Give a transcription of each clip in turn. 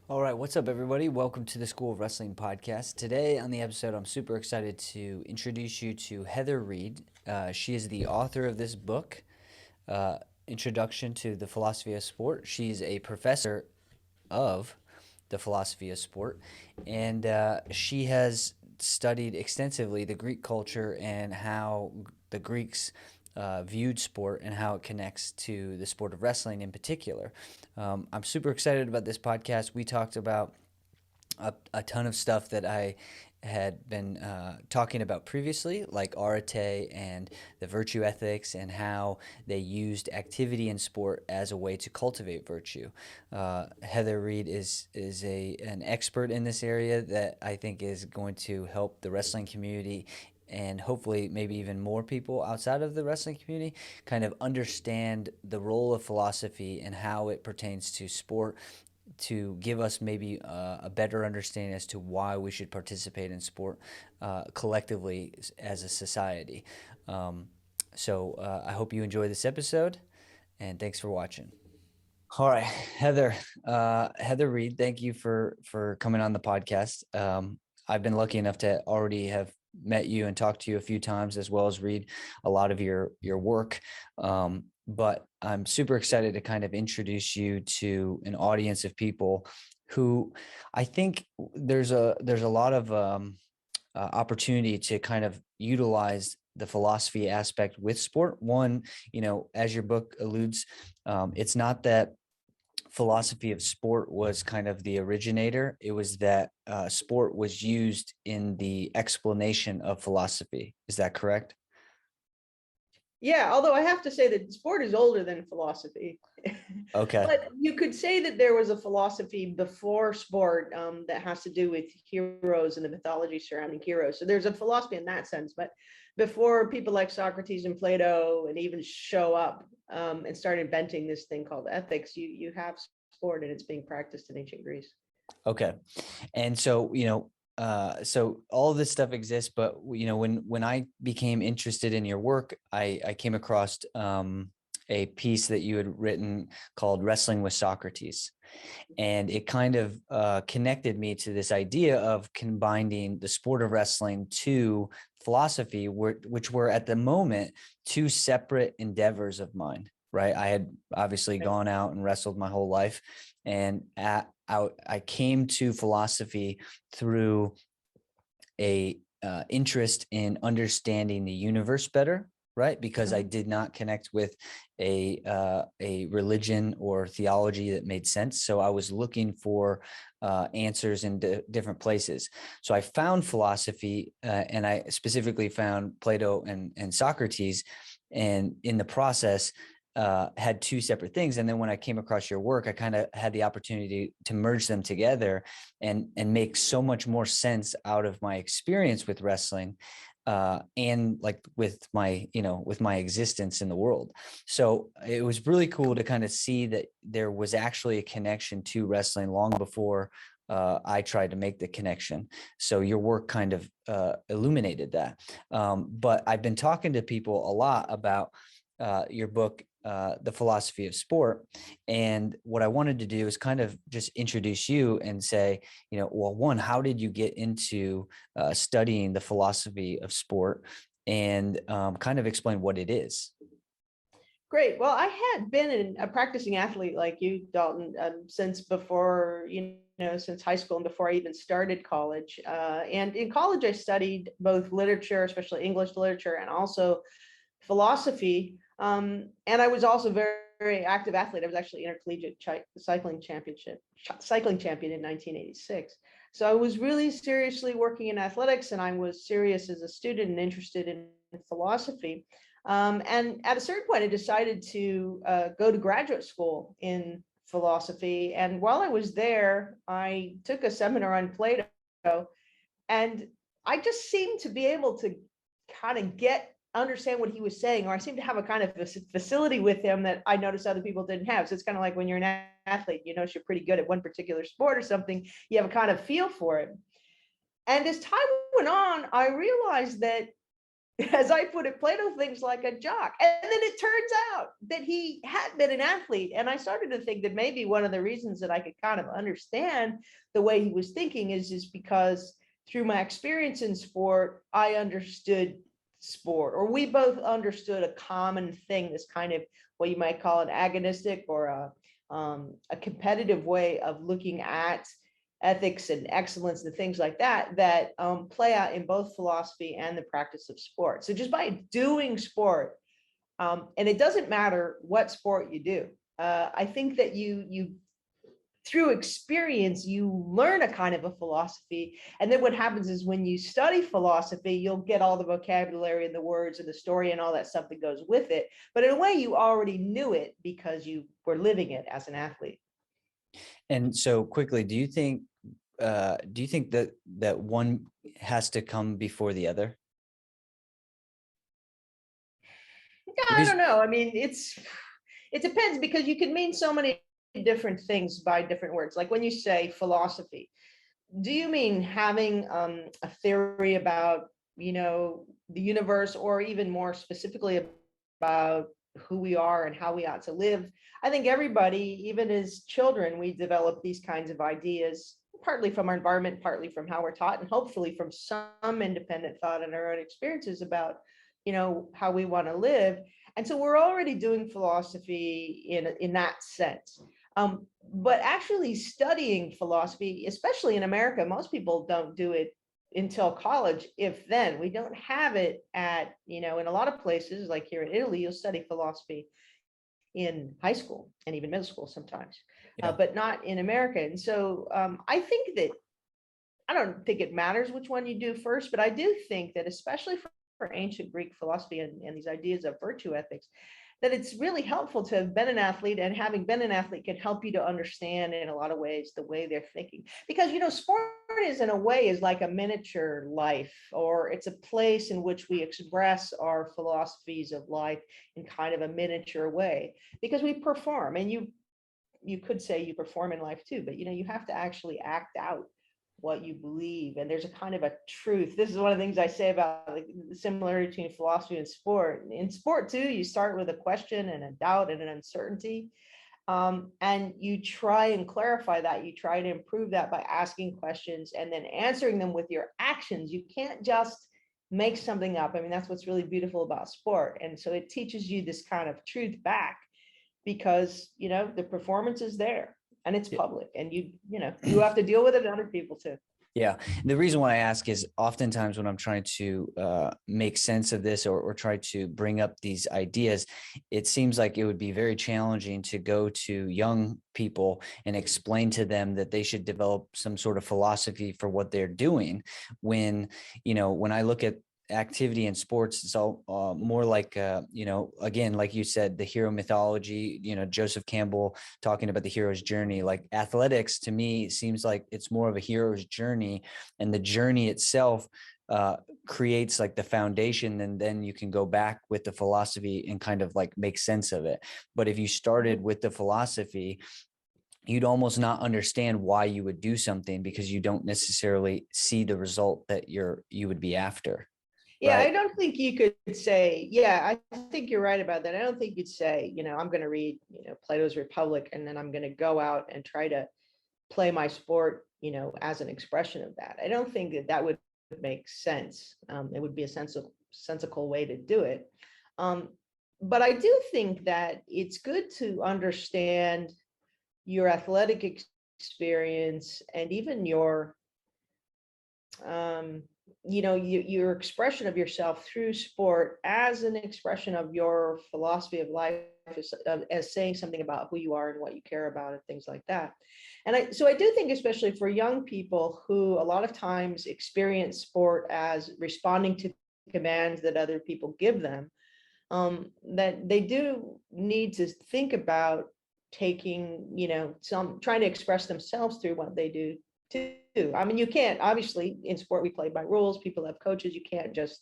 All right, what's up, everybody? Welcome to the School of Wrestling podcast. Today on the episode, I'm super excited to introduce you to Heather Reid. She is the author of this book, uh, Introduction to the Philosophy of Sport. She's a professor of the philosophy of sport, and she has studied extensively the Greek culture and how the Greeks viewed sport and how it connects to the sport of wrestling in particular. I'm super excited about this podcast. We talked about a ton of stuff that I had been talking about previously, like arete and the virtue ethics, and how they used activity in sport as a way to cultivate virtue. Heather Reid is an expert in this area that I think is going to help the wrestling community and hopefully maybe even more people outside of the wrestling community kind of understand the role of philosophy and how it pertains to sport, to give us maybe a better understanding as to why we should participate in sport collectively as a society. So I hope you enjoy this episode, and thanks for watching. All right, Heather Reid, thank you for coming on the podcast. I've been lucky enough to already have met you and talked to you a few times, as well as read a lot of your work. But I'm super excited to kind of introduce you to an audience of people who I think there's a lot of opportunity to kind of utilize the philosophy aspect with sport. One, as your book alludes, it's not that philosophy of sport was kind of the originator. It was that sport was used in the explanation of philosophy. Is that correct? Yeah, although I have to say that sport is older than philosophy. Okay. But you could say that there was a philosophy before sport that has to do with heroes and the mythology surrounding heroes. So there's a philosophy in that sense. But before people like Socrates and Plato and even show up and start inventing this thing called ethics, you have sport and it's being practiced in ancient Greece. Okay. And so, so all of this stuff exists, but when I became interested in your work, I came across a piece that you had written called "Wrestling with Socrates," and it kind of connected me to this idea of combining the sport of wrestling to philosophy, which were at the moment two separate endeavors of mine. Right, I had obviously gone out and wrestled my whole life, and I came to philosophy through a interest in understanding the universe better, right? Because I did not connect with a religion or theology that made sense. So I was looking for answers in different places. So I found philosophy, and I specifically found Plato and Socrates, and in the process had two separate things. And then when I came across your work, I kind of had the opportunity to merge them together and make so much more sense out of my experience with wrestling, and like with my existence in the world. So it was really cool to kind of see that there was actually a connection to wrestling long before I tried to make the connection. So your work kind of illuminated that. But I've been talking to people a lot about your book, The Philosophy of Sport. And what I wanted to do is kind of just introduce you and say, well, one, how did you get into studying the philosophy of sport, and kind of explain what it is? Great. Well, I had been a practicing athlete like you, Dalton, since before, since high school and before I even started college. And in college, I studied both literature, especially English literature, and also philosophy. And I was also very, very active athlete. I was actually intercollegiate cycling champion in 1986. So I was really seriously working in athletics, and I was serious as a student and interested in philosophy. And at a certain point, I decided to go to graduate school in philosophy. And while I was there, I took a seminar on Plato, and I just seemed to be able to kind of understand what he was saying, or I seemed to have a kind of facility with him that I noticed other people didn't have. So it's kind of like when you're an athlete, if you're pretty good at one particular sport or something, you have a kind of feel for it. And as time went on, I realized that as I put it, Plato thinks like a jock. And then it turns out that he had been an athlete. And I started to think that maybe one of the reasons that I could kind of understand the way he was thinking is because through my experience in sport, I understood sport, or we both understood a common thing, this kind of what you might call an agonistic or a competitive way of looking at ethics and excellence and things like that that play out in both philosophy and the practice of sport. So just by doing sport, and it doesn't matter what sport you do, I think that you through experience you learn a kind of a philosophy. And then what happens is when you study philosophy, you'll get all the vocabulary and the words and the story and all that stuff that goes with it. But in a way, you already knew it because you were living it as an athlete. And so quickly, do you think that one has to come before the other? Yeah, I don't know. I mean, it depends, because you can mean so many different things by different words. Like when you say philosophy, do you mean having a theory about, the universe, or even more specifically about who we are and how we ought to live? I think everybody, even as children, we develop these kinds of ideas, partly from our environment, partly from how we're taught, and hopefully from some independent thought and our own experiences about, how we want to live. And so we're already doing philosophy in that sense. But actually studying philosophy, especially in America, most people don't do it until college, if then. We don't have it at, in a lot of places, like here in Italy, you'll study philosophy in high school and even middle school sometimes, Yeah. but not in America. And so I think that, I don't think it matters which one you do first, but I do think that especially for ancient Greek philosophy and these ideas of virtue ethics, that it's really helpful to have been an athlete, and having been an athlete can help you to understand in a lot of ways the way they're thinking. Because, sport is in a way is like a miniature life, or it's a place in which we express our philosophies of life in kind of a miniature way, because we perform. And you could say you perform in life too, but you have to actually act out what you believe, and there's a kind of a truth. This is one of the things I say about the similarity between philosophy and sport. In sport too, you start with a question and a doubt and an uncertainty, and you try and clarify that. You try to improve that by asking questions and then answering them with your actions. You can't just make something up. I mean, that's what's really beautiful about sport. And so it teaches you this kind of truth back, because the performance is there and it's public, and you have to deal with it, and other people too. Yeah. The reason why I ask is oftentimes when I'm trying to make sense of this, or try to bring up these ideas, it seems like it would be very challenging to go to young people and explain to them that they should develop some sort of philosophy for what they're doing. When I look at activity in sports, it's all more like again, like you said, the hero mythology, Joseph Campbell talking about the hero's journey. Like athletics to me seems like it's more of a hero's journey, and the journey itself creates like the foundation, and then you can go back with the philosophy and kind of like make sense of it. But if you started with the philosophy, you'd almost not understand why you would do something, because you don't necessarily see the result that you would be after. Yeah, Right. I don't think you could say, yeah, I think you're right about that. I don't think you'd say, I'm going to read, Plato's Republic, and then I'm going to go out and try to play my sport, as an expression of that. I don't think that would make sense. It would be a sensical way to do it. But I do think that it's good to understand your athletic experience, and even your your expression of yourself through sport as an expression of your philosophy of life, as saying something about who you are and what you care about and things like that. And so I do think, especially for young people who a lot of times experience sport as responding to commands that other people give them, that they do need to think about taking, some trying to express themselves through what they do too. I mean, you can't, obviously in sport we play by rules, people have coaches, you can't just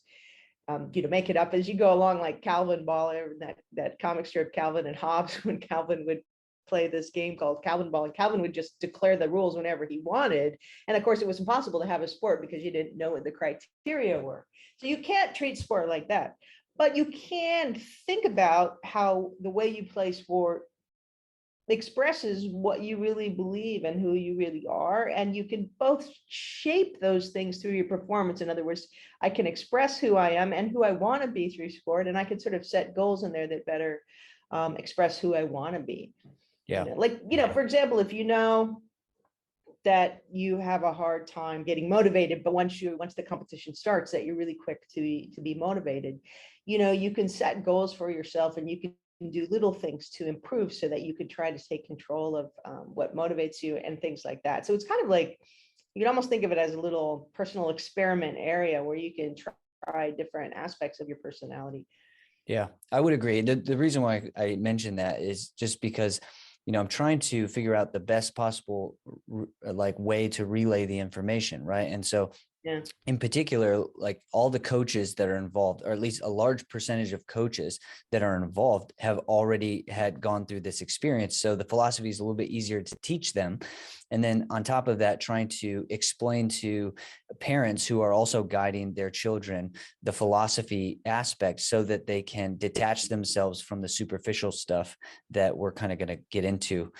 make it up as you go along, like Calvin Ball, that comic strip Calvin and Hobbes, when Calvin would play this game called Calvin ball, and Calvin would just declare the rules whenever he wanted. And of course, it was impossible to have a sport because you didn't know what the criteria were. So you can't treat sport like that. But you can think about how the way you play sport expresses what you really believe and who you really are. And you can both shape those things through your performance. In other words, I can express who I am and who I want to be through sport. And I can sort of set goals in there that better express who I want to be. Yeah. For example, if you know that you have a hard time getting motivated, but once the competition starts, that you're really quick to be motivated, you can set goals for yourself, and you can do little things to improve so that you can try to take control of what motivates you and things like that. So it's kind of like, you can almost think of it as a little personal experiment area where you can try different aspects of your personality. Yeah, I would agree. The reason why I mentioned that is just because, I'm trying to figure out the best possible like way to relay the information, right? And so Yeah. in particular, like all the coaches that are involved, or at least a large percentage of coaches that are involved, have already had gone through this experience. So the philosophy is a little bit easier to teach them. And then on top of that, trying to explain to parents who are also guiding their children the philosophy aspect so that they can detach themselves from the superficial stuff that we're kind of going to get into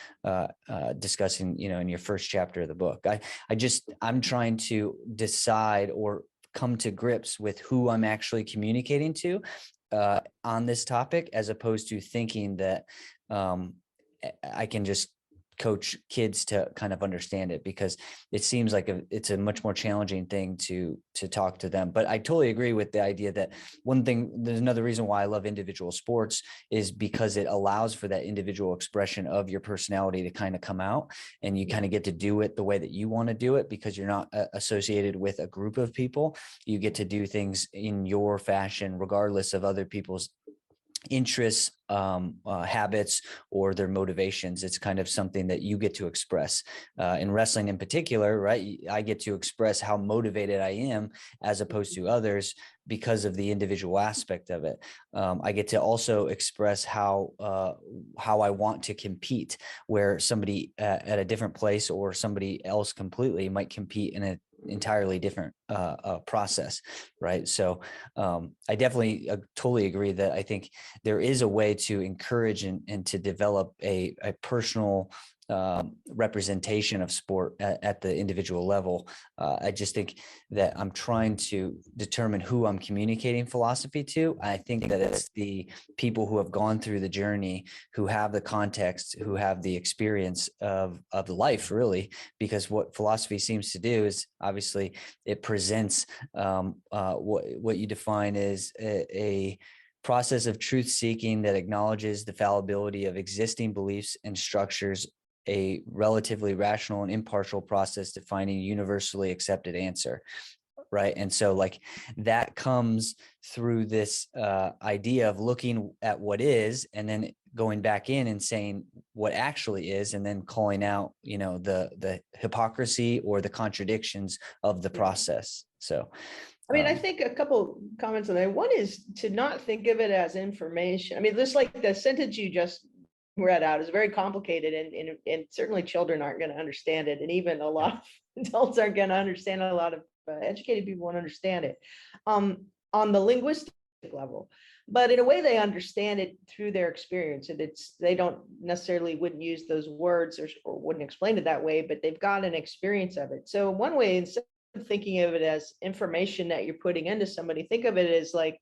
discussing, in your first chapter of the book. I'm trying to decide or come to grips with who I'm actually communicating to on this topic, as opposed to thinking that I can just coach kids to kind of understand it, because it seems like it's a much more challenging thing to talk to them. But I totally agree with the idea that there's another reason why I love individual sports is because it allows for that individual expression of your personality to kind of come out, and you kind of get to do it the way that you want to do it, because you're not associated with a group of people. You get to do things in your fashion, regardless of other people's interests, habits, or their motivations. It's kind of something that you get to express. In wrestling in particular, right? I get to express how motivated I am as opposed to others because of the individual aspect of it. I get to also express how I want to compete, where somebody at a different place or somebody else completely might compete in an entirely different process, right? So I definitely totally agree that I think there is a way to encourage and to develop a personal representation of sport at the individual level. I just think that I'm trying to determine who I'm communicating philosophy to. I think that it's the people who have gone through the journey, who have the context, who have the experience of life, really, because what philosophy seems to do is obviously it presents what you define as a process of truth seeking that acknowledges the fallibility of existing beliefs and structures, a relatively rational and impartial process to finding a universally accepted answer. Right. And so like that comes through this idea of looking at what is, and then going back in and saying what actually is, and then calling out, the hypocrisy or the contradictions of the process. So I think a couple comments on that. One is to not think of it as information. Just like the sentence you just read out is very complicated, and certainly children aren't going to understand it. And even a lot of adults aren't going to understand it. A lot of educated people won't understand it on the linguistic level. But in a way, they understand it through their experience. And they don't necessarily wouldn't use those words or wouldn't explain it that way, but they've got an experience of it. So one way, instead of thinking of it as information that you're putting into somebody, think of it as like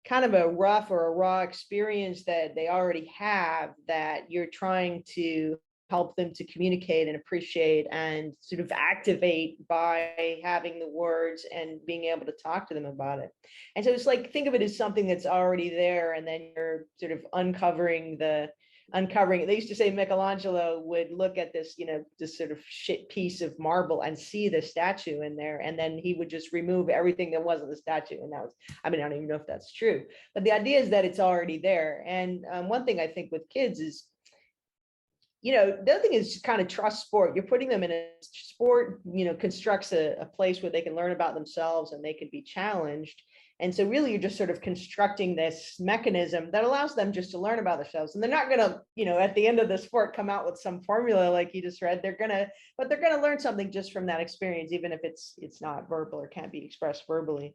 kind of a rough or a raw experience that they already have, that you're trying to help them to communicate and appreciate and sort of activate by having the words and being able to talk to them about it. And so it's like, think of it as something that's already there, and then you're sort of uncovering. They used to say Michelangelo would look at this, this sort of shit piece of marble and see the statue in there, and then he would just remove everything that wasn't the statue. And that was, I don't even know if that's true, but the idea is that it's already there. And one thing I think with kids is, the other thing is just kind of trust sport. You're putting them in a sport, constructs a place where they can learn about themselves and they can be challenged. And so really you're just sort of constructing this mechanism that allows them just to learn about themselves. And they're not going to, at the end of the sport come out with some formula like you just read. They're going to learn something just from that experience, even if it's not verbal or can't be expressed verbally.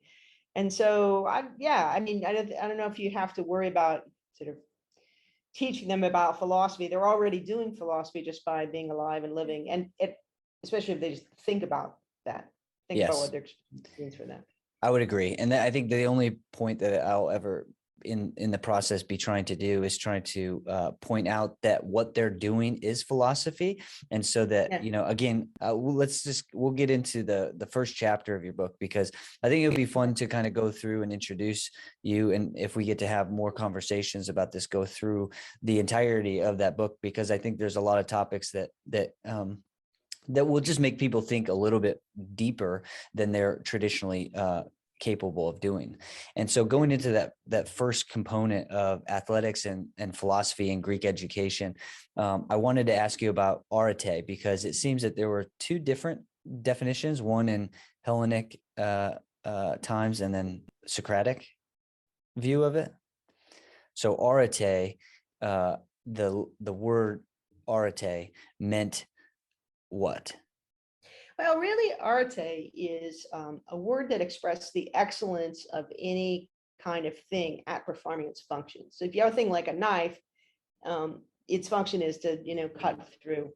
And so I don't know if you have to worry about sort of teaching them about philosophy. They're already doing philosophy just by being alive and living. And especially if they just think about that, about what their experience means for them. I would agree. And I think the only point that I'll ever in the process be trying to do is trying to point out that what they're doing is philosophy. And so that, again, we'll get into the first chapter of your book, because I think it would be fun to kind of go through and introduce you. And if we get to have more conversations about this, go through the entirety of that book, because I think there's a lot of topics that will just make people think a little bit deeper than they're traditionally capable of doing. And so going into that first component of athletics and philosophy and Greek education, I wanted to ask you about arete, because it seems that there were two different definitions, one in Hellenic times and then Socratic view of it. So arete, the word arete meant what? Well, really, arte is a word that expresses the excellence of any kind of thing at performing its function. So if you have a thing like a knife, its function is to, cut through,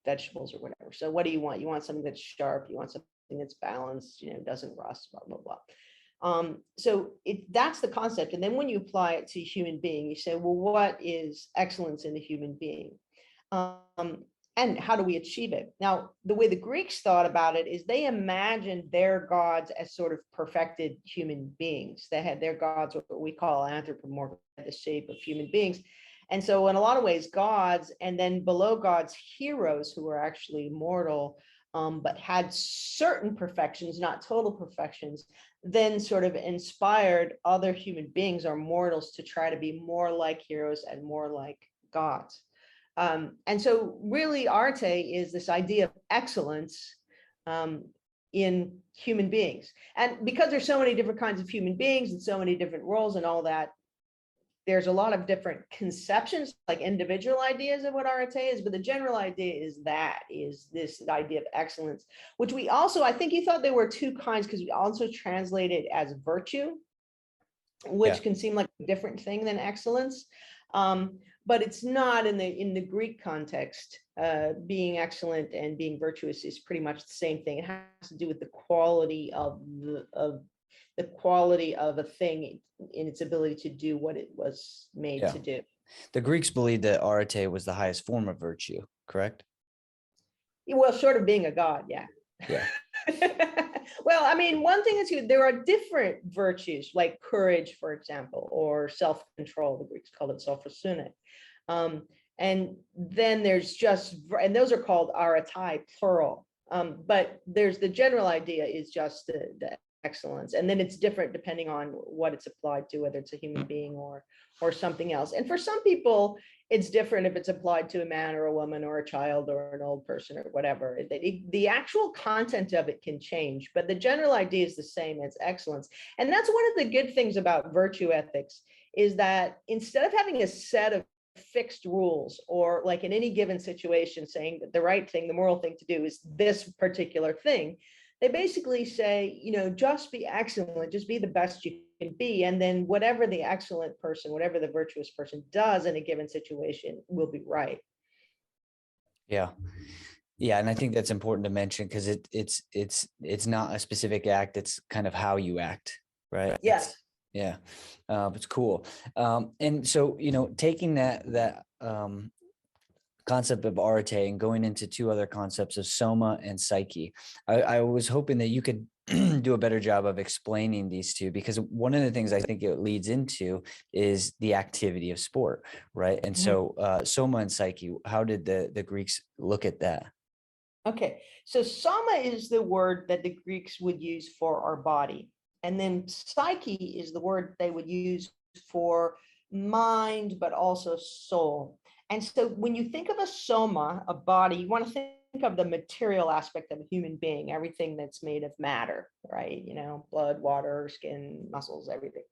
vegetables or whatever. So what do you want? You want something that's sharp. You want something that's balanced, doesn't rust, blah, blah, blah. So that's the concept. And then when you apply it to a human being, you say, well, what is excellence in the human being? And how do we achieve it? Now, the way the Greeks thought about it is they imagined their gods as sort of perfected human beings. They had their gods, what we call anthropomorphic, the shape of human beings. And so in a lot of ways, gods, and then below gods, heroes who were actually mortal, but had certain perfections, not total perfections, then sort of inspired other human beings or mortals to try to be more like heroes and more like gods. And so really arte is this idea of excellence in human beings. And because there's so many different kinds of human beings and so many different roles and all that, there's a lot of different conceptions, like individual ideas of what arte is, but the general idea is this idea of excellence, which we also, I think you thought there were two kinds, because we also translate it as virtue, which can seem like a different thing than excellence. But it's not in the Greek context. Being excellent and being virtuous is pretty much the same thing. It has to do with the quality of the quality of a thing in its ability to do what it was made to do. The Greeks believed that arete was the highest form of virtue, correct? Well, short of being a god, yeah. Well, I mean, one thing is there are different virtues, like courage, for example, or self-control. The Greeks called it sophrosyne. And then there's and those are called aratai, plural. But there's the general idea is just the excellence. And then it's different depending on what it's applied to, whether it's a human being or something else. And for some people, it's different if it's applied to a man or a woman or a child or an old person or whatever. The actual content of it can change, but the general idea is the same as excellence. And that's one of the good things about virtue ethics, is that instead of having a set of fixed rules, or like in any given situation saying that the right thing, the moral thing to do is this particular thing, they basically say, just be excellent, just be the best you can be. And then whatever the excellent person, whatever the virtuous person does in a given situation will be right. Yeah. And I think that's important to mention, because it's not a specific act. It's kind of how you act, right? Yes. It's cool. And so, taking that concept of arete and going into two other concepts of soma and psyche, I was hoping that you could do a better job of explaining these two, because one of the things I think it leads into is the activity of sport, right? And so soma and psyche, how did the Greeks look at that? Okay, so soma is the word that the Greeks would use for our body. And then psyche is the word they would use for mind, but also soul. And so when you think of a soma, a body, you want to think of the material aspect of a human being, everything that's made of matter, right? Blood, water, skin, muscles, everything.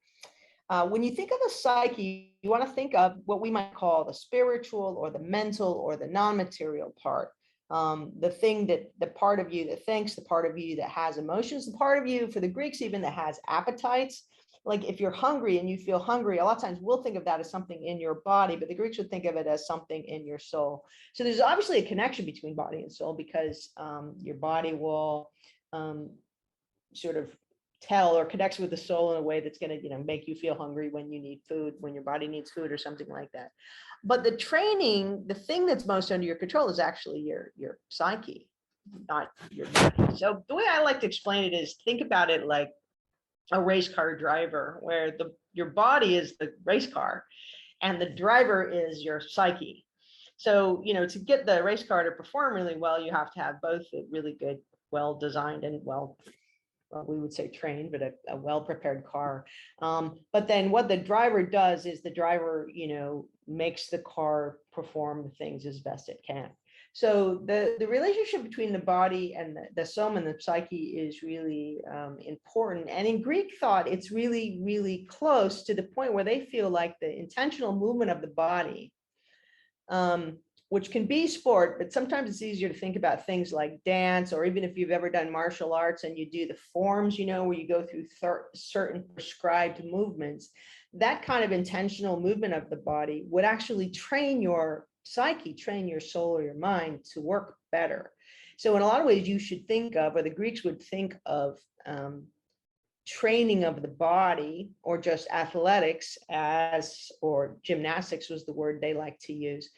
When you think of a psyche, you want to think of what we might call the spiritual or the mental or the non-material part. The thing that the part of you that thinks, the part of you that has emotions, the part of you, for the Greeks even, that has appetites. Like if you're hungry and you feel hungry, a lot of times we'll think of that as something in your body, but the Greeks would think of it as something in your soul. So there's obviously a connection between body and soul, because your body will sort of tell or connects with the soul in a way that's going to make you feel hungry when you need food, when your body needs food or something like that. But the training, the thing that's most under your control is actually your psyche, not your body. So the way I like to explain it is, think about it like a race car driver, where your body is the race car and the driver is your psyche. So to get the race car to perform really well, you have to have both a really good, well designed and we would say trained, but a well-prepared car. But then what the driver does is the driver, makes the car perform the things as best it can. So the relationship between the body and the soma and the psyche is really important. And in Greek thought, it's really, really close to the point where they feel like the intentional movement of the body, which can be sport, but sometimes it's easier to think about things like dance, or even if you've ever done martial arts and you do the forms, where you go through certain prescribed movements. That kind of intentional movement of the body would actually train your psyche, train your soul or your mind to work better. So in a lot of ways, you should think of, or the Greeks would think of, training of the body, or just athletics or gymnastics was the word they like to use,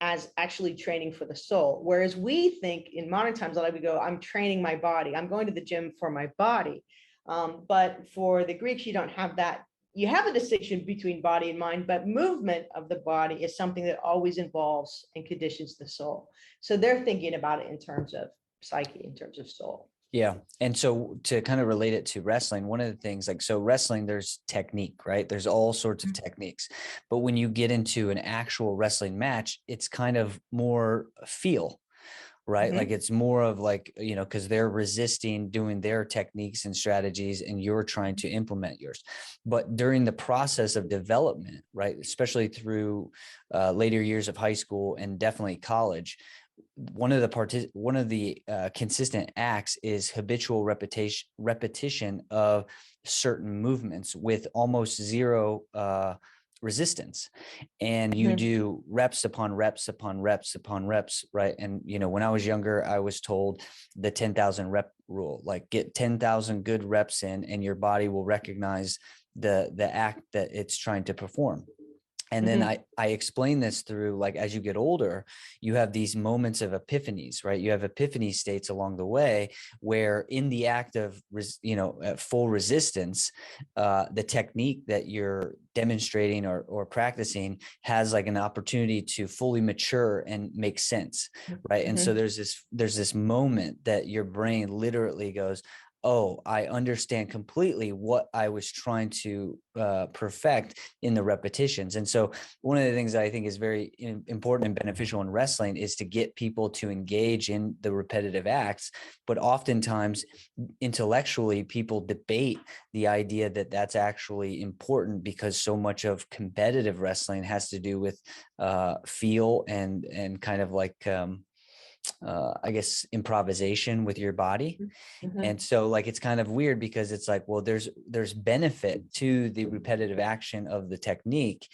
as actually training for the soul. Whereas we think in modern times, we go, I'm training my body, I'm going to the gym for my body. But for the Greeks, you don't have that. You have a distinction between body and mind, but movement of the body is something that always involves and conditions the soul. So they're thinking about it in terms of psyche, in terms of soul. Yeah. And so to kind of relate it to wrestling, one of the things, so wrestling, there's technique, right? There's all sorts of techniques. But when you get into an actual wrestling match, it's kind of more feel, right? Mm-hmm. Like it's more of because they're resisting, doing their techniques and strategies, and you're trying to implement yours. But during the process of development, right, especially through later years of high school and definitely college, one of the consistent acts is habitual repetition of certain movements with almost zero resistance. And you do reps upon reps upon reps upon reps, right? And when I was younger, I was told the 10,000 rep rule, like get 10,000 good reps in and your body will recognize the act that it's trying to perform. And then I explain this through, as you get older, you have these moments of epiphanies, right? You have epiphany states along the way where in the act of, full resistance, the technique that you're demonstrating or practicing has an opportunity to fully mature and make sense, right? And so there's this moment that your brain literally goes, oh, I understand completely what I was trying to perfect in the repetitions. And so one of the things that I think is very important and beneficial in wrestling is to get people to engage in the repetitive acts. But oftentimes intellectually, people debate the idea that that's actually important because so much of competitive wrestling has to do with feel and kind of I guess improvisation with your body. And so it's kind of weird because it's well, there's benefit to the repetitive action of the technique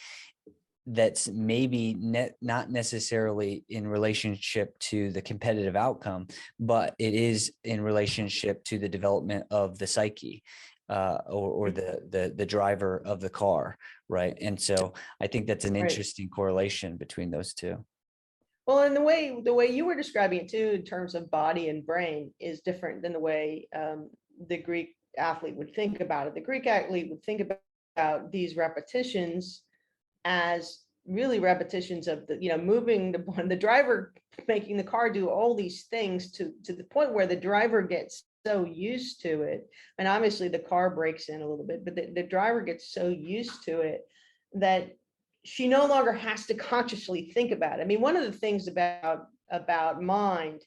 that's maybe not necessarily in relationship to the competitive outcome, but it is in relationship to the development of the psyche or the driver of the car, right? And so I think that's an interesting correlation between those two. Well, and the way you were describing it too, in terms of body and brain, is different than the way the Greek athlete would think about it. The Greek athlete would think about these repetitions as really repetitions of moving the driver, making the car do all these things to the point where the driver gets so used to it. And obviously the car breaks in a little bit, but the driver gets so used to it that she no longer has to consciously think about it. I mean, one of the things about about mind,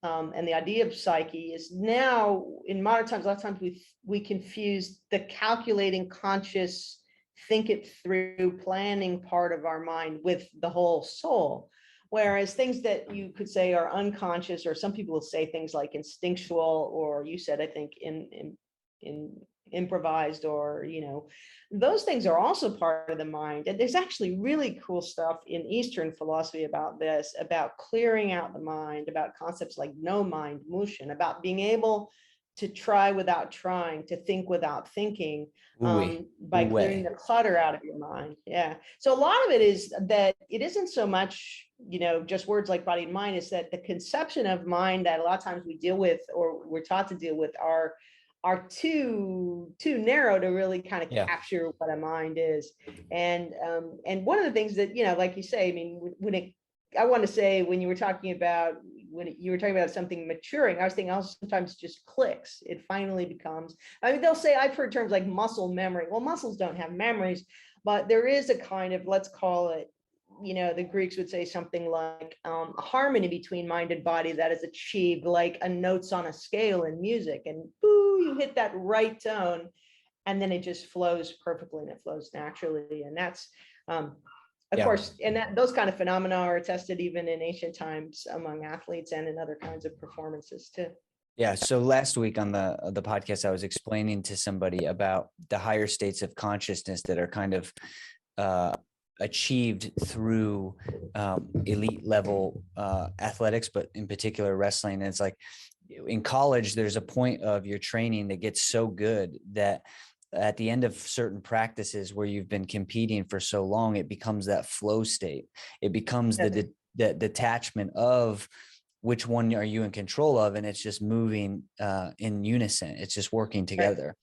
and the idea of psyche is now in modern times, a lot of times we confuse the calculating, conscious, think it through, planning part of our mind with the whole soul. Whereas things that you could say are unconscious, or some people will say things like instinctual, or you said, I think, in improvised, or those things are also part of the mind. And there's actually really cool stuff in Eastern philosophy about this, about clearing out the mind, about concepts like no mind motion, about being able to try without trying, to think without thinking, Ooh, by clearing the clutter out of your mind. Yeah. So a lot of it is that it isn't so much, just words like body and mind, is that the conception of mind that a lot of times we deal with, or we're taught to deal with, are too narrow to really kind of yeah. capture what a mind is. And one of the things that, like you say, I mean, I want to say, when you were talking about something maturing, I was thinking also sometimes it just clicks. It finally becomes, I mean, they'll say, I've heard terms like muscle memory. Well, muscles don't have memories, but there is a kind of, let's call it, the Greeks would say something like a harmony between mind and body that is achieved like a notes on a scale in music, and boo, you hit that right tone, and then it just flows perfectly, and it flows naturally. And that's, of Yeah. course, and those kind of phenomena are tested even in ancient times among athletes and in other kinds of performances too. Yeah. So last week on the podcast, I was explaining to somebody about the higher states of consciousness that are kind of achieved through elite level athletics, but in particular wrestling. And it's like in college, there's a point of your training that gets so good that at the end of certain practices where you've been competing for so long, it becomes that flow state. It becomes the detachment of which one are you in control of, and it's just moving in unison. It's just working together.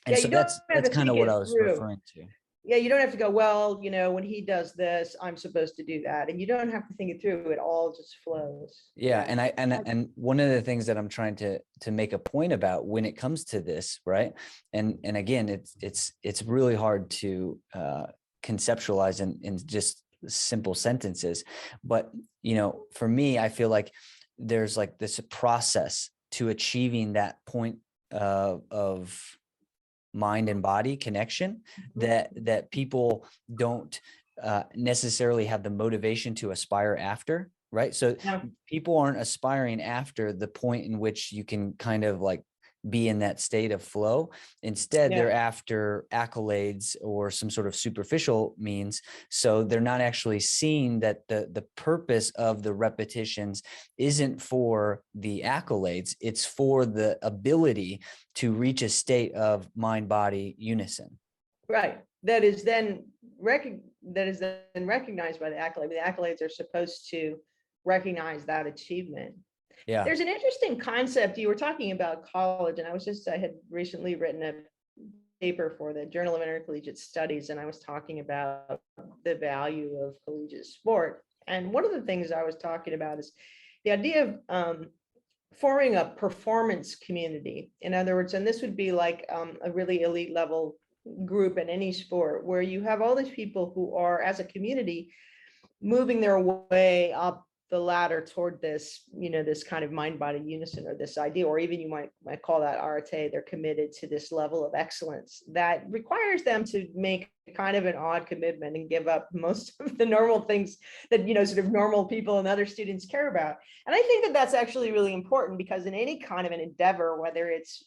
And Yeah, so you don't have that's to kind of think what it I was through. referring to. Yeah, you don't have to go, well, when he does this, I'm supposed to do that. And you don't have to think it through. It all just flows. Yeah. And one of the things that I'm trying to make a point about when it comes to this, right. And again, it's really hard to conceptualize in just simple sentences. But, for me, I feel like there's like this process to achieving that point of mind and body connection that people don't necessarily have the motivation to aspire after, right? So Yeah. people aren't aspiring after the point in which you can kind of like be in that state of flow. Instead, they're after accolades or some sort of superficial means. So they're not actually seeing that the purpose of the repetitions isn't for the accolades, it's for the ability to reach a state of mind-body unison. Right. That is then recognized by the accolade. The accolades are supposed to recognize that achievement. Yeah. There's an interesting concept. You were talking about college, and I had recently written a paper for the Journal of Intercollegiate Studies, and I was talking about the value of collegiate sport. And one of the things I was talking about is the idea of forming a performance community. In other words, and this would be like a really elite level group in any sport, where you have all these people who are, as a community, moving their way up the ladder toward this, this kind of mind-body unison, or this idea, or even you might call that arete. They're committed to this level of excellence that requires them to make kind of an odd commitment and give up most of the normal things that, sort of normal people and other students care about. And I think that that's actually really important, because in any kind of an endeavor, whether it's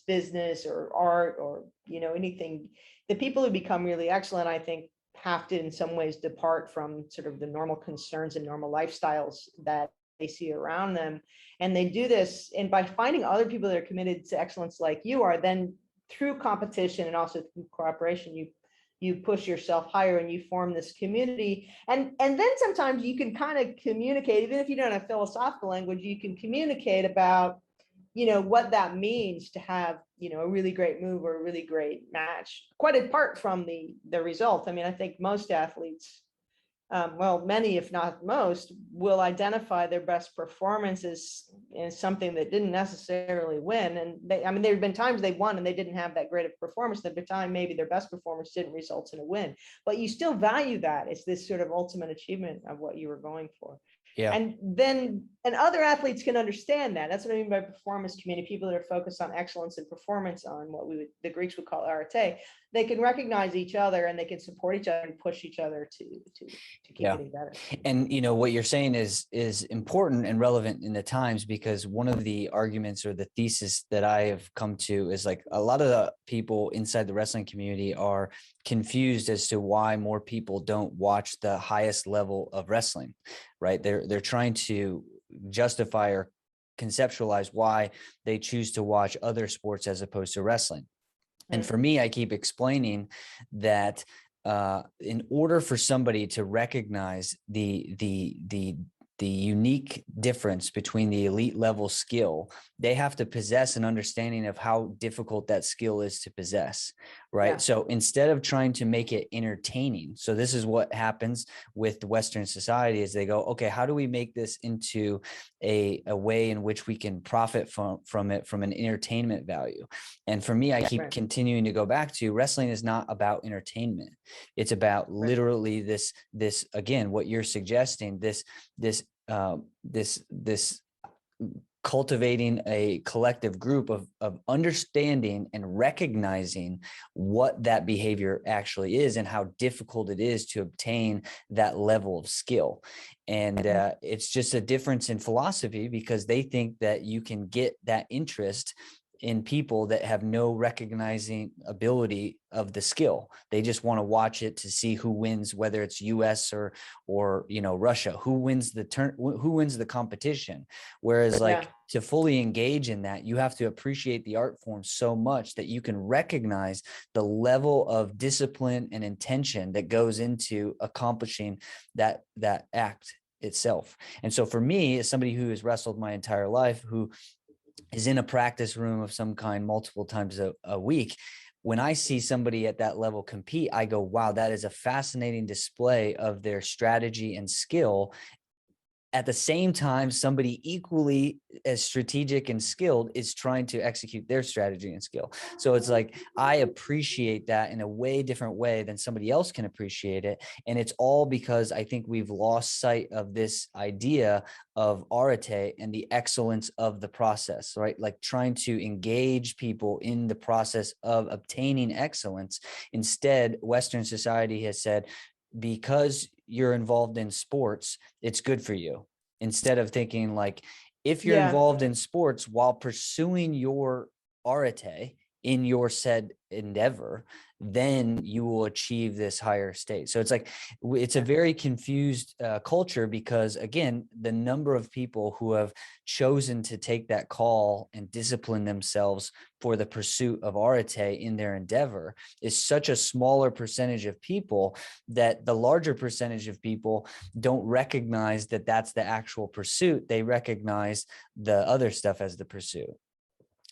business or art or, anything, the people who become really excellent, I think, have to in some ways depart from sort of the normal concerns and normal lifestyles that they see around them. And they do this, and by finding other people that are committed to excellence like you are, then through competition and also through cooperation, you push yourself higher and you form this community. And then sometimes you can kind of communicate, even if you don't have philosophical language, you can communicate about what that means to have, a really great move or a really great match, quite apart from the result. I mean, I think most athletes, many, if not most, will identify their best performances in something that didn't necessarily win. And there have been times they won and they didn't have that great of performance. At the time, maybe their best performance didn't result in a win, but you still value that. It's this sort of ultimate achievement of what you were going for. Yeah. And other athletes can understand that. That's what I mean by performance community, people that are focused on excellence and performance, on what the Greeks would call arete. They can recognize each other and they can support each other and push each other to keep Yeah. getting better. And what you're saying is important and relevant in the times, because one of the arguments or the thesis that I have come to is like a lot of the people inside the wrestling community are confused as to why more people don't watch the highest level of wrestling, right? They're trying to justify or conceptualize why they choose to watch other sports as opposed to wrestling. And for me, I keep explaining that in order for somebody to recognize the unique difference between the elite level skill, they have to possess an understanding of how difficult that skill is to possess, right? Yeah. So instead of trying to make it entertaining, so this is what happens with the Western society, is they go, okay, how do we make this into a way in which we can profit from it from an entertainment value? And for me, I keep continuing to go back to wrestling is not about entertainment. It's about literally this again, what you're suggesting, this cultivating a collective group of understanding and recognizing what that behavior actually is and how difficult it is to obtain that level of skill. And it's just a difference in philosophy, because they think that you can get that interest in people that have no recognizing ability of the skill. They just want to watch it to see who wins, whether it's US or Russia, who wins the competition. Whereas to fully engage in that, you have to appreciate the art form so much that you can recognize the level of discipline and intention that goes into accomplishing that act itself. And so for me, as somebody who has wrestled my entire life, who is in a practice room of some kind multiple times a week, when I see somebody at that level compete, I go, wow, that is a fascinating display of their strategy and skill. At the same time, somebody equally as strategic and skilled is trying to execute their strategy and skill. So it's like, I appreciate that in a way different way than somebody else can appreciate it. And it's all because I think we've lost sight of this idea of arete and the excellence of the process, right? Like trying to engage people in the process of obtaining excellence. Instead, Western society has said, because you're involved in sports, it's good for you. Instead of thinking like, if you're involved in sports while pursuing your arete in your said endeavor, then you will achieve this higher state. So it's like, it's a very confused culture, because again, the number of people who have chosen to take that call and discipline themselves for the pursuit of arete in their endeavor is such a smaller percentage of people, that the larger percentage of people don't recognize that that's the actual pursuit. They recognize the other stuff as the pursuit.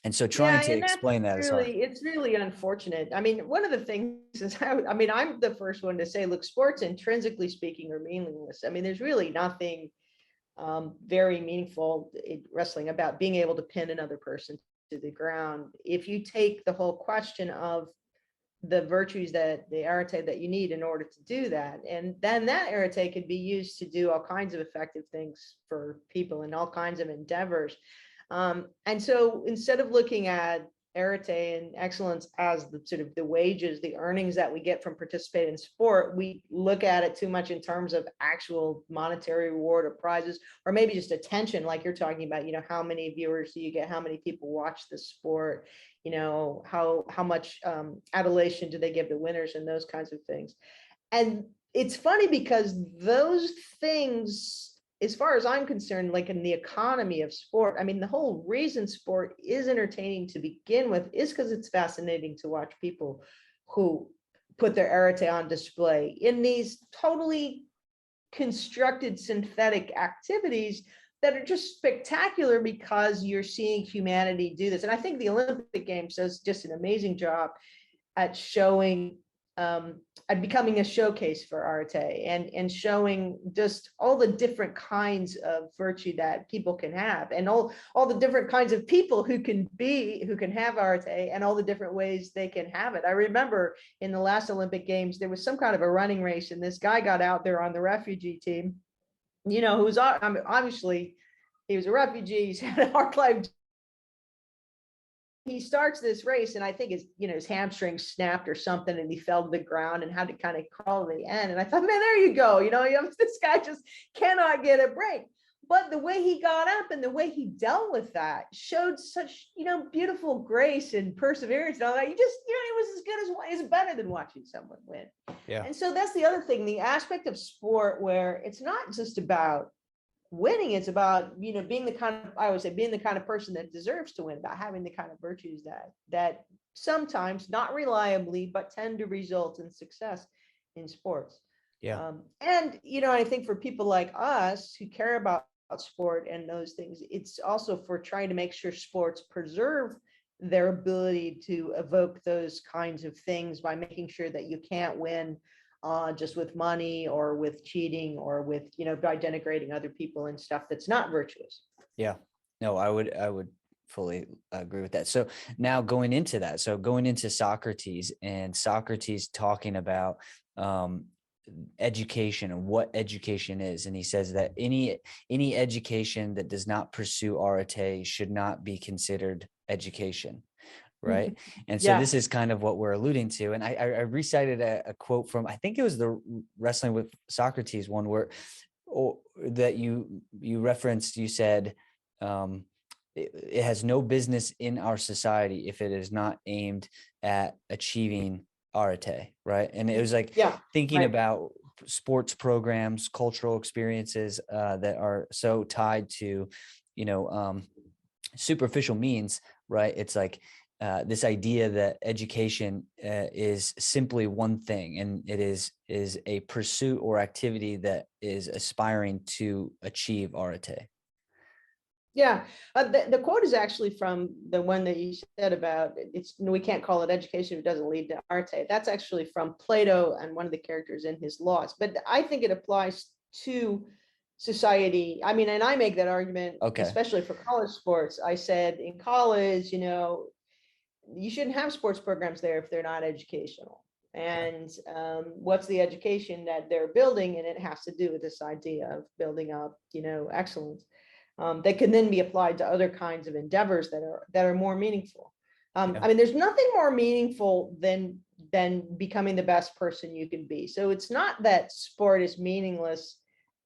And so trying to explain that is hard. It's really unfortunate. I mean, one of the things is, I mean, I'm the first one to say, look, sports intrinsically speaking are meaningless. I mean, there's really nothing very meaningful in wrestling about being able to pin another person to the ground. If you take the whole question of the virtues that the arete that you need in order to do that, and then that arete could be used to do all kinds of effective things for people in all kinds of endeavors. And so instead of looking at arete and excellence as the sort of the wages, the earnings that we get from participating in sport, we look at it too much in terms of actual monetary reward or prizes, or maybe just attention, like you're talking about, how many viewers do you get, how many people watch the sport, how much adulation do they give the winners, and those kinds of things. And it's funny because those things, as far as I'm concerned, like in the economy of sport, I mean, the whole reason sport is entertaining to begin with is because it's fascinating to watch people who put their arete on display in these totally constructed synthetic activities that are just spectacular, because you're seeing humanity do this. And I think the Olympic Games does just an amazing job at showing at becoming a showcase for arete, and showing just all the different kinds of virtue that people can have, and all the different kinds of people who can have arete, and all the different ways they can have it. I remember in the last Olympic Games, there was some kind of a running race, and this guy got out there on the refugee team, who was, I mean, obviously he was a refugee, he's had a hard life. He starts this race, and I think his hamstring snapped or something, and he fell to the ground and had to kind of crawl to the end. And I thought, man, there you go. This guy just cannot get a break. But the way he got up and the way he dealt with that showed such, beautiful grace and perseverance and all that. It was as good as, it's better than watching someone win. Yeah. And so that's the other thing, the aspect of sport where it's not just about winning, it's about being the kind of, I would say, being the kind of person that deserves to win, about having the kind of virtues that sometimes, not reliably, but tend to result in success in sports. Yeah. And I think for people like us who care about sport and those things, it's also for trying to make sure sports preserve their ability to evoke those kinds of things by making sure that you can't win just with money or with cheating or with, by denigrating other people and stuff that's not virtuous. Yeah. No, I would fully agree with that. So now going into that, going into Socrates, and Socrates talking about education and what education is. And he says that any education that does not pursue arete should not be considered education. Right. And so this is kind of what we're alluding to. And I recited a quote from, I think it was the Wrestling with Socrates one, where that you referenced. You said it has no business in our society if it is not aimed at achieving arete. Right. And it was like thinking about sports programs, cultural experiences that are so tied to, superficial means. Right. It's like this idea that education is simply one thing, and it is a pursuit or activity that is aspiring to achieve arete. Yeah, the quote is actually from the one that you said about we can't call it education if it doesn't lead to arte. That's actually from Plato and one of the characters in his Laws. But I think it applies to society. I mean, and I make that argument, especially for college sports. I said in college, you shouldn't have sports programs there if they're not educational. And what's the education that they're building? And it has to do with this idea of building up, excellence that can then be applied to other kinds of endeavors that are more meaningful. I mean, there's nothing more meaningful than becoming the best person you can be. So it's not that sport is meaningless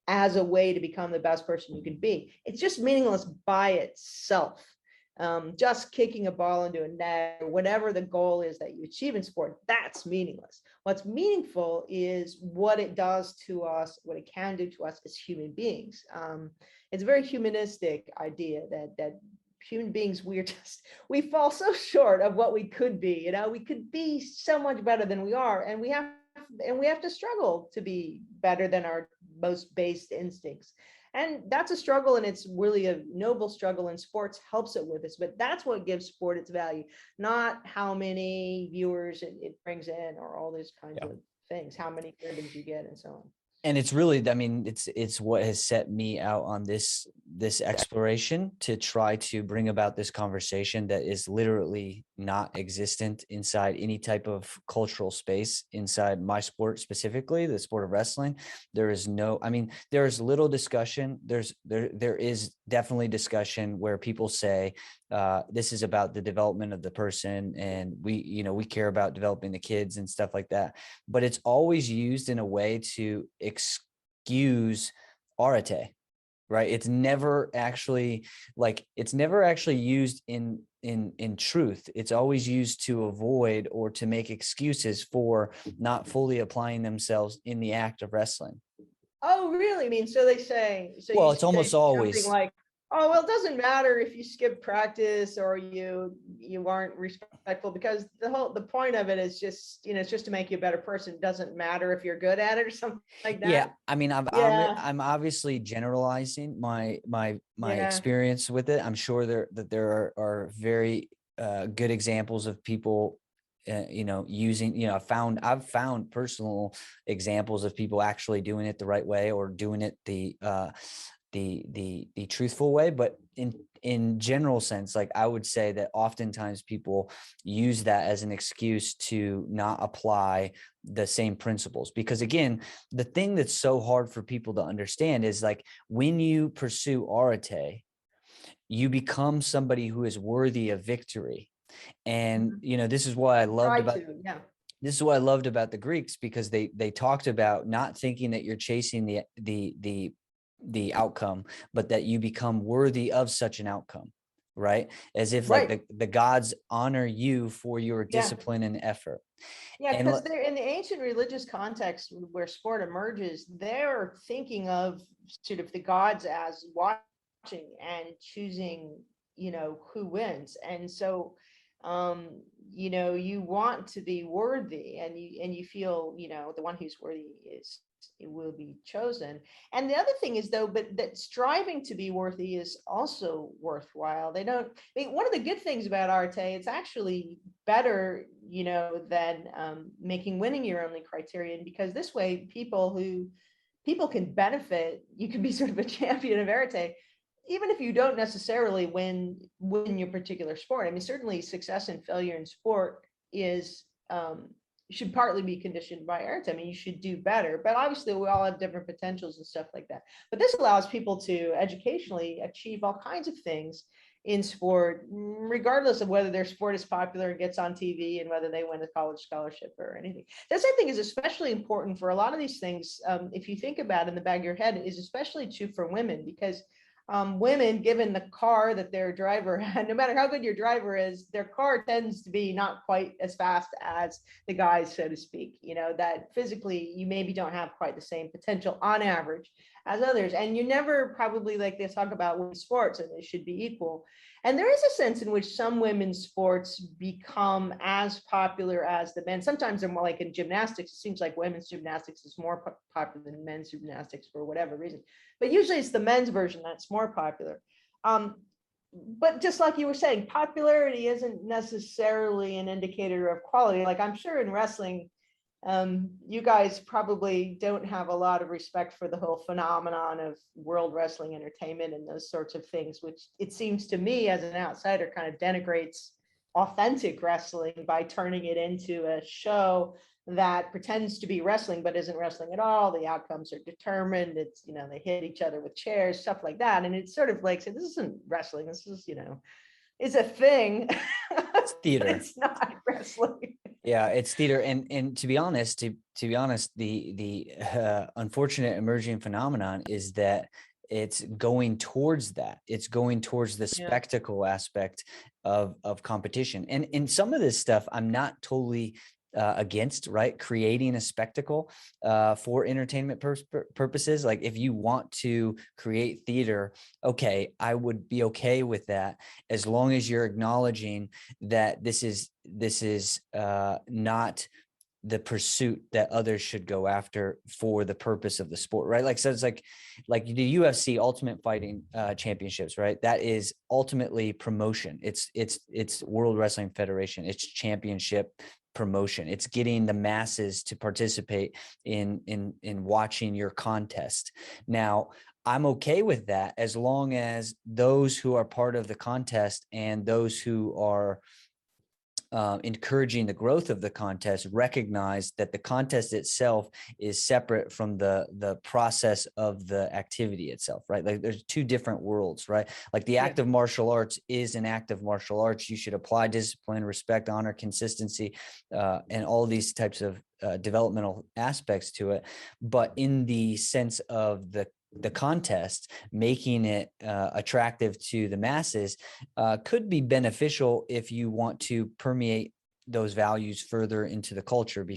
as a way to become the best person you can be. It's just meaningless by itself. Just kicking a ball into a net, or whatever the goal is that you achieve in sport, that's meaningless. What's meaningful is what it does to us, what it can do to us as human beings. It's a very humanistic idea that human beings, we fall so short of what we could be. We could be so much better than we are, and we have to struggle to be better than our most base instincts. And that's a struggle, and it's really a noble struggle, and sports helps it with us. But that's what gives sport its value, not how many viewers it brings in or all these kinds of things, how many ribbons you get and so on. And it's really, I mean, it's what has set me out on this exploration to try to bring about this conversation that is literally not existent inside any type of cultural space inside my sport, specifically the sport of wrestling. There is no, I mean, there is little discussion. There is definitely discussion where people say, this is about the development of the person, and we care about developing the kids and stuff like that. But it's always used in a way to excuse arete, right? It's never actually used in truth. It's always used to avoid or to make excuses for not fully applying themselves in the act of wrestling. Oh, really? I mean, so they say. So well, it's almost always like, oh, well, it doesn't matter if you skip practice or you aren't respectful, because the point of it is just, it's just to make you a better person. It doesn't matter if you're good at it or something like that. Yeah, I mean, I'm obviously generalizing my experience with it. I'm sure there are very good examples of people using, I've found personal examples of people actually doing it the right way or doing it the truthful way. But in in general sense, like I would say that oftentimes people use that as an excuse to not apply the same principles. Because again, the thing that's so hard for people to understand is like when you pursue arete, you become somebody who is worthy of victory. And Mhm. this is why I loved Try about to, yeah. this is what I loved about the Greeks, because they talked about not thinking that you're chasing the outcome, but that you become worthy of such an outcome, right? As if like Right. the gods honor you for your Yeah. discipline and effort. Yeah, And because they're in the ancient religious context where sport emerges, they're thinking of sort of the gods as watching and choosing, who wins. And so, um, you want to be worthy, and you feel, the one who's worthy is it will be chosen. And the other thing is though, but that striving to be worthy is also worthwhile. They don't, I mean, one of the good things about Arte, it's actually better, than making winning your only criterion, because this way people can benefit. You can be sort of a champion of Arete, even if you don't necessarily win your particular sport. I mean, certainly success and failure in sport is should partly be conditioned by Arete. I mean, you should do better, but obviously we all have different potentials and stuff like that. But this allows people to educationally achieve all kinds of things in sport, regardless of whether their sport is popular and gets on TV and whether they win a college scholarship or anything. This, I think, is especially important for a lot of these things. If you think about it in the back of your head, is especially true for women, because women, given the car that their driver had, no matter how good your driver is, their car tends to be not quite as fast as the guys, so to speak. That physically you maybe don't have quite the same potential on average as others. And you never probably, like they talk about women's sports and they should be equal. And there is a sense in which some women's sports become as popular as the men. Sometimes they're more, like in gymnastics. It seems like women's gymnastics is more popular than men's gymnastics for whatever reason. But usually it's the men's version that's more popular. But just like you were saying, popularity isn't necessarily an indicator of quality. Like I'm sure in wrestling, you guys probably don't have a lot of respect for the whole phenomenon of world wrestling entertainment and those sorts of things, which it seems to me as an outsider kind of denigrates authentic wrestling by turning it into a show that pretends to be wrestling but isn't wrestling at all. The outcomes are determined. It's, they hit each other with chairs, stuff like that. And it's sort of like, so this isn't wrestling. This is, it's a thing. it's But theater. it's not wrestling. Yeah, it's theater. And to be honest, the unfortunate emerging phenomenon is that it's going towards that. It's going towards the Yeah. spectacle aspect of competition. And some of this stuff I'm not totally against, right? Creating a spectacle for entertainment purposes. Like if you want to create theater, okay, I would be okay with that, as long as you're acknowledging that this is not the pursuit that others should go after for the purpose of the sport, right? Like, so it's like the UFC Ultimate Fighting Championships, right? That is ultimately promotion. It's World Wrestling Federation. It's championship promotion. It's getting the masses to participate in watching your contest. Now, I'm okay with that as long as those who are part of the contest and those who are encouraging the growth of the contest recognize that the contest itself is separate from the process of the activity itself, right? Like there's two different worlds, right? Like the act of martial arts is an act of martial arts. You should apply discipline, respect, honor, consistency, and all these types of developmental aspects to it. But in the sense of the contest, making it attractive to the masses could be beneficial if you want to permeate those values further into the culture.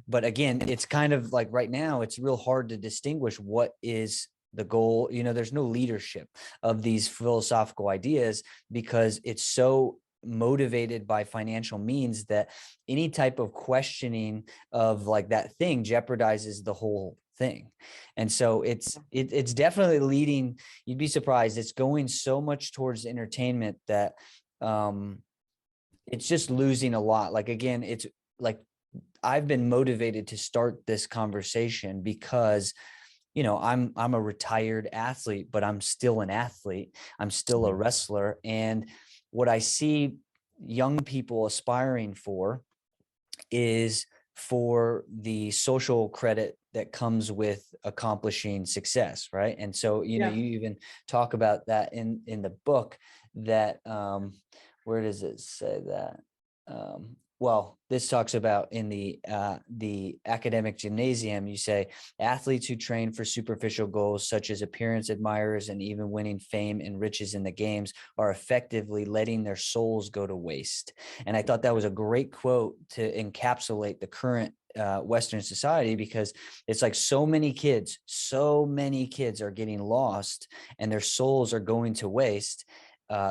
But again, it's kind of like right now, it's real hard to distinguish what is the goal. There's no leadership of these philosophical ideas because it's so motivated by financial means that any type of questioning of like that thing jeopardizes the whole thing. And so it's definitely leading, you'd be surprised, it's going so much towards entertainment that it's just losing a lot. Like again, it's like I've been motivated to start this conversation because I'm a retired athlete, but I'm still an athlete. I'm still a wrestler. And what I see young people aspiring for is for the social credit that comes with accomplishing success, right? And so, Yeah. you even talk about that in the book that where does it say that? Well, this talks about in the academic gymnasium, you say athletes who train for superficial goals such as appearance, admirers, and even winning fame and riches in the games are effectively letting their souls go to waste. And I thought that was a great quote to encapsulate the current Western society, because it's like so many kids are getting lost and their souls are going to waste.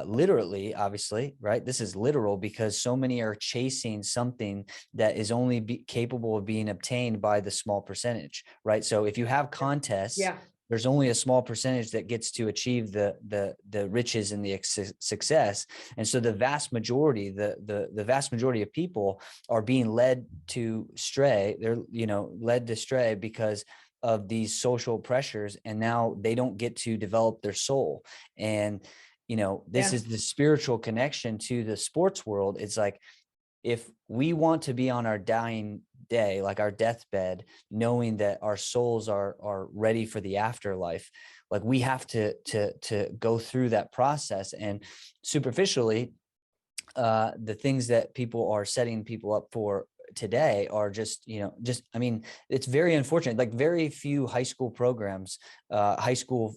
Literally, obviously, right? This is literal because so many are chasing something that is only capable of being obtained by the small percentage, right? So if you have contests, Yeah. there's only a small percentage that gets to achieve the riches and the success. And so the vast majority, the vast majority of people are being led to stray. They're, led to stray because of these social pressures. And now they don't get to develop their soul. And, this Yeah. is the spiritual connection to the sports world. It's like, if we want to be on our dying day, like our deathbed, knowing that our souls are ready for the afterlife, like we have to go through that process. And superficially, the things that people are setting people up for today are just, I mean, it's very unfortunate. Like very few high school programs, high school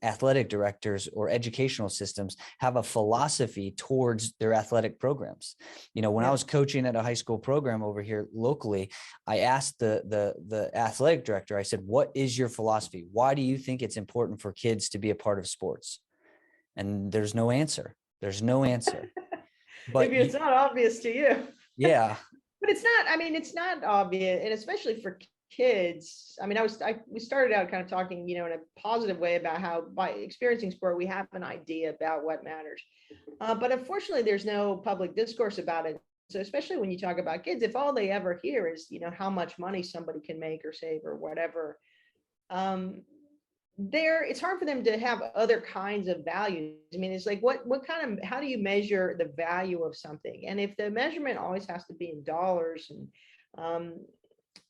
athletic directors or educational systems have a philosophy towards their athletic programs. When I Yeah. was coaching at a high school program over here locally, I asked the athletic director, I said, what is your philosophy? Why do you think it's important for kids to be a part of sports? And there's no answer. There's no answer. If But it's not obvious to you. yeah, But it's not, I mean, it's not obvious, and especially for kids. I mean, we started out kind of talking, in a positive way about how by experiencing sport, we have an idea about what matters. But unfortunately, there's no public discourse about it. So especially when you talk about kids, if all they ever hear is, how much money somebody can make or save or whatever, um, it's hard for them to have other kinds of values. I mean, it's like what kind of, how do you measure the value of something? And if the measurement always has to be in dollars, and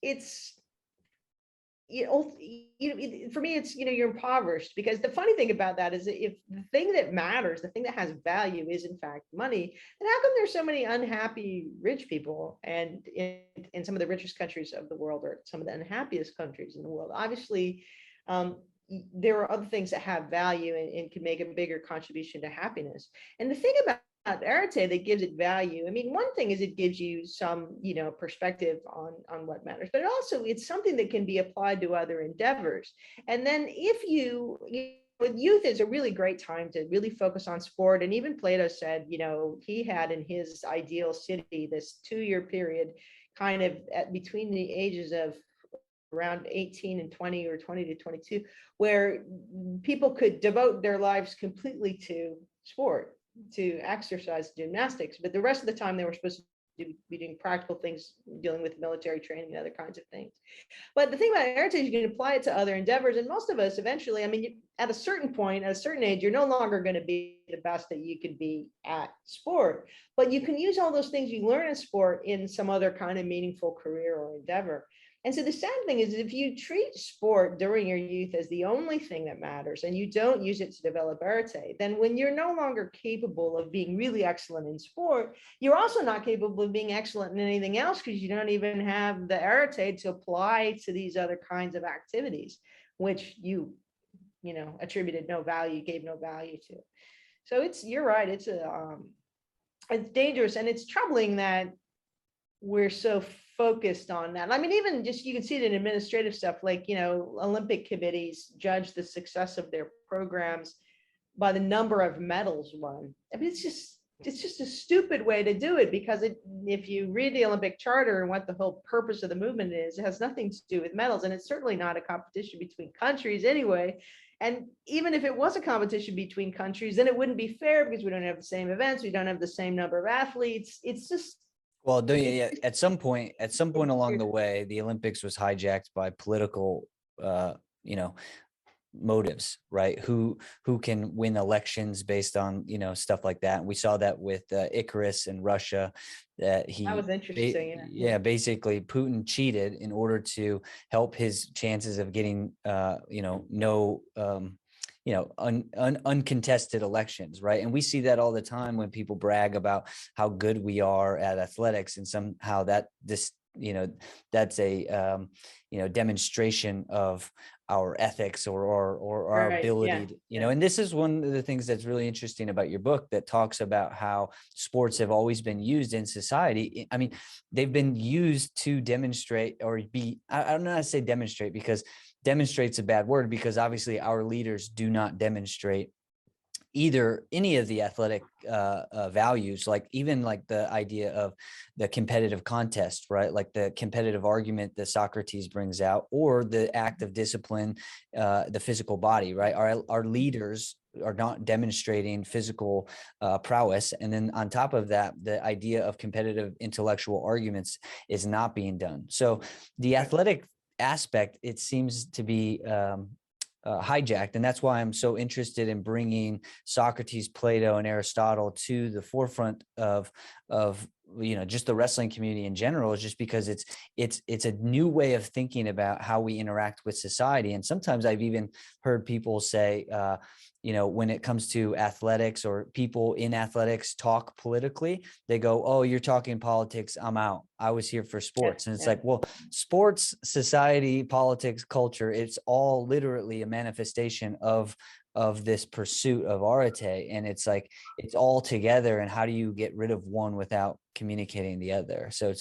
it's for me, it's, you're impoverished, because the funny thing about that is that if the thing that matters, the thing that has value is in fact money, then how come there's so many unhappy rich people, and in some of the richest countries of the world, or some of the unhappiest countries in the world? Obviously, um, there are other things that have value, and can make a bigger contribution to happiness. And the thing about Arete that gives it value, I mean, one thing is it gives you some, perspective on what matters, but also it's something that can be applied to other endeavors. And then if with youth is a really great time to really focus on sport. And even Plato said, he had in his ideal city this 2-year period, kind of between the ages of around 18 and 20, or 20 to 22, where people could devote their lives completely to sport, to exercise, gymnastics, but the rest of the time they were supposed to be doing practical things, dealing with military training and other kinds of things. But the thing about heritage, you can apply it to other endeavors. And most of us eventually, I mean, at a certain point, at a certain age, you're no longer going to be the best that you could be at sport, but you can use all those things you learn in sport in some other kind of meaningful career or endeavor. And so the sad thing is, if you treat sport during your youth as the only thing that matters, and you don't use it to develop arete, then when you're no longer capable of being really excellent in sport, you're also not capable of being excellent in anything else, because you don't even have the arete to apply to these other kinds of activities, which you attributed no value, gave no value to. So you're right. It's dangerous, and it's troubling that we're so focused on that. I mean, even just, you can see it in administrative stuff, like, Olympic committees judge the success of their programs by the number of medals won. I mean, it's just a stupid way to do it, because if you read the Olympic Charter and what the whole purpose of the movement is, it has nothing to do with medals, and it's certainly not a competition between countries anyway. And even if it was a competition between countries, then it wouldn't be fair, because we don't have the same events, we don't have the same number of athletes. It's just, well, at some point along the way, the Olympics was hijacked by political motives, right? Who can win elections based on stuff like that. And we saw that with Icarus in Russia, that That was interesting. Yeah. basically Putin cheated in order to help his chances of getting no uncontested elections, right? And we see that all the time when people brag about how good we are at athletics, and somehow that's a demonstration of our ethics or our Right. ability Yeah. to, Yeah. and this is one of the things that's really interesting about your book, that talks about how sports have always been used in society. I mean, they've been used to demonstrate, or I don't know how to say demonstrate, because demonstrate's a bad word, because obviously our leaders do not demonstrate either any of the athletic values, like even like the idea of the competitive contest, right? Like the competitive argument that Socrates brings out, or the act of discipline, the physical body, right? Our leaders are not demonstrating physical prowess. And then on top of that, the idea of competitive intellectual arguments is not being done. So the athletic aspect, it seems to be hijacked. And that's why I'm so interested in bringing Socrates, Plato, and Aristotle to the forefront of just the wrestling community in general, is just because it's a new way of thinking about how we interact with society. And sometimes I've even heard people say, when it comes to athletics, or people in athletics talk politically, they go, "Oh, you're talking politics, I'm out. I was here for Yeah. sports." And it's Yeah. like, well, sports, society, politics, culture, it's all literally a manifestation of this pursuit of arete. And it's like, it's all together. And how do you get rid of one without communicating the other? So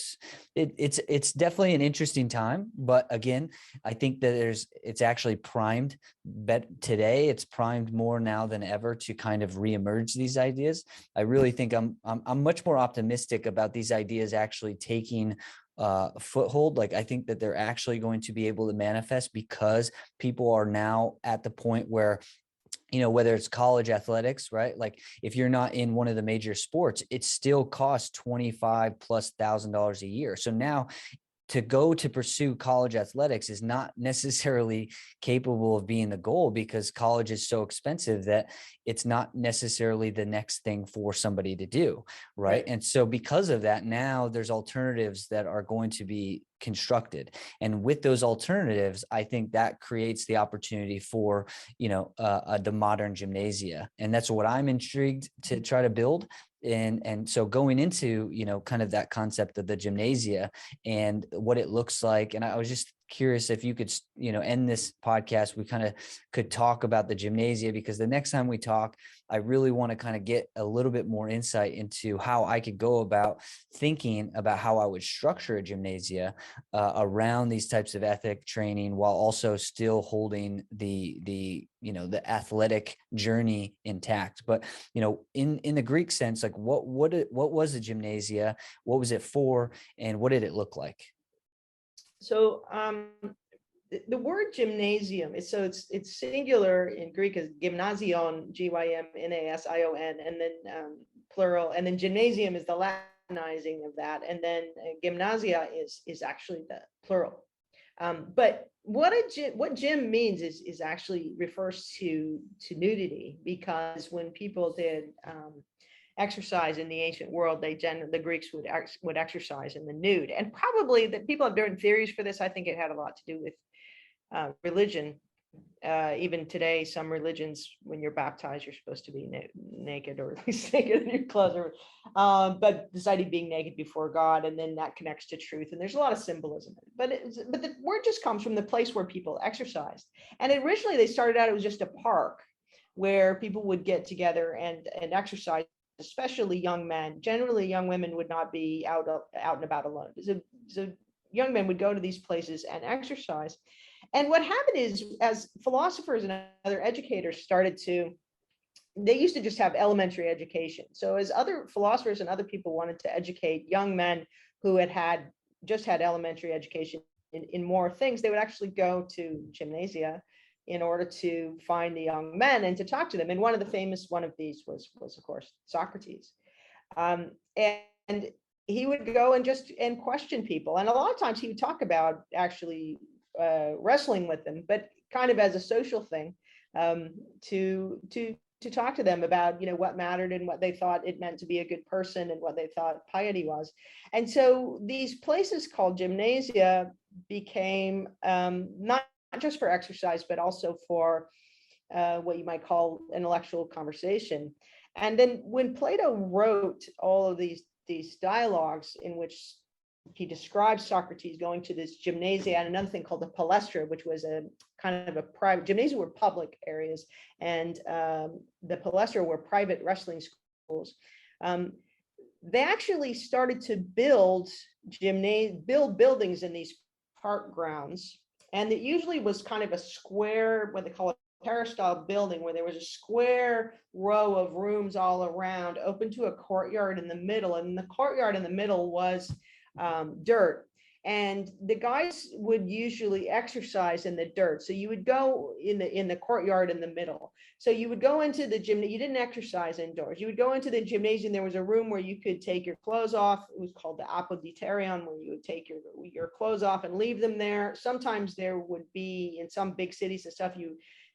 it's definitely an interesting time. But again, I think that it's actually primed, but today it's primed more now than ever to kind of reemerge these ideas. I really think I'm much more optimistic about these ideas actually taking foothold. Like, I think that they're actually going to be able to manifest, because people are now at the point where, whether it's college athletics, right? Like, if you're not in one of the major sports, it still costs $25,000+ a year. So now, to pursue college athletics is not necessarily capable of being the goal, because college is so expensive that it's not necessarily the next thing for somebody to do, right? And so because of that, now there's alternatives that are going to be constructed. And with those alternatives, I think that creates the opportunity for, the modern gymnasia. And that's what I'm intrigued to try to build. And so going into, kind of that concept of the gymnasia and what it looks like. And I was just curious if you could, end this podcast, we kind of could talk about the gymnasia, because the next time we talk, I really want to kind of get a little bit more insight into how I could go about thinking about how I would structure a gymnasia around these types of ethic training, while also still holding the athletic journey intact. But in the Greek sense, like what was the gymnasia, what was it for, and what did it look like? So the word gymnasium is, so it's singular in Greek as gymnasion, Gymnasion, and then plural, and then gymnasium is the Latinizing of that, and then gymnasia is actually the plural. But what gym means is actually refers to nudity, because when people did exercise in the ancient world, the Greeks would exercise in the nude. And probably that people have different theories for this. I think it had a lot to do with religion. Even today, some religions, when you're baptized, you're supposed to be naked, or at least naked in your clothes, but decided being naked before God, and then that connects to truth. And there's a lot of symbolism. But the word just comes from the place where people exercised. And originally, they started out, it was just a park where people would get together and exercise, especially young men. Generally, young women would not be out and about alone. So young men would go to these places and exercise. And what happened is, as philosophers and other educators they used to just have elementary education. So as other philosophers and other people wanted to educate young men who just had elementary education in more things, they would actually go to gymnasia in order to find the young men and to talk to them. And one of these was of course Socrates. And he would go and question people. And a lot of times he would talk about actually wrestling with them, but kind of as a social thing, to talk to them about, what mattered and what they thought it meant to be a good person and what they thought piety was. And so these places called gymnasia became not just for exercise, but also for what you might call intellectual conversation. And then when Plato wrote all of these dialogues in which he describes Socrates going to this gymnasia and another thing called the palestra, which was a kind of a private gymnasia were public areas, and the palestra were private wrestling schools. They actually started to build buildings in these park grounds, and it usually was kind of a square, what they call a peristyle building, where there was a square row of rooms all around, open to a courtyard in the middle, and the courtyard in the middle was dirt, and the guys would usually exercise in the dirt. So you would go in the courtyard in the middle. So you would go into the gym. You didn't exercise indoors. You would go into the gymnasium. There was a room where you could take your clothes off. It was called the apoditerion, where you would take your clothes off and leave them there. Sometimes there would be, in some big cities and stuff,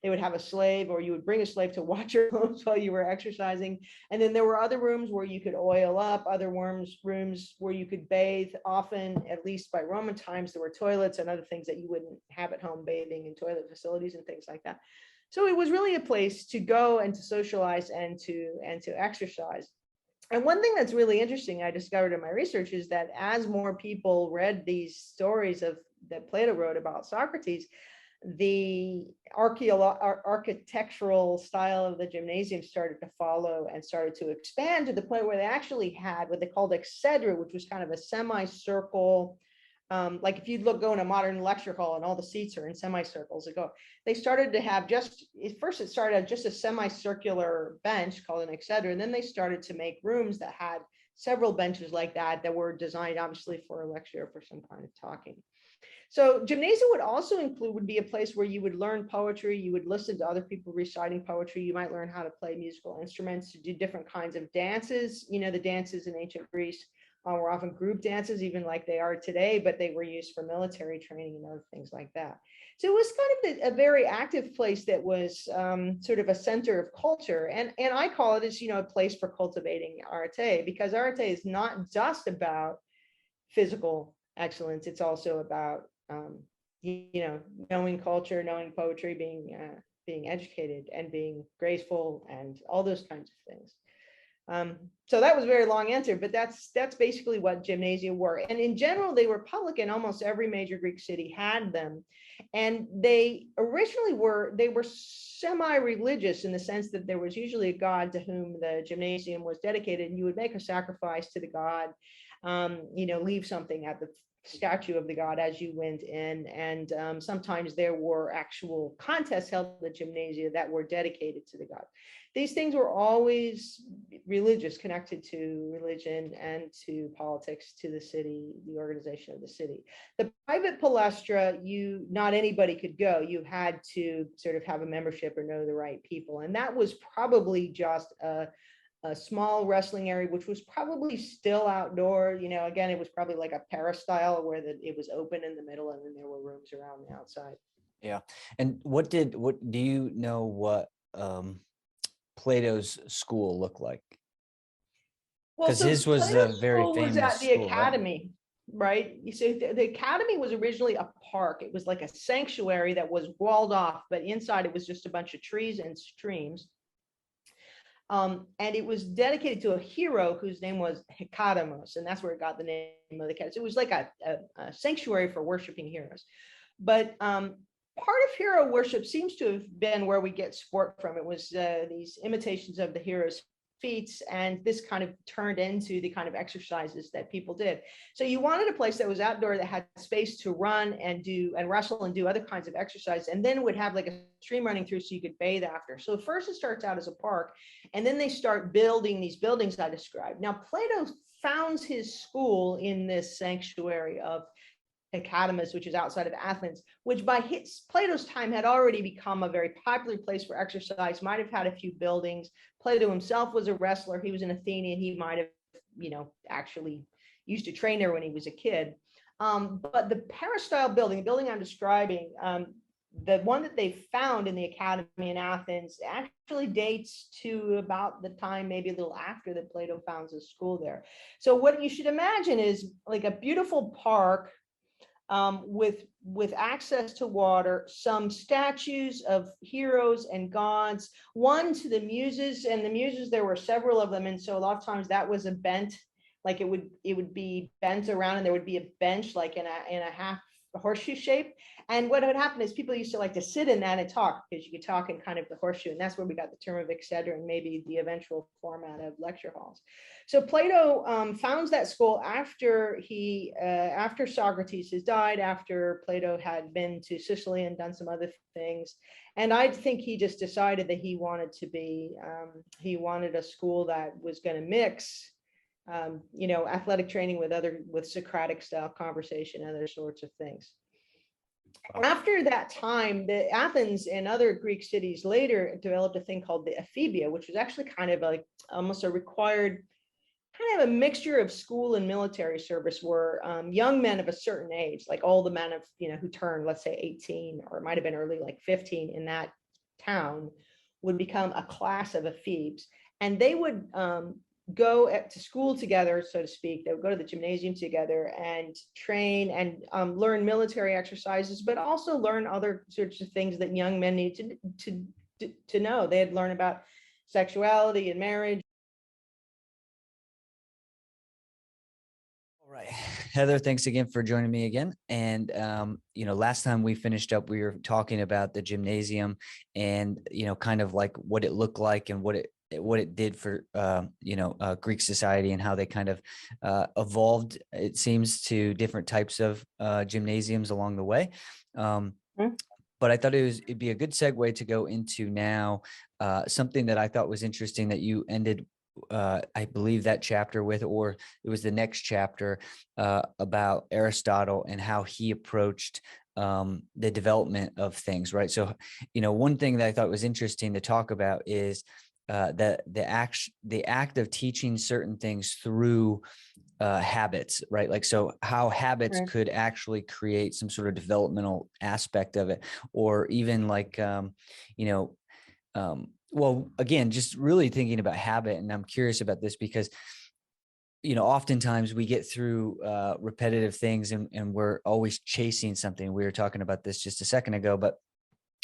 they would have a slave, or you would bring a slave to watch your clothes while you were exercising. And then there were other rooms where you could oil up, other rooms where you could bathe. Often, at least by Roman times, there were toilets and other things that you wouldn't have at home, bathing and toilet facilities and things like that. So it was really a place to go and to socialize and to exercise. And one thing that's really interesting I discovered in my research is that as more people read these stories that Plato wrote about Socrates, the architectural style of the gymnasium started to follow and started to expand to the point where they actually had what they called exedra, which was kind of a semicircle. Like if you go in a modern lecture hall and all the seats are in semicircles, they started to have first it started as just a semicircular bench called an exedra, and then they started to make rooms that had several benches like that were designed obviously for a lecture or for some kind of talking. So gymnasia would be a place where you would learn poetry, you would listen to other people reciting poetry, you might learn how to play musical instruments, to do different kinds of dances. The dances in ancient Greece were often group dances, even like they are today, but they were used for military training and other things like that. So it was kind of a very active place that was sort of a center of culture. And I call it as, a place for cultivating arte, because arte is not just about physical excellence. It's also about knowing culture, knowing poetry, being educated and being graceful and all those kinds of things. So that was a very long answer, but that's basically what gymnasia were. And in general, they were public, and almost every major Greek city had them. And they originally were semi-religious, in the sense that there was usually a god to whom the gymnasium was dedicated, and you would make a sacrifice to the god, leave something at the statue of the god as you went in. And sometimes there were actual contests held at the gymnasia that were dedicated to the god. These things were always religious, connected to religion and to politics, to the city, the organization of the city. The private palestra, not anybody could go. You had to sort of have a membership or know the right people. And that was probably just a small wrestling area, which was probably still outdoor. Again, it was probably like a peristyle where it was open in the middle, and then there were rooms around the outside. Yeah. And what do you know what Plato's school looked like? Well, Because so his was a Plato's very school was famous at the school, right? academy, right? You see, the academy was originally a park. It was like a sanctuary that was walled off, but inside it was just a bunch of trees and streams. And it was dedicated to a hero whose name was Hecademos, and that's where it got the name of the cat. So it was like a sanctuary for worshiping heroes. But part of hero worship seems to have been where we get sport from. It was these imitations of the heroes' feats, and this kind of turned into the kind of exercises that people did. So you wanted a place that was outdoor, that had space to run and wrestle and do other kinds of exercise, and then would have like a stream running through so you could bathe after. So first it starts out as a park, and then they start building these buildings I described. Now Plato founds his school in this sanctuary of Academus, which is outside of Athens, which by Plato's time had already become a very popular place for exercise, might have had a few buildings. Plato himself was a wrestler. He was an Athenian. He might have, actually used to train there when he was a kid. But the peristyle building, the building I'm describing, the one that they found in the academy in Athens actually dates to about the time, maybe a little after, that Plato founds a school there. So what you should imagine is like a beautiful park, with access to water, some statues of heroes and gods, one to the muses, and the muses, there were several of them, and so a lot of times that was a bent, like it would be bent around, and there would be a bench like in a half horseshoe shape. And what would happen is people used to like to sit in that and talk, because you could talk in kind of the horseshoe, and that's where we got the term of excedrin, and maybe the eventual format of lecture halls. So Plato founds that school after Socrates has died, after Plato had been to Sicily and done some other things, and I think he just decided that he wanted a school that was going to mix, athletic training with Socratic style conversation, and other sorts of things. After that time, the Athens and other Greek cities later developed a thing called the ephebia, which was actually kind of like almost a required, kind of a mixture of school and military service, where young men of a certain age, like all the men of, who turned, let's say 18, or it might have been early, like 15 in that town, would become a class of ephebes. And they would go to school together, so to speak. They would go to the gymnasium together and train and learn military exercises, but also learn other sorts of things that young men need to know. They had learned about sexuality and marriage. All right, Heather, thanks again for joining me again. And last time we finished up, we were talking about the gymnasium, and kind of like what it looked like and what it did for Greek society, and how they kind of evolved, it seems, to different types of gymnasiums along the way. But I thought it'd be a good segue to go into now something that I thought was interesting that you ended, I believe, that chapter with, or it was the next chapter, about Aristotle and how he approached the development of things, right? So, one thing that I thought was interesting to talk about is the act of teaching certain things through habits, right? Like, so how habits Right. could actually create some sort of developmental aspect of it, or even like, well, again, just really thinking about habit. And I'm curious about this because, oftentimes we get through repetitive things, and we're always chasing something. We were talking about this just a second ago, but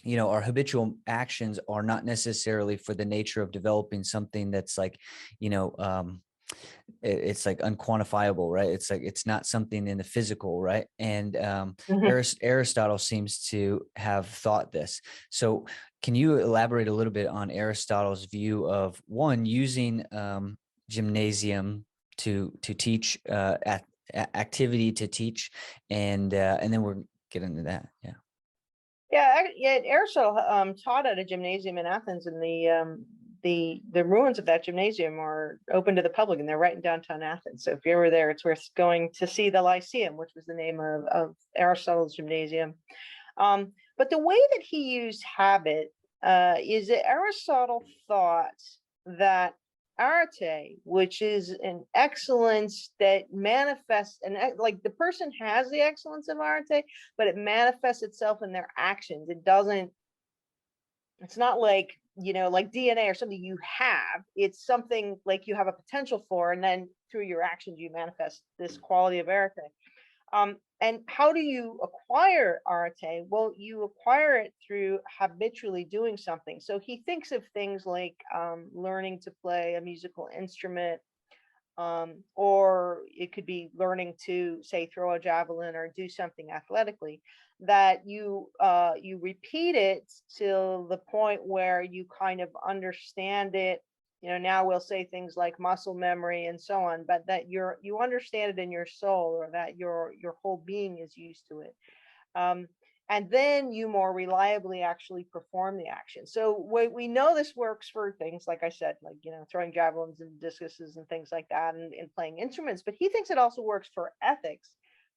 our habitual actions are not necessarily for the nature of developing something that's like, it's like unquantifiable, right? It's like, it's not something in the physical, right? And Mhm. Aristotle seems to have thought this. So can you elaborate a little bit on Aristotle's view of, one, using gymnasium to teach, activity to teach, and then we'll get into that. Yeah. Yeah, Aristotle taught at a gymnasium in Athens, and the ruins of that gymnasium are open to the public, and they're right in downtown Athens. So if you're ever there, it's worth going to see the Lyceum, which was the name of Aristotle's gymnasium. But the way that he used habit is that Aristotle thought that arete, which is an excellence that manifests, and like the person has the excellence of arete, but it manifests itself in their actions. It's not like, like DNA or something you have. It's something like you have a potential for, and then through your actions you manifest this quality of arete. And how do you acquire arete? Well, you acquire it through habitually doing something. So he thinks of things like learning to play a musical instrument, or it could be learning to, say, throw a javelin or do something athletically, that you repeat it till the point where you kind of understand it. Now we'll say things like muscle memory and so on, but that you understand it in your soul, or that your whole being is used to it. um, and then you more reliably actually perform the action. So we know this works for things, like I said, like, throwing javelins and discuses and things like that, and playing instruments. But he thinks it also works for ethics,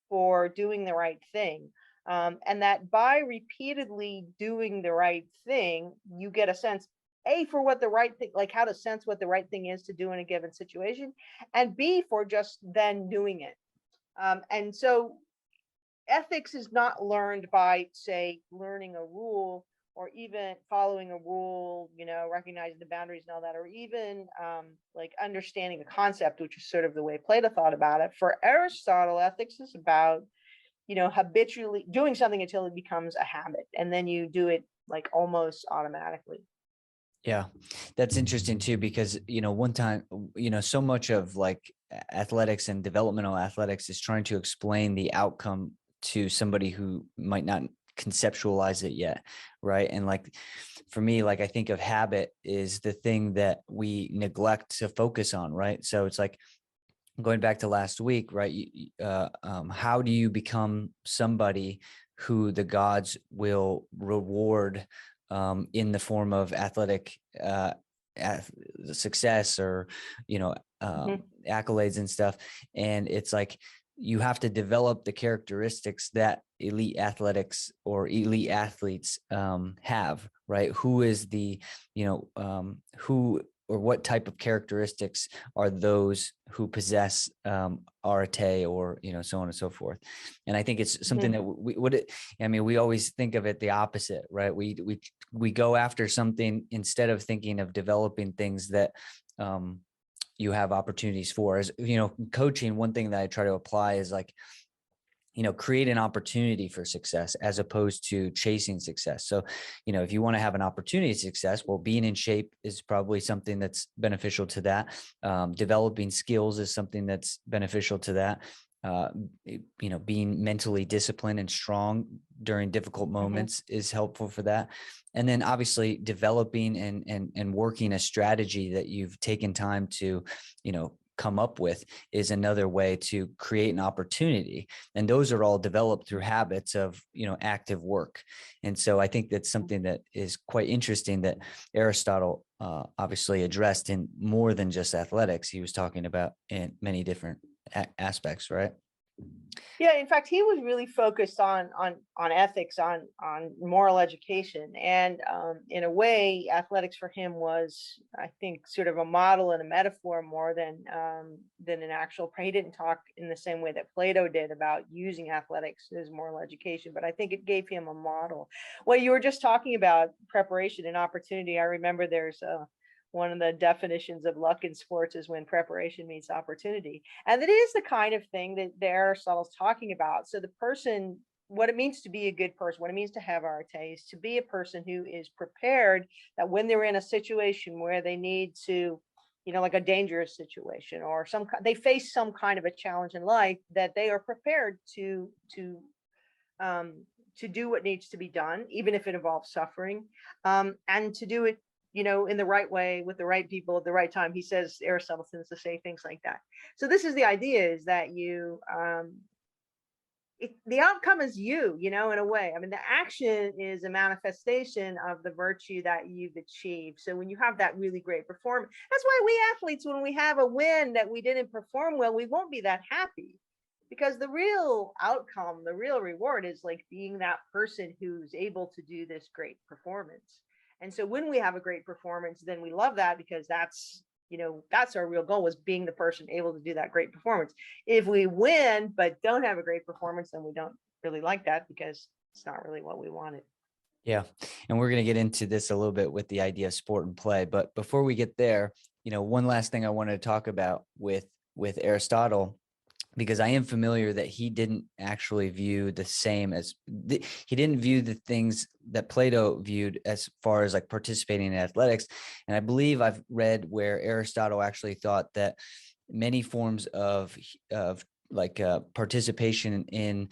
for doing the right thing. And that by repeatedly doing the right thing, you get a sense, A, for what the right thing, like how to sense what the right thing is to do in a given situation, and B, for just then doing it. And so ethics is not learned by, say, learning a rule or even following a rule, recognizing the boundaries and all that, or even like understanding a concept, which is sort of the way Plato thought about it. For Aristotle, ethics is about, habitually doing something until it becomes a habit, and then you do it like almost automatically. Yeah, that's interesting too, because, one time, so much of like athletics and developmental athletics is trying to explain the outcome to somebody who might not conceptualize it yet. Right. And like, for me, like, I think of habit is the thing that we neglect to focus on. Right. So it's like, going back to last week, right? How do you become somebody who the gods will reward in the form of athletic success, or you know Mhm. accolades and stuff? And it's like, you have to develop the characteristics that elite athletics or elite athletes have, right? Who is the, who or what type of characteristics are those who possess arete, or so on and so forth. And I think it's something Mhm. that we always think of it the opposite, right? We go after something instead of thinking of developing things that you have opportunities for. As coaching, one thing that I try to apply is like, create an opportunity for success as opposed to chasing success. So, if you want to have an opportunity to success, well, being in shape is probably something that's beneficial to that. Developing skills is something that's beneficial to that. Being mentally disciplined and strong during difficult Mhm. moments is helpful for that. And then obviously developing and working a strategy that you've taken time to, come up with is another way to create an opportunity. And those are all developed through habits of, active work. And so I think that's something that is quite interesting that Aristotle obviously addressed in more than just athletics. He was talking about in many different aspects, right? Yeah, in fact, he was really focused on ethics, on moral education, and in a way, athletics for him was, I think, sort of a model and a metaphor more than an actual. He didn't talk in the same way that Plato did about using athletics as moral education, but I think it gave him a model. Well, you were just talking about preparation and opportunity. I remember there's one of the definitions of luck in sports is when preparation meets opportunity. And it is the kind of thing that Aristotle's talking about. So the person, what it means to be a good person, what it means to have arete is to be a person who is prepared that when they're in a situation where they need to, like a dangerous situation or they face some kind of a challenge in life, that they are prepared um, to do what needs to be done, even if it involves suffering, and to do it, in the right way with the right people at the right time. He says, Aristotle tends to say things like that. So this is the idea: is that the outcome is you, in a way. I mean, the action is a manifestation of the virtue that you've achieved. So when you have that really great performance, that's why we athletes, when we have a win that we didn't perform well, we won't be that happy, because the real outcome, the real reward is like being that person who's able to do this great performance. And so when we have a great performance, then we love that, because that's our real goal, is being the person able to do that great performance. If we win but don't have a great performance, then we don't really like that, because it's not really what we wanted. Yeah. And we're going to get into this a little bit with the idea of sport and play. But before we get there, one last thing I wanted to talk about with Aristotle, because I am familiar that he didn't actually view the same as he didn't view the things that Plato viewed as far as like participating in athletics. And I believe I've read where Aristotle actually thought that many forms of like participation in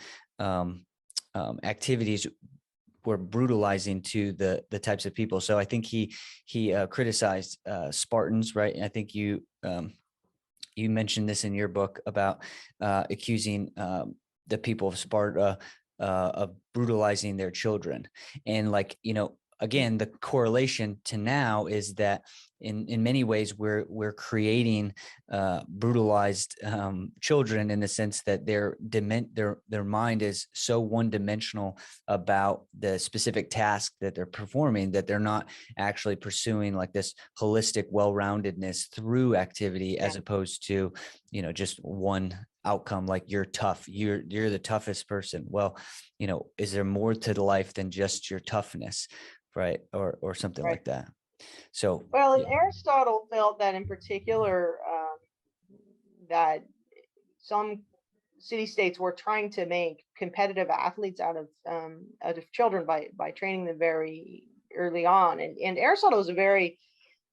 activities were brutalizing to the types of people. So I think he criticized Spartans, right? And I think you mentioned this in your book about accusing the people of Sparta of brutalizing their children. And like, again, the correlation to now is that in many ways we're creating brutalized children, in the sense that their mind is so one dimensional about the specific task that they're performing, that they're not actually pursuing like this holistic well-roundedness through activity, Yeah. as opposed to just one outcome, like you're tough, you're the toughest person. Well, is there more to the life than just your toughness, right? Or something Right. like that. So Well, and yeah, Aristotle felt that in particular, that some city states were trying to make competitive athletes out of children by training them very early on. And Aristotle was a very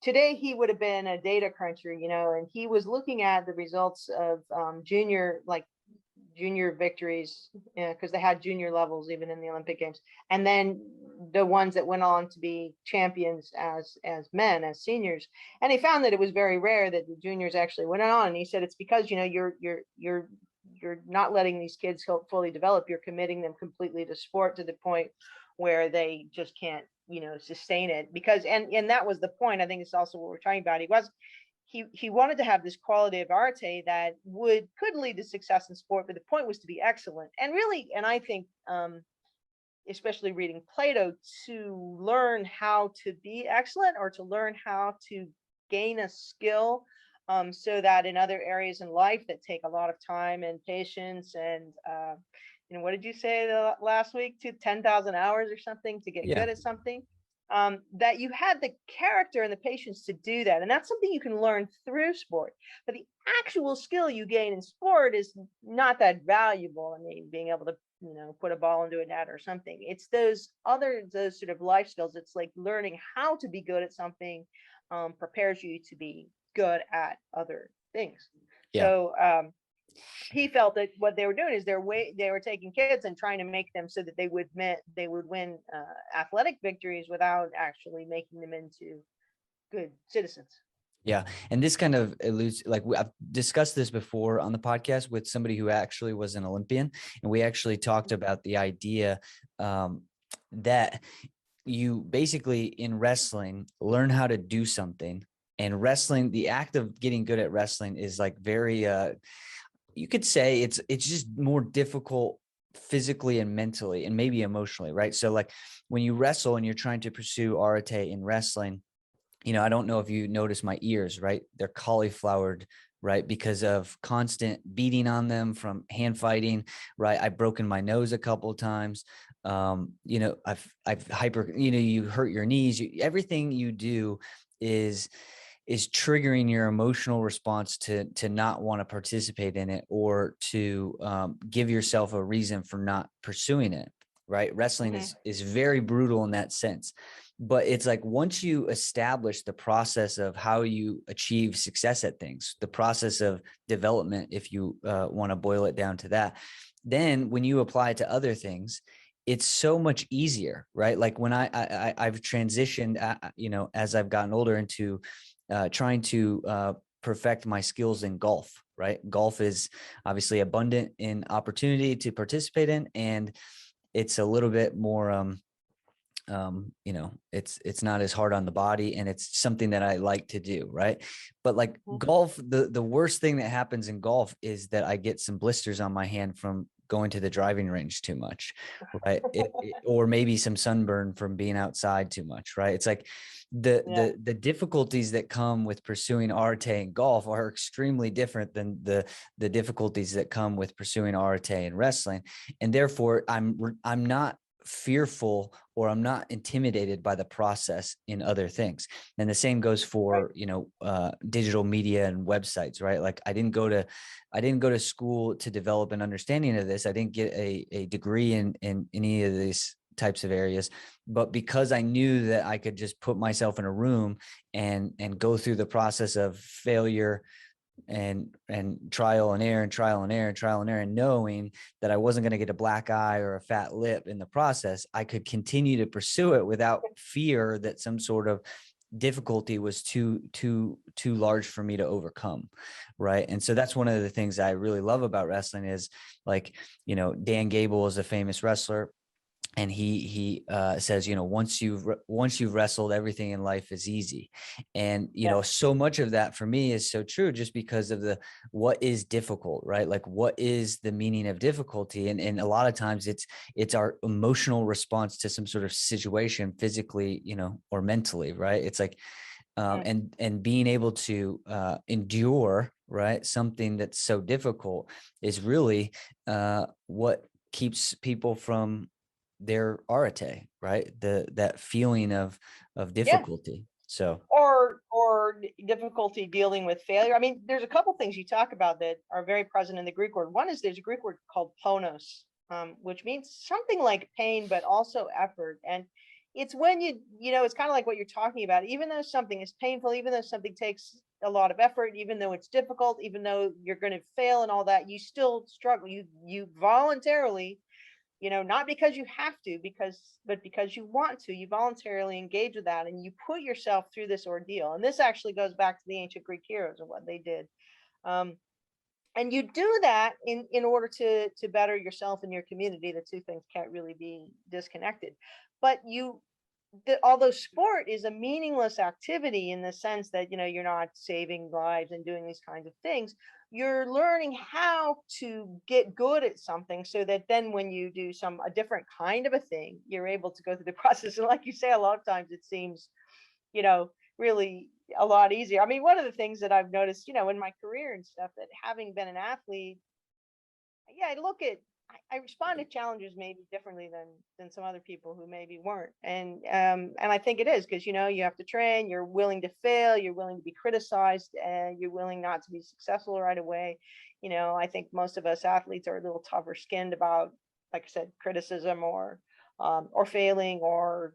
today he would have been a data cruncher, and he was looking at the results of junior victories, because they had junior levels even in the Olympic Games, and then the ones that went on to be champions as men, as seniors. And he found that it was very rare that the juniors actually went on. And he said it's because you're not letting these kids fully develop. You're committing them completely to sport to the point where they just can't sustain it, because and that was the point. I think it's also what we're talking about. He wanted to have this quality of arte that could lead to success in sport, but the point was to be excellent. And really, and I think especially reading Plato, to learn how to be excellent, or to learn how to gain a skill, so that in other areas in life that take a lot of time and patience and what did you say last week, to 10,000 hours or something to get yeah, good at something, that you had the character and the patience to do that. And that's something you can learn through sport. But the actual skill you gain in sport is not that valuable. I mean, being able to, put a ball into a net or something. It's those sort of life skills. It's like learning how to be good at something prepares you to be good at other things. yeah. So he felt that what they were doing is they were taking kids and trying to make them so that they would win athletic victories without actually making them into good citizens. Yeah. And this kind of alludes, like I've discussed this before on the podcast with somebody who actually was an Olympian. And we actually talked about the idea that you basically in wrestling learn how to do something. And wrestling, the act of getting good at wrestling is like very, you could say it's just more difficult physically and mentally and maybe emotionally, right? So like when you wrestle and you're trying to pursue arete in wrestling, I don't know if you notice my ears, right? They're cauliflowered, right? Because of constant beating on them from hand fighting, right? I've broken my nose a couple of times. I've hyper, you hurt your knees. Everything you do is triggering your emotional response to not want to participate in it, or to give yourself a reason for not pursuing it, right? Wrestling Mm-hmm. is very brutal in that sense. But it's like once you establish the process of how you achieve success at things, the process of development, if you want to boil it down to that, then when you apply it to other things, it's so much easier, right? Like when I've transitioned, as I've gotten older, into trying to perfect my skills in golf, right? Golf is obviously abundant in opportunity to participate in, and it's a little bit more it's not as hard on the body, and it's something that I like to do, right? But like golf, the worst thing that happens in golf is that I get some blisters on my hand from going to the driving range too much, right? Or maybe some sunburn from being outside too much, right? It's like the difficulties that come with pursuing arete in golf are extremely different than the difficulties that come with pursuing arete in wrestling. And therefore I'm not fearful, or I'm not intimidated by the process in other things. And the same goes for, digital media and websites, right? Like I didn't go to school to develop an understanding of this. I didn't get a degree in any of these types of areas, but because I knew that I could just put myself in a room and go through the process of failure and trial and error and trial and error and trial and error, and knowing that I wasn't going to get a black eye or a fat lip in the process, I could continue to pursue it without fear that some sort of difficulty was too large for me to overcome, right? And so that's one of the things I really love about wrestling is, like, Dan Gable is a famous wrestler, and he says, once you've wrestled, everything in life is easy. And so much of that for me is so true, just because of what is difficult, right? Like, what is the meaning of difficulty? And a lot of times it's our emotional response to some sort of situation, physically, or mentally, right? It's like and being able to endure, right? Something that's so difficult is really what keeps people from their arete, right? That feeling of Yeah. difficulty. So Or difficulty dealing with failure. I mean, there's a couple things you talk about that are very present in the Greek word. One is there's a Greek word called ponos, which means something like pain, but also effort. And it's when it's kind of like what you're talking about. Even though something is painful, even though something takes a lot of effort, even though it's difficult, even though you're going to fail and all that, you still struggle. You voluntarily, not because you have to, but because you want to, you voluntarily engage with that and you put yourself through this ordeal. And this actually goes back to the ancient Greek heroes and what they did. Um, and you do that in order to better yourself and your community. The two things can't really be disconnected. But although sport is a meaningless activity in the sense that you're not saving lives and doing these kinds of things, you're learning how to get good at something so that then when you do a different kind of a thing, you're able to go through the process. And like you say, a lot of times it seems you know really a lot easier. I mean, one of the things that I've noticed in my career and stuff, that having been an athlete, yeah, I respond to challenges maybe differently than some other people who maybe weren't. And I think it is because you have to train, you're willing to fail, you're willing to be criticized, and you're willing not to be successful right away. I think most of us athletes are a little tougher skinned about, like I said, criticism or failing, or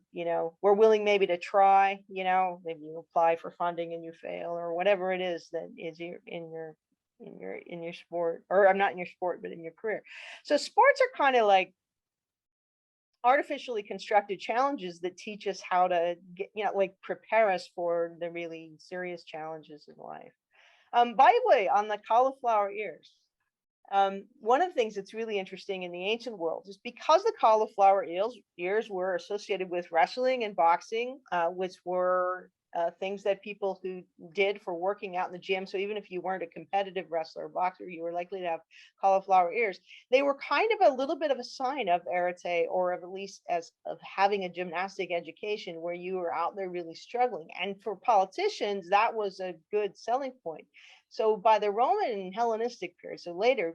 we're willing maybe to try. Maybe you apply for funding and you fail, or whatever it is that is in your sport, or I'm not in your sport, but in your career. So sports are kind of like artificially constructed challenges that teach us how to get, like prepare us for the really serious challenges in life. By the way, on the cauliflower ears, one of the things that's really interesting in the ancient world is because the cauliflower ears were associated with wrestling and boxing, which were things that people who did for working out in the gym. So even if you weren't a competitive wrestler or boxer, you were likely to have cauliflower ears. They were kind of a little bit of a sign of arete, or of at least as of having a gymnastic education where you were out there really struggling. And for politicians, that was a good selling point. So by the Roman and Hellenistic period, so later,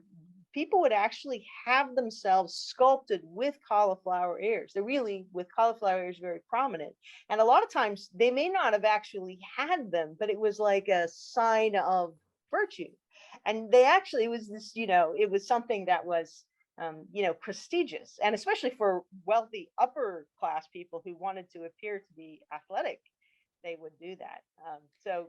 people would actually have themselves sculpted with cauliflower ears. They're really, with cauliflower ears, very prominent. And a lot of times they may not have actually had them, but it was like a sign of virtue. And it was this, it was something that was, prestigious, and especially for wealthy upper class people who wanted to appear to be athletic, they would do that. So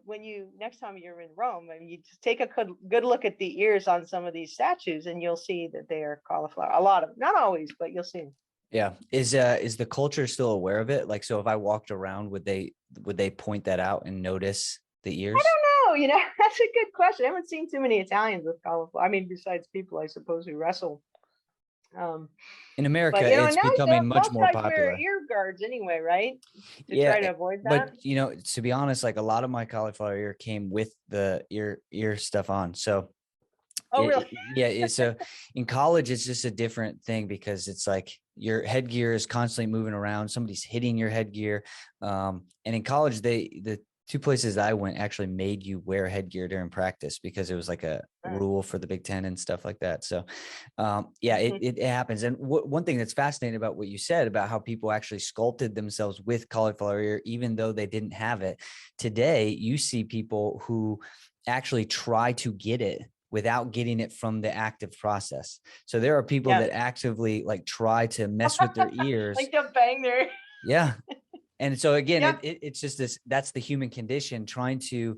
next time you're in Rome, I mean, you just take a good look at the ears on some of these statues, and you'll see that they are cauliflower. A lot of them, not always, but you'll see. yeah, is the culture still aware of it? Like, so if I walked around, would they point that out and notice the I ears? don't know. That's a good question. I haven't seen too many Italians with cauliflower. I mean, besides people, I suppose, who wrestle. Um, In but America, and it's now becoming much most more guys wear popular. ear guards anyway, right? To Yeah, try to avoid but that. to be honest, like a lot of my cauliflower ear came with the ear stuff on. So Oh, really? yeah, so in college it's just a different thing because it's like your headgear is constantly moving around, somebody's hitting your headgear. And in college, the two places I went actually made you wear headgear during practice because it was like a rule for the Big Ten and stuff like that. So yeah, it happens. And one thing that's fascinating about what you said about how people actually sculpted themselves with cauliflower ear even though they didn't have it, today you see people who actually try to get it without getting it from the active process. So there are people Yeah. that actively like try to mess with their ears. Like to bang their. Yeah. And so again, Yeah. it's just that's the human condition, trying to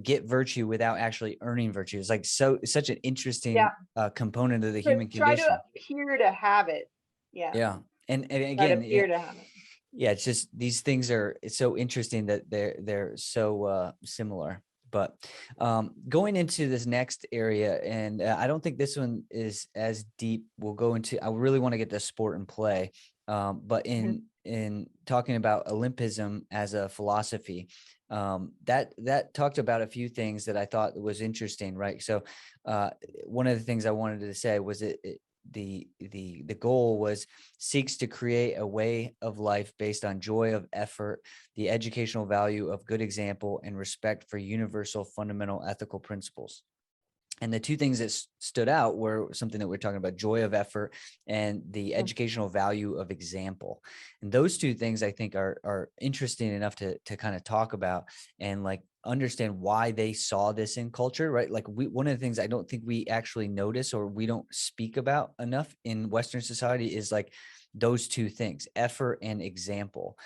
get virtue without actually earning virtue. It's like such an interesting Yeah. component of the human Try to condition. appear to have it. Yeah. Yeah. And Try to again, yeah, appear to have it. yeah, it's just these things it's so interesting that they're so similar. But going into this next area, and I don't think this one is as deep. We'll go into. I really want to get to sport and play, but Mhm. in talking about Olympism as a philosophy, that talked about a few things that I thought was interesting. Right. So one of the things I wanted to say was the goal was seeks to create a way of life based on joy of effort, the educational value of good example, and respect for universal fundamental ethical principles. And the two things that stood out were something that we're talking about: joy of effort and the Mm. educational value of example. And those two things I think are interesting enough to kind of talk about and like understand why they saw this in culture, right? Like one of the things I don't think we actually notice or we don't speak about enough in Western society is like those two things, effort and example.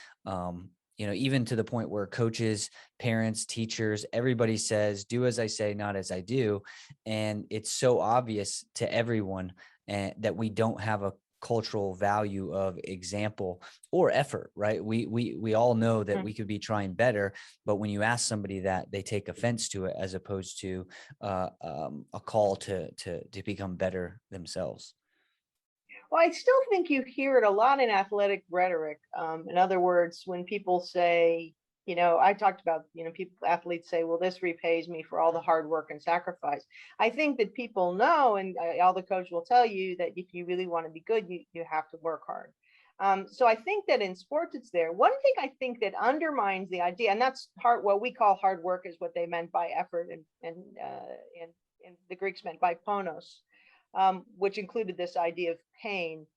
Even to the point where coaches, parents, teachers, everybody says, do as I say, not as I do. And it's so obvious to everyone that we don't have a cultural value of example or effort, right? We all know that Mm. we could be trying better, but when you ask somebody that, they take offense to it as opposed to a call to become better themselves. Well, I still think you hear it a lot in athletic rhetoric. In other words, when people say, I talked about, people, athletes say, well, this repays me for all the hard work and sacrifice. I think that people know, and all the coach will tell you, that if you really want to be good, you have to work hard. So I think that in sports, it's there. One thing I think that undermines the idea, and that's hard, what we call hard work is what they meant by effort, and the Greeks meant by ponos, which included this idea of pain.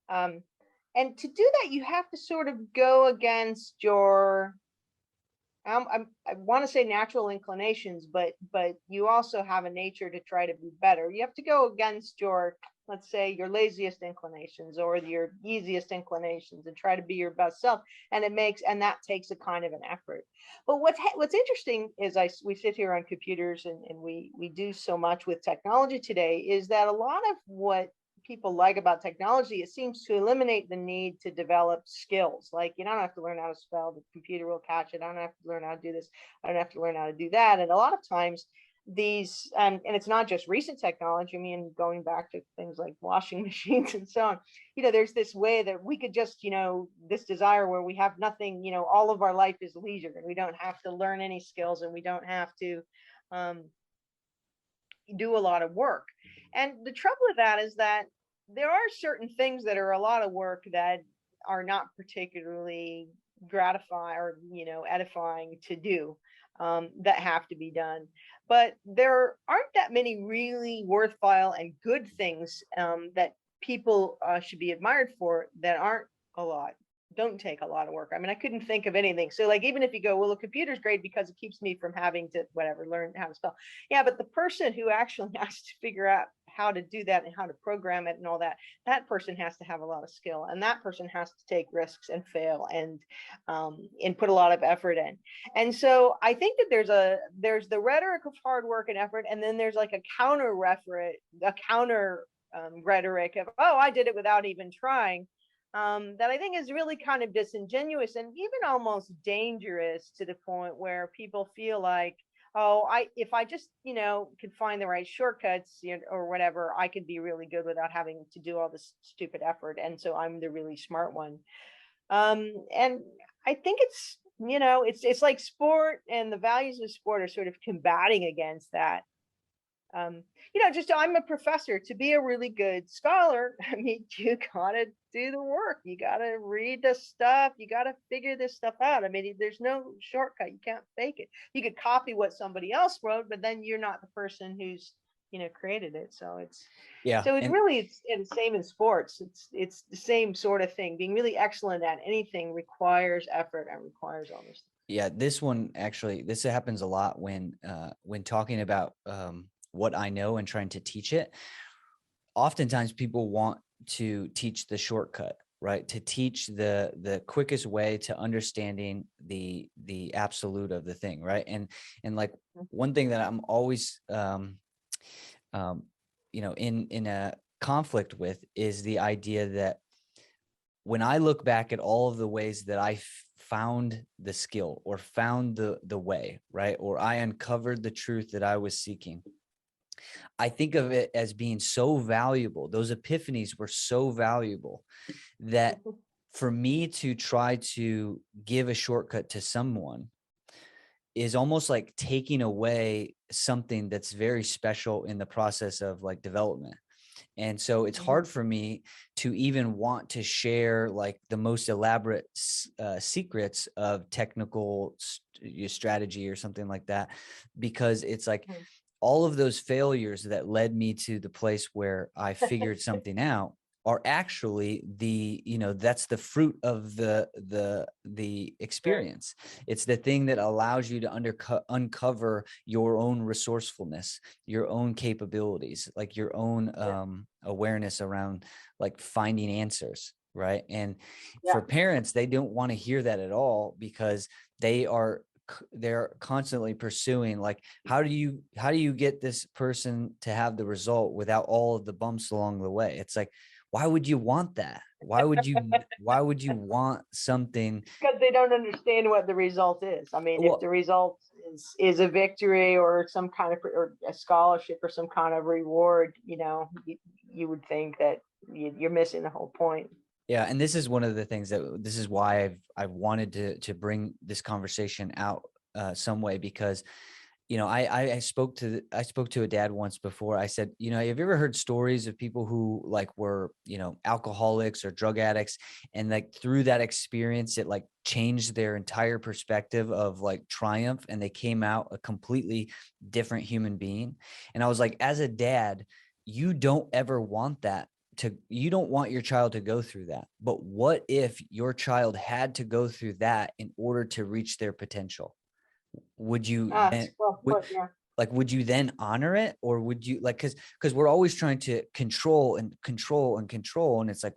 Um, and to do that, you have to sort of go against your, I want to say natural inclinations, but you also have a nature to try to be better. You have to go against your, let's say, your laziest inclinations or your easiest inclinations and try to be your best self. And that takes a kind of an effort. But what's interesting is we sit here on computers and we do so much with technology today, is that a lot of what people like about technology, it seems to eliminate the need to develop skills. Like, you don't have to learn how to spell, the computer will catch it. I don't have to learn how to do this. I don't have to learn how to do that. And a lot of times these, and it's not just recent technology, I mean, going back to things like washing machines and so on, there's this way that we could just, this desire where we have nothing, all of our life is leisure and we don't have to learn any skills and we don't have to do a lot of work. And the trouble with that is that there are certain things that are a lot of work that are not particularly gratifying or edifying to do, that have to be done. But there aren't that many really worthwhile and good things, that people should be admired for, that aren't a lot don't take a lot of work. I mean, I couldn't think of anything. So like, even if you go, well, the computer's great because it keeps me from having to whatever, learn how to spell. Yeah, but the person who actually has to figure out how to do that and how to program it and all that, that person has to have a lot of skill, and that person has to take risks and fail and put a lot of effort in. And so I think that there's the rhetoric of hard work and effort, and then there's like a counter rhetoric of, oh, I did it without even trying, that I think is really kind of disingenuous and even almost dangerous, to the point where people feel like, oh, if I just could find the right shortcuts, or whatever, I could be really good without having to do all this stupid effort, and so I'm the really smart one. And I think it's like sport, and the values of sport are sort of combating against that. um, just, I'm a professor. To be a really good scholar, I mean, you gotta do the work. You gotta read the stuff. You gotta figure this stuff out. I mean, there's no shortcut. You can't fake it. You could copy what somebody else wrote, but then you're not the person who's created it. So Yeah. it's And really, it's the same in sports. It's the same sort of thing. Being really excellent at anything requires effort and requires all this. yeah, this happens a lot when talking about what I know and trying to teach it. Oftentimes people want to teach the shortcut, right? To teach the quickest way to understanding the absolute of the thing, right? And like one thing that I'm always in a conflict with is the idea that when I look back at all of the ways that I found the skill or found the way, right? Or I uncovered the truth that I was seeking, I think of it as being so valuable. Those epiphanies were so valuable that for me to try to give a shortcut to someone is almost like taking away something that's very special in the process of like development. And so it's hard for me to even want to share like the most elaborate secrets of technical strategy or something like that, because it's like all of those failures that led me to the place where I figured something out are actually that's the fruit of the Right. experience. It's the thing that allows you to uncover your own resourcefulness, your own capabilities, like your own Yeah. awareness around like finding answers, right? And Yeah. for parents, they don't want to hear that at all, because they're constantly pursuing, like, how do you get this person to have the result without all of the bumps along the way? It's like, why would you want that? Why would you want something? Because they don't understand what the result is. I mean, if the Well, result is a victory or some kind of or a scholarship or some kind of reward, you would think that you're missing the whole point. yeah, and this is one of the things this is why I've wanted to bring this conversation out some way, because I spoke to a dad once before. I said, have you ever heard stories of people who like were, alcoholics or drug addicts, and like through that experience, it like changed their entire perspective of like triumph, and they came out a completely different human being? And I was like, as a dad, you don't ever want that. You don't want your child to go through that. But what if your child had to go through that in order to reach their potential? Would you Ah, then well, would yeah. would you then honor it, or would you like, because we're always trying to control and control and control, and it's like,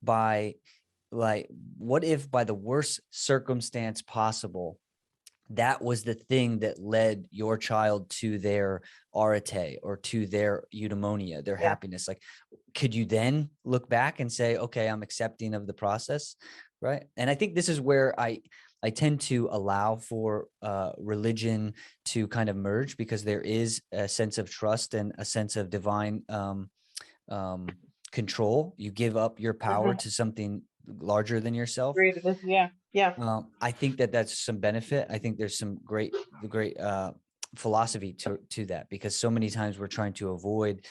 by like what if by the worst circumstance possible, that was the thing that led your child to their arete or to their eudaimonia, their Yeah. happiness? Like, could you then look back and say, okay, I'm accepting of the process, right? And I think this is where I tend to allow for religion to kind of merge, because there is a sense of trust and a sense of divine um, control. You give up your power Hmm. to something larger than yourself. Agree with this. Yeah. Yeah. I think that that's some benefit. I think there's some great philosophy to that, because so many times we're trying to avoid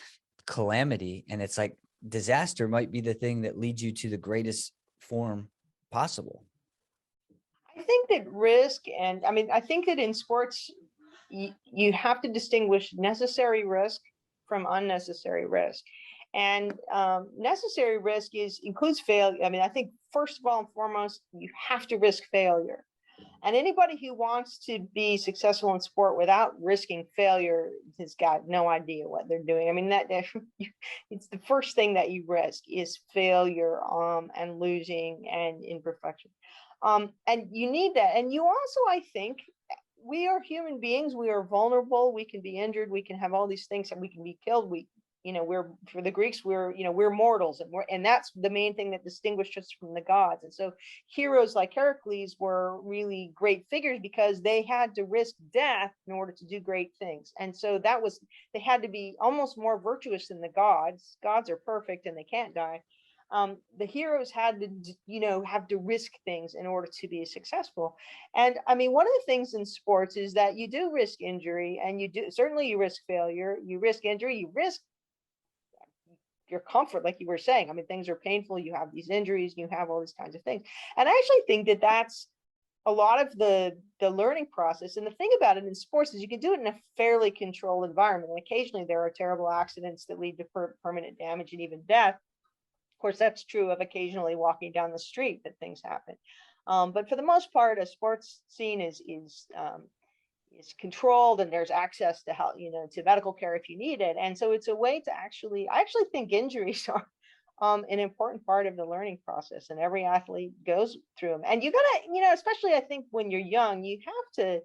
calamity, and it's like disaster might be the thing that leads you to the greatest form possible. I think that risk, and I mean, I think that in sports, you have to distinguish necessary risk from unnecessary risk. And necessary risk includes failure. I mean, I think first of all and foremost, you have to risk failure. And anybody who wants to be successful in sport without risking failure has got no idea what they're doing. I mean, that it's the first thing that you risk is failure, and losing and imperfection. And you need that. And you also, I think, we are human beings. We are vulnerable. We can be injured. We can have all these things, and we can be killed. We're, for the Greeks, we're mortals, and that's the main thing that distinguished us from the gods. And so heroes like Heracles were really great figures because they had to risk death in order to do great things. And so they had to be almost more virtuous than the gods. Gods are perfect and they can't die. The heroes had to, have to risk things in order to be successful. And I mean, one of the things in sports is that you do risk injury, and you risk failure, you risk injury, you risk your comfort, like you were saying. I mean, things are painful, you have these injuries, you have all these kinds of things. And I actually think that that's a lot of the learning process. And the thing about it in sports is you can do it in a fairly controlled environment. And occasionally there are terrible accidents that lead to permanent damage and even death. Of course, that's true of occasionally walking down the street, that things happen. But for the most part, a sports scene is controlled, and there's access to help, to medical care if you need it. And so it's a way to I actually think injuries are an important part of the learning process, and every athlete goes through them. And you gotta, especially I think when you're young, you have to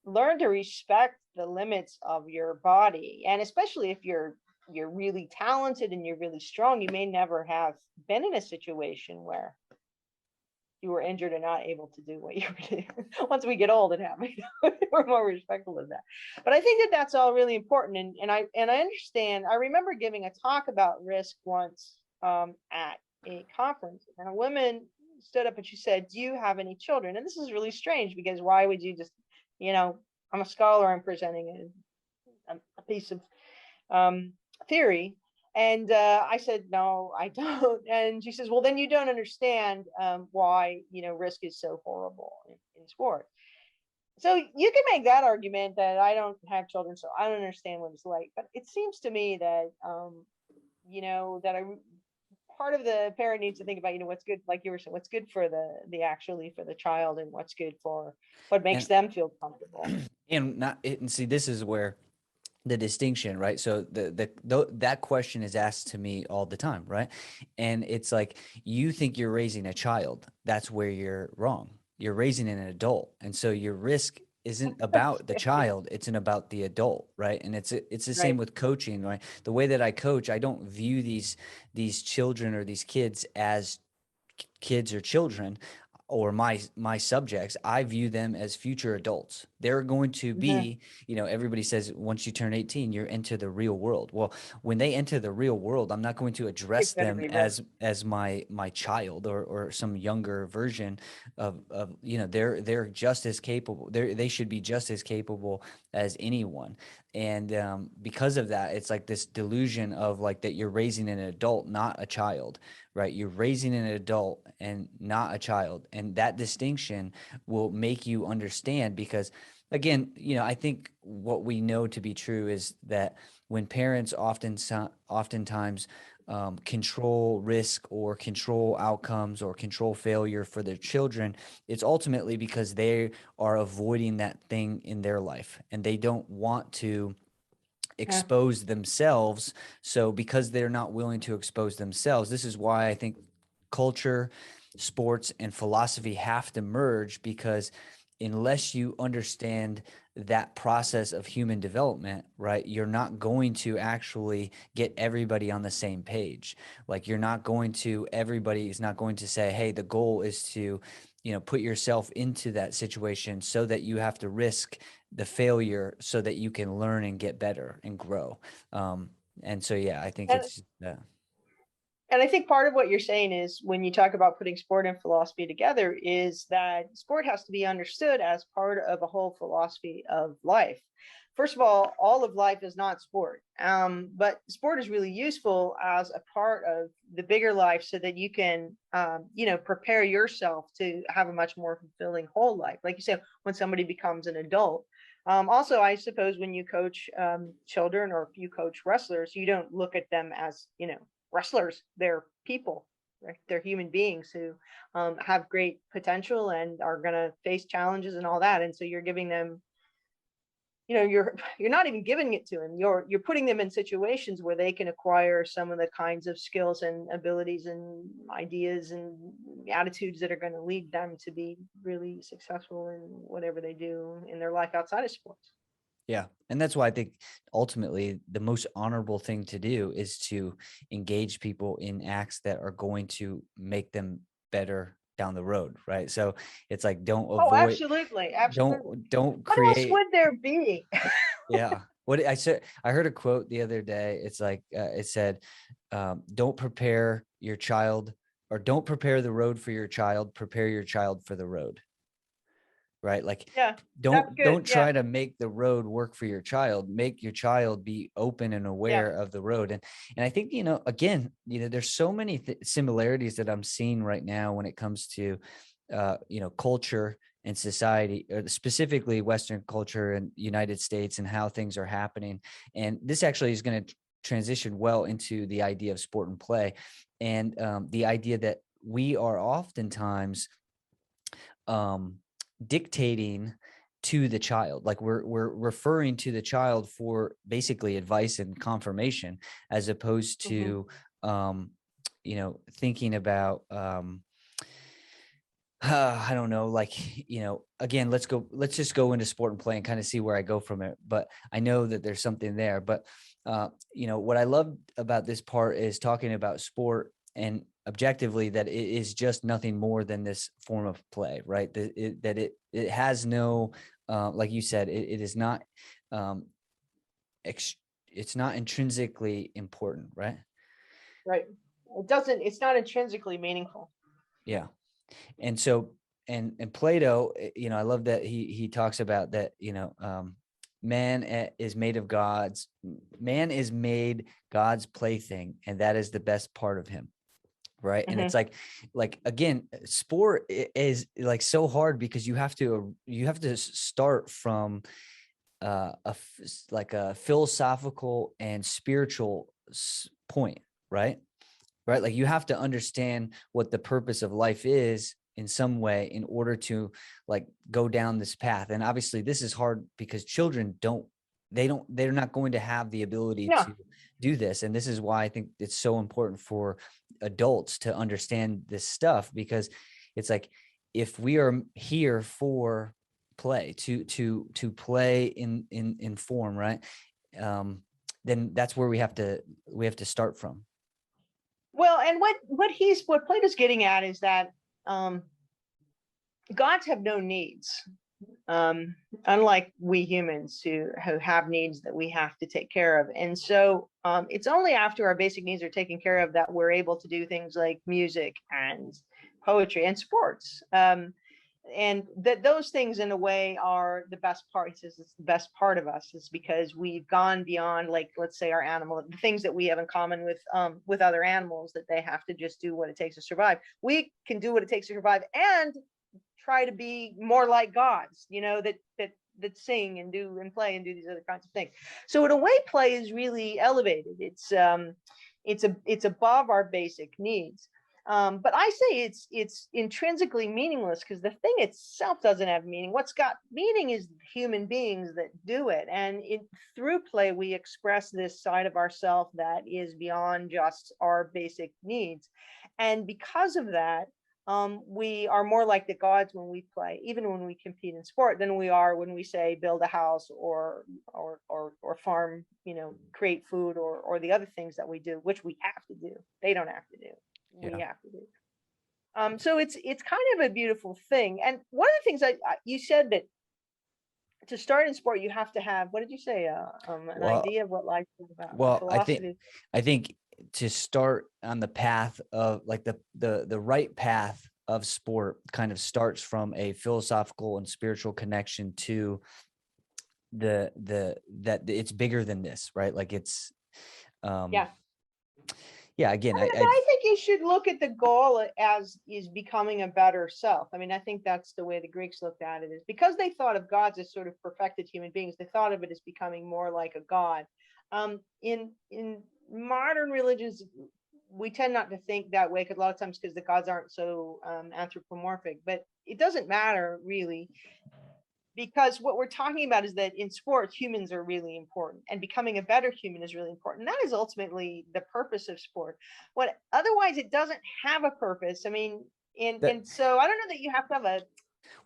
learn to respect the limits of your body. And especially if you're really talented and you're really strong, you may never have been in a situation where you were injured and not able to do what you were doing. Once we get old, it happens. We're more respectful of that. But I think that that's all really important. And I understand. I remember giving a talk about risk once, at a conference, and a woman stood up and she said, "Do you have any children?" And this is really strange, because why would you just, I'm a scholar. I'm presenting a piece of theory. And I said, "No, I don't." And she says, "Well, then you don't understand why risk is so horrible in sport." So you can make that argument that I don't have children, so I don't understand what it's like. But it seems to me that, that part of the parent needs to think about, what's good, like you were saying, what's good for the actually for the child, and what's good for what makes And them feel comfortable. and see, this is where the distinction, right? So that question is asked to me all the time, right? And it's like, you think you're raising a child. That's where you're wrong. You're raising an adult. And so your risk isn't about the child, it's about the adult, right? And it's the same Right. with coaching, right? The way that I coach, I don't view these children or these kids as kids or children or my subjects. I view them as future adults. They're going to Mhm. be, everybody says once you turn 18 you're into the real world. Well, when they enter the real world, I'm not going to It address better them be real. as my child or some younger version of they're just as capable. They should be just as capable as anyone. And because of that, it's like this delusion of like that you're raising an adult, not a child, right? You're raising an adult and not a child. And that distinction will make you understand because, again, I think what we know to be true is that when parents oftentimes control risk or control outcomes or control failure for their children, it's ultimately because they are avoiding that thing in their life and they don't want to Yeah. expose themselves. So because they're not willing to expose themselves, this is why I think culture, sports, and philosophy have to merge, because unless you understand that process of human development, right, you're not going to actually get everybody on the same page. Like everybody is not going to say, hey, the goal is to, put yourself into that situation so that you have to risk the failure so that you can learn and get better and grow. And so, yeah, I think And it's And I think part of what you're saying is when you talk about putting sport and philosophy together is that sport has to be understood as part of a whole philosophy of life. First of all of life is not sport, but sport is really useful as a part of the bigger life so that you can, prepare yourself to have a much more fulfilling whole life. Like you said, when somebody becomes an adult. Also, I suppose when you coach children or if you coach wrestlers, you don't look at them as, wrestlers. They're people, right? They're human beings who have great potential and are going to face challenges and all that. And so you're giving them, you're not even giving it to them. You're putting them in situations where they can acquire some of the kinds of skills and abilities and ideas and attitudes that are going to lead them to be really successful in whatever they do in their life outside of sports. yeah. And that's why I think ultimately the most honorable thing to do is to engage people in acts that are going to make them better down the road, right? So it's like, Oh, absolutely, absolutely. don't What else create. would there be? Yeah. What I said, I heard a quote the other day. It's like, it said, don't prepare your child, or don't prepare the road for your child, prepare your child for the road. Right? Like, Yeah, that's don't good. Yeah, try to make the road work for your child. Make your child be open and yeah. aware of the road. And I think, again, there's so many similarities that I'm seeing right now when it comes to culture and society, or specifically Western culture and United States, and how things are happening. And this actually is going to transition well into the idea of sport and play, and the idea that we are oftentimes um, dictating to the child. Like we're referring to the child for basically advice and confirmation, as opposed Hmm. to thinking about I don't know, like, again, let's just go into sport and play and kind of see where I go from it. But I know that there's something there. But, what I love about this part is talking about sport and objectively that it is just nothing more than this form of play, right? It has no, like you said, it is not, um, ex- it's not intrinsically important, right? Right. It's not intrinsically meaningful. Yeah. And so, and Plato, I love that he talks about that, man is made of man is made God's plaything, and that is the best part of him. right? And it's Mhm. like again, sport is like so hard because you have to start from like a philosophical and spiritual point, right? Right, like you have to understand what the purpose of life is in some way in order to like go down this path. And obviously this is hard because children they're not going to have the ability Yeah. to do this. And this is why I think it's so important for adults to understand this stuff, because it's like, if we are here for play, to play in form, right, um then that's where we have to start from. Well, and what Plato's getting at is that um, gods have no needs, um, unlike we humans who have needs that we have to take care of. And so it's only after our basic needs are taken care of that we're able to do things like music and poetry and sports. And that those things in a way are the best parts. Is the best part of us is because we've gone beyond, like, let's say our animal, the things that we have in common with other animals, that they have to just do what it takes to survive. We can do what it takes to survive and try to be more like gods, that sing and do and play and do these other kinds of things. So in a way, play is really elevated. It's above our basic needs. But I say it's intrinsically meaningless because the thing itself doesn't have meaning. What's got meaning is human beings that do it, and through play we express this side of ourself that is beyond just our basic needs, and because of that, we are more like the gods when we play, even when we compete in sport, than we are when we say build a house or farm, create food or the other things that we do, which we have to do. They don't have to do. We Yeah. have to do. So it's kind of a beautiful thing. And one of the things you said that to start in sport, you have to have, what did you say? An Well, idea of what life is about, a well, philosophy. I think to start on the path of like the right path of sport kind of starts from a philosophical and spiritual connection to the that it's bigger than this, right? Like it's um Yeah. yeah, again, I think you should look at the goal as is becoming a better self. I mean, I think that's the way the Greeks looked at it, is because they thought of gods as sort of perfected human beings. They thought of it as becoming more like a god. In modern religions, we tend not to think that way, because a lot of times, because the gods aren't so anthropomorphic. But it doesn't matter really, because what we're talking about is that in sports, humans are really important, and becoming a better human is really important. That is ultimately the purpose of sport. What Otherwise, it doesn't have a purpose. I mean, that and so I don't know that you have to have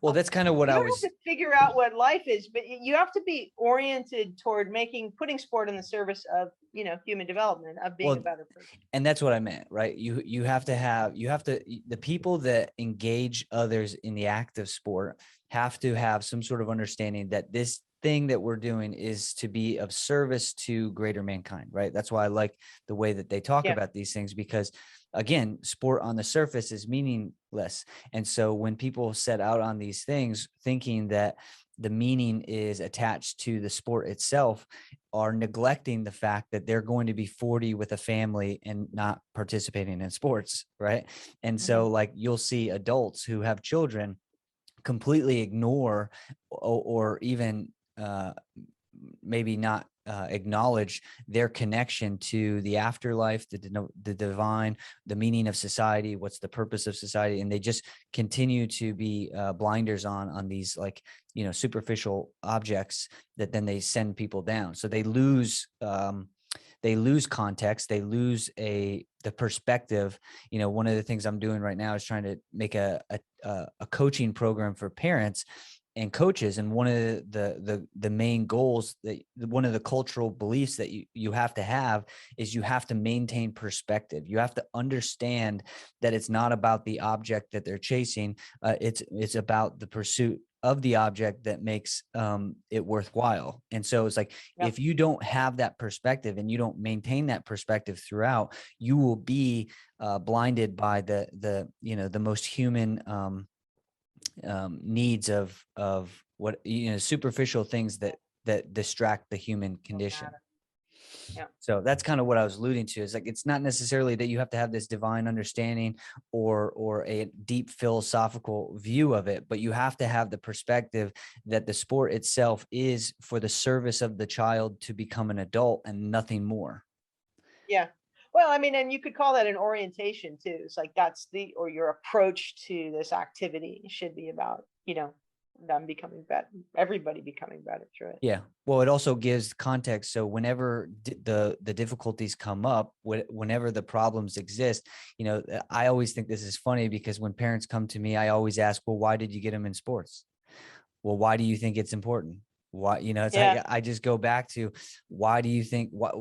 well, a that's kind of what you I don't have was to figure out what life is, but you have to be oriented toward putting sport in the service of, human development, of being a well, better person. and that's what I meant, right? You have to the people that engage others in the act of sport have to have some sort of understanding that this thing that we're doing is to be of service to greater mankind, right? That's why I like the way that they talk Yeah. about these things, because again, sport on the surface is meaningless. And so when people set out on these things thinking that the meaning is attached to the sport itself, are neglecting the fact that they're going to be 40 with a family and not participating in sports, right? And Hmm. so like you'll see adults who have children completely ignore or even maybe not acknowledge their connection to the afterlife, the divine, the meaning of society, what's the purpose of society, and they just continue to be blinders on these like superficial objects that then they send people down. So they lose context, they lose the perspective. One of the things I'm doing right now is trying to make a coaching program for parents and coaches, and one of the main goals, that one of the cultural beliefs that you have to have is you have to maintain perspective. You have to understand that it's not about the object that they're chasing, it's about the pursuit of the object that makes it worthwhile. And so it's like, Yeah. if you don't have that perspective and you don't maintain that perspective throughout, you will be blinded by the most human needs of what superficial things that distract the human Don't condition. matter. Yeah. So that's kind of what I was alluding to. Is like it's not necessarily that you have to have this divine understanding or a deep philosophical view of it, but you have to have the perspective that the sport itself is for the service of the child to become an adult and nothing more. Yeah. Well, I mean, and you could call that an orientation too. It's like that's or your approach to this activity should be about, them becoming better, everybody becoming better through it. Yeah. Well, it also gives context. So whenever the difficulties come up, whenever the problems exist, I always think this is funny because when parents come to me, I always ask, well, why did you get them in sports? Well, why do you think it's important? Why, it's Yeah. like I just go back to why do you think what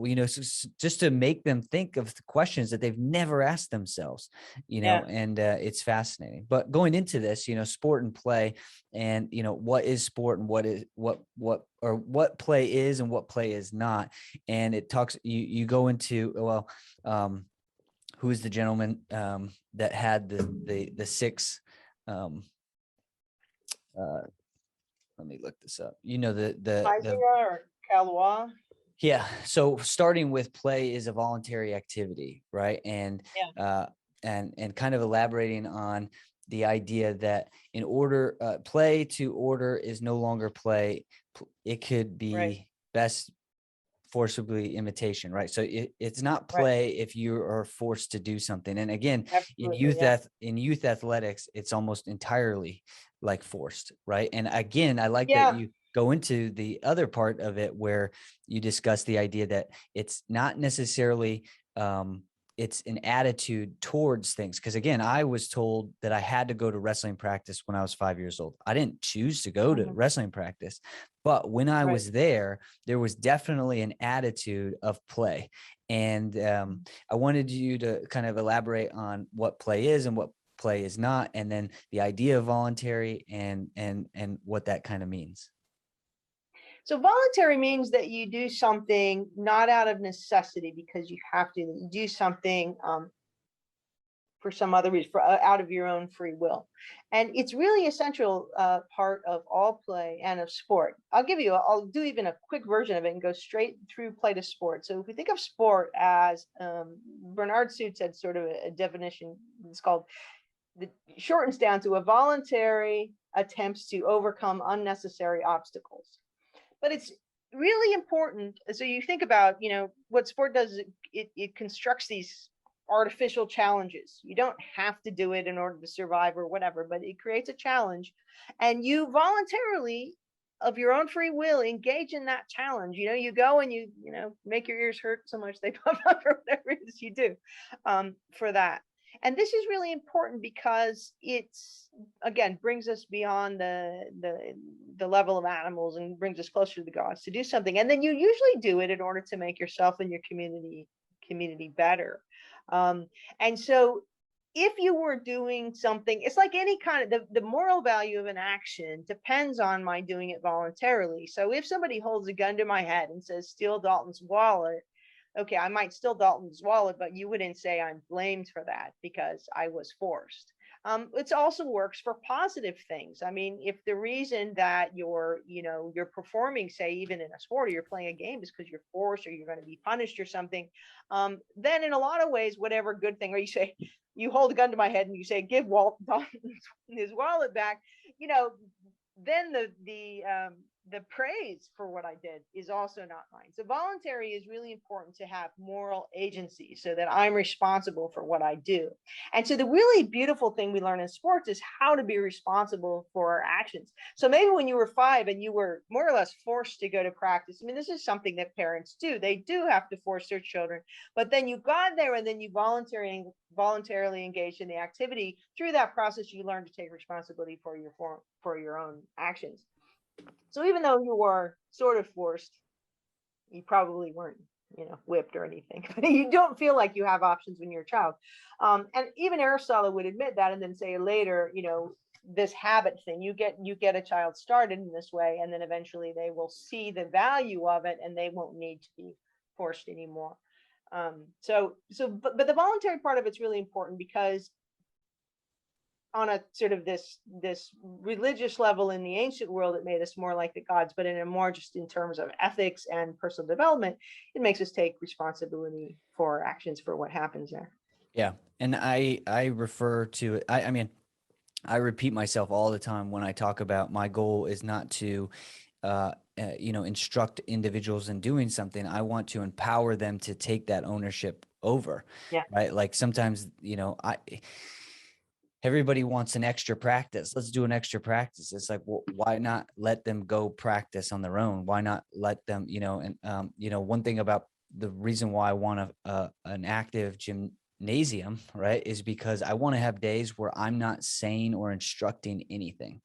just to make them think of the questions that they've never asked themselves, Yeah. and it's fascinating. But going into this, sport and play, and what is sport and what is what play is and what play is not, and it talks you go into who's the gentleman that had the six um, uh, let me look this up. Heisinger or Calois. Yeah. So starting with play is a voluntary activity, right? And Yeah. and kind of elaborating on the idea that in order play to order is no longer play. It could Right. be best forcibly imitation, right? So it's not Right. play if you are forced to do something. And again, Absolutely. Yeah. in youth athletics, it's almost entirely like forced, right? And again, I like that Yeah. you go into the other part of it where you discuss the idea that it's not necessarily it's an attitude towards things. Because again, I was told that I had to go to wrestling practice when I was 5 years old. I didn't choose to go to Mhm. wrestling practice, but when I Right. was there was definitely an attitude of play. And I wanted you to kind of elaborate on what play is and what play is not, and then the idea of voluntary and what that kind of means. So voluntary means that you do something not out of necessity because you have to. You do something for some other reason, out of your own free will, and it's really essential part of all play and of sport. I'll do even a quick version of it and go straight through play to sport. So if we think of sport as Bernard Suits had sort of a definition, it's called the shortens down to a voluntary attempts to overcome unnecessary obstacles. But it's really important. So you think about, what sport does. It constructs these artificial challenges. You don't have to do it in order to survive or whatever, but it creates a challenge, and you voluntarily, of your own free will, engage in that challenge. You go and you make your ears hurt so much they pop up or whatever it is you do for that. And this is really important because it's, again, brings us beyond the level of animals and brings us closer to the gods to do something. And then you usually do it in order to make yourself and your community better. And so if you were doing something, it's like any kind of the moral value of an action depends on my doing it voluntarily. So if somebody holds a gun to my head and says, steal Dalton's wallet, okay, I might steal Dalton's wallet, but you wouldn't say I'm blamed for that because I was forced. It also works for positive things. I mean, if the reason that you're performing, say, even in a sport or you're playing a game is because you're forced or you're going to be punished or something, then in a lot of ways, whatever good thing, or you say, you hold a gun to my head and you say, give Walt his wallet back, then the praise for what I did is also not mine. So voluntary is really important to have moral agency so that I'm responsible for what I do. And so the really beautiful thing we learn in sports is how to be responsible for our actions. So maybe when you were 5 and you were more or less forced to go to practice, I mean, this is something that parents do. They do have to force their children, but then you got there and then you voluntarily engaged in the activity. Through that process, you learn to take responsibility for your own actions. So even though you were sort of forced, you probably weren't, whipped or anything. But you don't feel like you have options when you're a child. And even Aristotle would admit that, and then say later, this habit thing, you get a child started in this way, and then eventually they will see the value of it, and they won't need to be forced anymore. But the voluntary part of it's really important because on a sort of this religious level in the ancient world, it made us more like the gods, but in a more just in terms of ethics and personal development, it makes us take responsibility for actions for what happens there. Yeah. And I refer to it. I mean, I repeat myself all the time when I talk about my goal is not to, instruct individuals in doing something. I want to empower them to take that ownership over, Yeah. right? Like sometimes, everybody wants an extra practice. Let's do an extra practice. It's like, well, why not let them go practice on their own? Why not let them, and one thing about the reason why I want an active gymnasium, right, is because I want to have days where I'm not saying or instructing anything.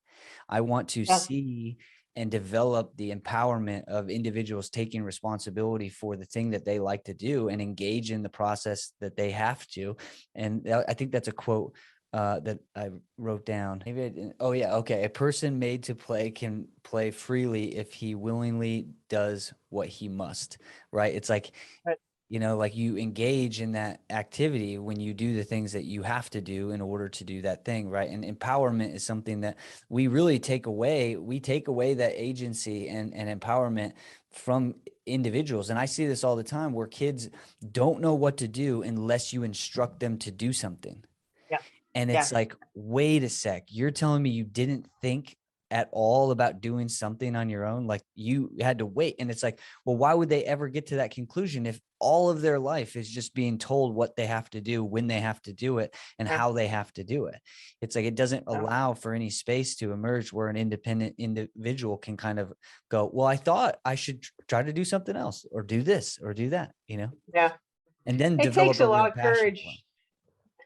I want to Yeah. see and develop the empowerment of individuals taking responsibility for the thing that they like to do and engage in the process that they have to. And I think that's a quote that I wrote down. Maybe I didn't. Oh yeah, okay. A person made to play can play freely if he willingly does what he must. Right? It's like, Right. like you engage in that activity when you do the things that you have to do in order to do that thing, right? And empowerment is something that we really take away. We take away that agency and empowerment from individuals. And I see this all the time where kids don't know what to do unless you instruct them to do something. Yeah. And Yeah. it's like, wait a sec, you're telling me you didn't think at all about doing something on your own? Like you had to wait. And it's like, well, why would they ever get to that conclusion if all of their life is just being told what they have to do, when they have to do it, and Yeah. how they have to do it? It's like, it doesn't Yeah. allow for any space to emerge where an independent individual can kind of go, well, I thought I should try to do something else or do this or do that, Yeah. and then It develop takes a a real lot of passion for them. courage.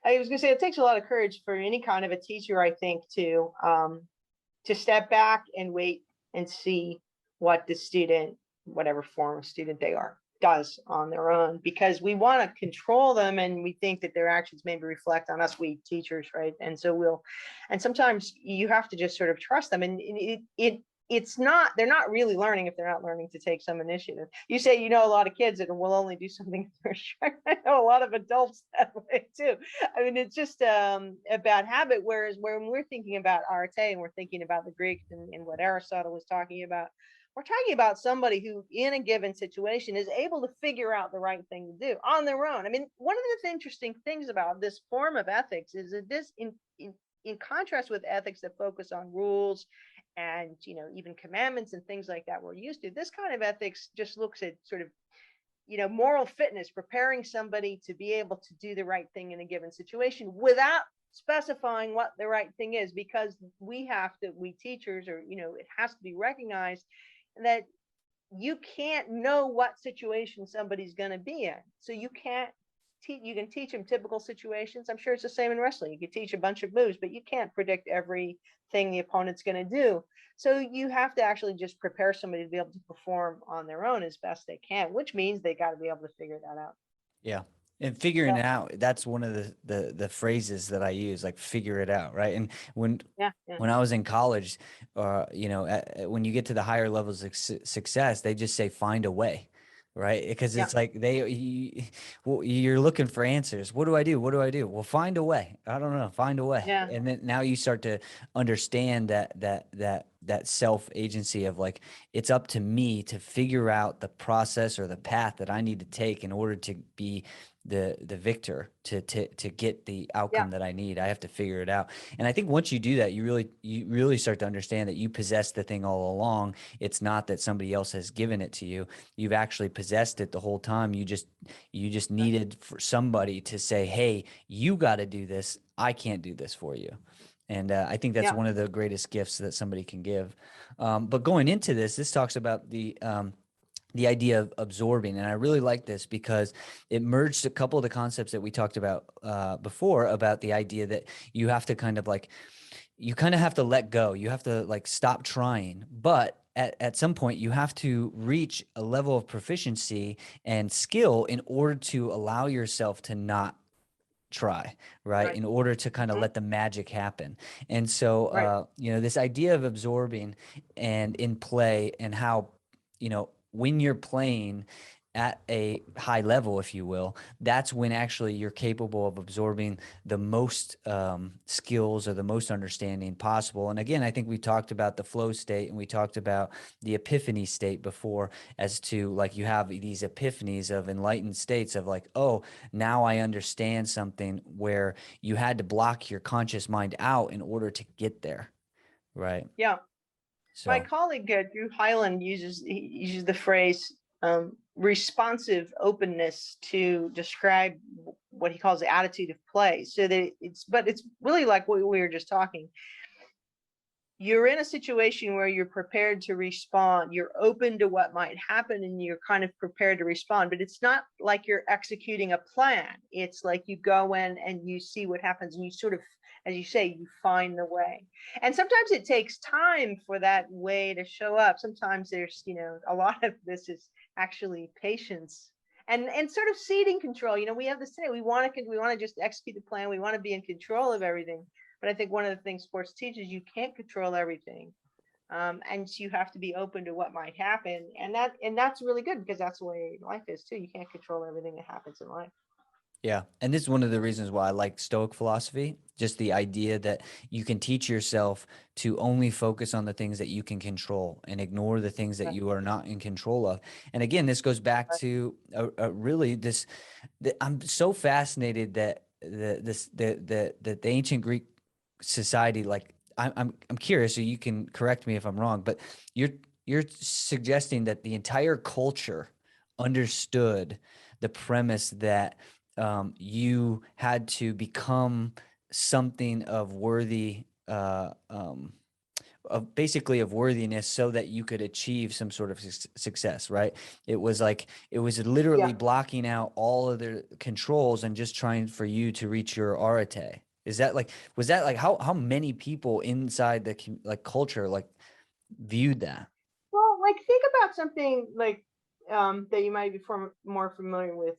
I was going to say it takes a lot of courage for any kind of a teacher, I think, to step back and wait and see what the student, whatever form of student they are, does on their own, because we want to control them and we think that their actions maybe reflect on us, we teachers, right? And so and sometimes you have to just sort of trust them, and it's not, they're not really learning if they're not learning to take some initiative. You say a lot of kids that will only do something if they're sure. I know a lot of adults that way too. I mean, it's just a bad habit. Whereas when we're thinking about arte and we're thinking about the Greeks and what Aristotle was talking about, we're talking about somebody who in a given situation is able to figure out the right thing to do on their own. I mean, one of the interesting things about this form of ethics is that this in contrast with ethics that focus on rules and even commandments and things like that we're used to, this kind of ethics just looks at sort of moral fitness, preparing somebody to be able to do the right thing in a given situation without specifying what the right thing is, because we teachers, or it has to be recognized that you can't know what situation somebody's going to be in. So you can't you can teach them typical situations. I'm sure it's the same in wrestling. You can teach a bunch of moves, but you can't predict everything the opponent's going to do. So you have to actually just prepare somebody to be able to perform on their own as best they can, which means they got to be able to figure that out. Yeah. And figuring So it out, that's one of the phrases that I use, like figure it out, right? And when yeah, yeah, when I was in college, when you get to the higher levels of success, they just say find a way, right? Because yeah, it's like well, you're looking for answers. What do I do? What do I do? Well, find a way. I don't know. Find a way. yeah, And then now you start to understand that self agency of like, it's up to me to figure out the process or the path that I need to take in order to be the victor, to get the yeah, outcome that I need. I have to figure it out. And I think once you do that, you really start to understand that you possess the thing all along. It's not that somebody else has given it to you. You've actually possessed it the whole time. You just needed for somebody to say, hey, you got to do this. I can't do this for you. And I think that's yeah, one of the greatest gifts that somebody can give. But going into this talks about the idea of absorbing. And I really like this because it merged a couple of the concepts that we talked about before, about the idea that you have to kind of like, you kind of have to let go. You have to like stop trying. But at some point, you have to reach a level of proficiency and skill in order to allow yourself to not try, right? right, In order to kind of mhm, let the magic happen. And so, right, this idea of absorbing and in play, and how, when you're playing, at a high level, if you will, that's when actually you're capable of absorbing the most skills or the most understanding possible. And again, I think we talked about the flow state and we talked about the epiphany state before, as to like you have these epiphanies of enlightened states of like, oh, now I understand something, where you had to block your conscious mind out in order to get there. Right. Yeah. My So, colleague Drew Hyland uses the phrase responsive openness to describe what he calls the attitude of play. So that it's really like what we were just talking. You're in a situation where you're prepared to respond. You're open to what might happen and you're kind of prepared to respond, but it's not like you're executing a plan. It's like you go in and you see what happens and you sort of, as you say, you find the way. And sometimes it takes time for that way to show up. Sometimes there's, a lot of this is actually patience and sort of ceding control. We have this today. We want to just execute the plan. We want to be in control of everything. But I think one of the things sports teaches, you can't control everything. And so you have to be open to what might happen. And that's really good, because that's the way life is too. You can't control everything that happens in life. yeah. And this is one of the reasons why I like Stoic philosophy, just the idea that you can teach yourself to only focus on the things that you can control and ignore the things that you are not in control of. And again, this goes back to really this, I'm so fascinated that the ancient Greek society, like I'm curious, so you can correct me if I'm wrong, but you're suggesting that the entire culture understood the premise that you had to become something of worthy, of basically of worthiness, so that you could achieve some sort of success, right? It was like, it was literally Yeah. blocking out all of the controls and just trying for you to reach your arete. Is that like, was that like how many people inside the like culture like viewed that? Well, like think about something like that you might be more familiar with,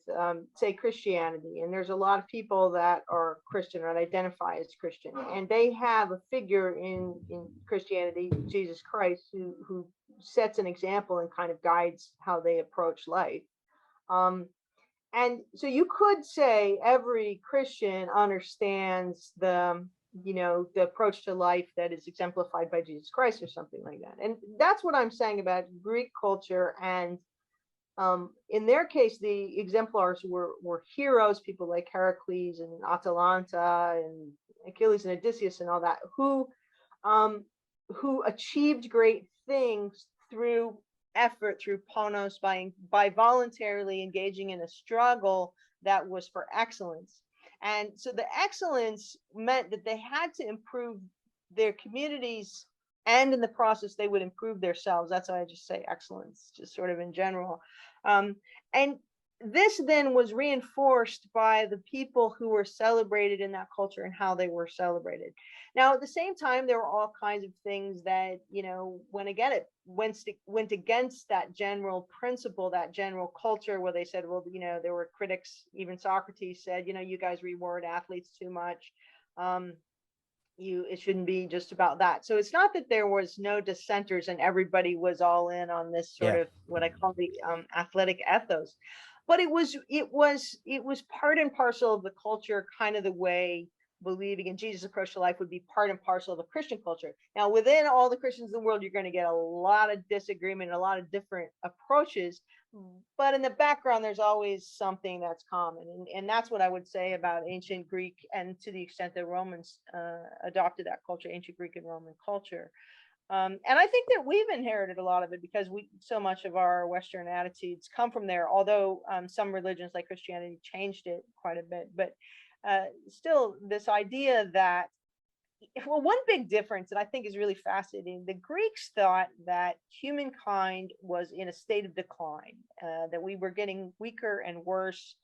say Christianity. And there's a lot of people that are Christian or that identify as Christian, and they have a figure in Christianity, Jesus Christ, who sets an example and kind of guides how they approach life. Um, and so you could say every Christian understands the approach to life that is exemplified by Jesus Christ or something like that. And that's what I'm saying about Greek culture. And in their case, the exemplars were heroes, people like Heracles and Atalanta and Achilles and Odysseus and all that, um, who achieved great things through effort, through ponos, by voluntarily engaging in a struggle that was for excellence. And so the excellence meant that they had to improve their communities, and in the process they would improve themselves. That's why I just say excellence, just sort of in general. And this then was reinforced by the people who were celebrated in that culture and how they were celebrated. Now, at the same time, there were all kinds of things that, went against that general principle, that general culture, where they said, well, there were critics, even Socrates said, you guys reward athletes too much. It shouldn't be just about that. So it's not that there was no dissenters and everybody was all in on this sort Yeah. of what I call the athletic ethos, but it was part and parcel of the culture, kind of the way believing in Jesus' approach to life would be part and parcel of the Christian culture. Now, within all the Christians in the world, you're going to get a lot of disagreement, a lot of different approaches, but in the background, there's always something that's common. And that's what I would say about ancient Greek, and to the extent that Romans adopted that culture, ancient Greek and Roman culture. And I think that we've inherited a lot of it, because so much of our Western attitudes come from there, although some religions like Christianity changed it quite a bit. But still, this idea that, well, one big difference that I think is really fascinating, the Greeks thought that humankind was in a state of decline, that we were getting weaker and worse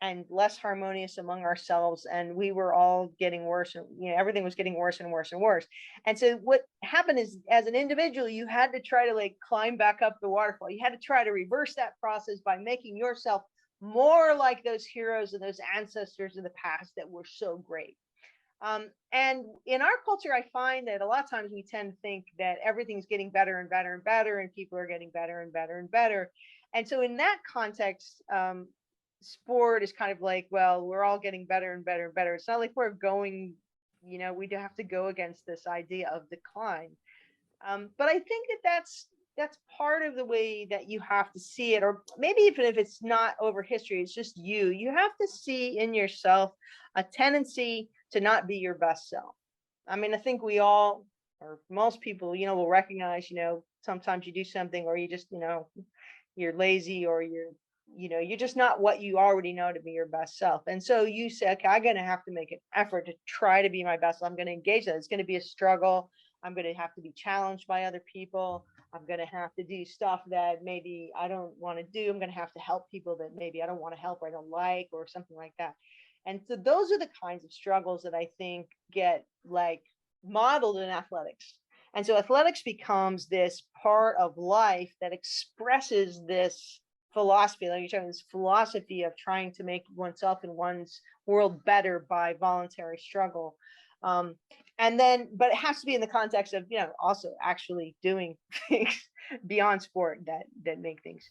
and less harmonious among ourselves, and we were all getting worse, and everything was getting worse and worse and worse. And so what happened is, as an individual, you had to try to like climb back up the waterfall. You had to try to reverse that process by making yourself more like those heroes and those ancestors of the past that were so great. And in our culture, I find that a lot of times we tend to think that everything's getting better and better and better, and people are getting better and better and better. And so in that context, sport is kind of like, well, we're all getting better and better and better. It's not like we're going, we do have to go against this idea of decline. But I think that's part of the way that you have to see it, or maybe even if it's not over history, it's just you have to see in yourself a tendency to not be your best self. I mean, I think we all, or most people, will recognize, sometimes you do something, or you just, you're lazy, or you're just not what you already know to be your best self. And so you say, okay, I'm going to have to make an effort to try to be my best. I'm going to engage that. It's going to be a struggle. I'm going to have to be challenged by other people. I'm going to have to do stuff that maybe I don't want to do. I'm going to have to help people that maybe I don't want to help, or I don't like, or something like that. And so those are the kinds of struggles that I think get like modeled in athletics. And so athletics becomes this part of life that expresses this philosophy, like you're talking, this philosophy of trying to make oneself and one's world better by voluntary struggle. And then, but it has to be in the context of, also actually doing things beyond sport that make things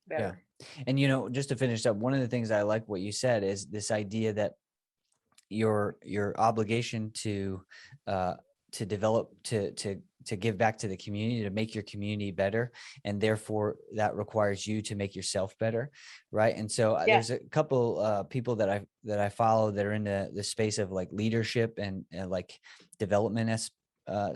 Yeah. better. And, just to finish up, one of the things I like what you said is this idea that your obligation to develop, to give back to the community, to make your community better, and therefore that requires you to make yourself better, right? And so Yeah. there's a couple people that I follow that are in the space of like leadership and like development as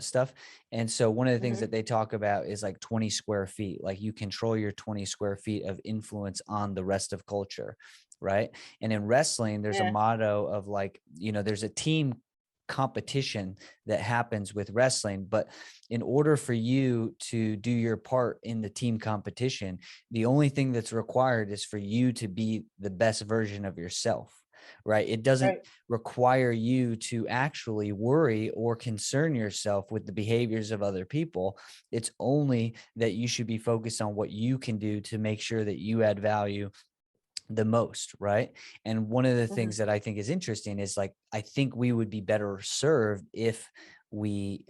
stuff. And so one of the things Mm-hmm. that they talk about is like 20 square feet, like you control your 20 square feet of influence on the rest of culture, right? And in wrestling, there's a Yeah. motto of like, there's a team competition that happens with wrestling, but in order for you to do your part in the team competition, the only thing that's required is for you to be the best version of yourself, right? It doesn't Right. require you to actually worry or concern yourself with the behaviors of other people. It's only that you should be focused on what you can do to make sure that you add value the most, right? And one of the Mm-hmm. things that I think is interesting is like, I think we would be better served if we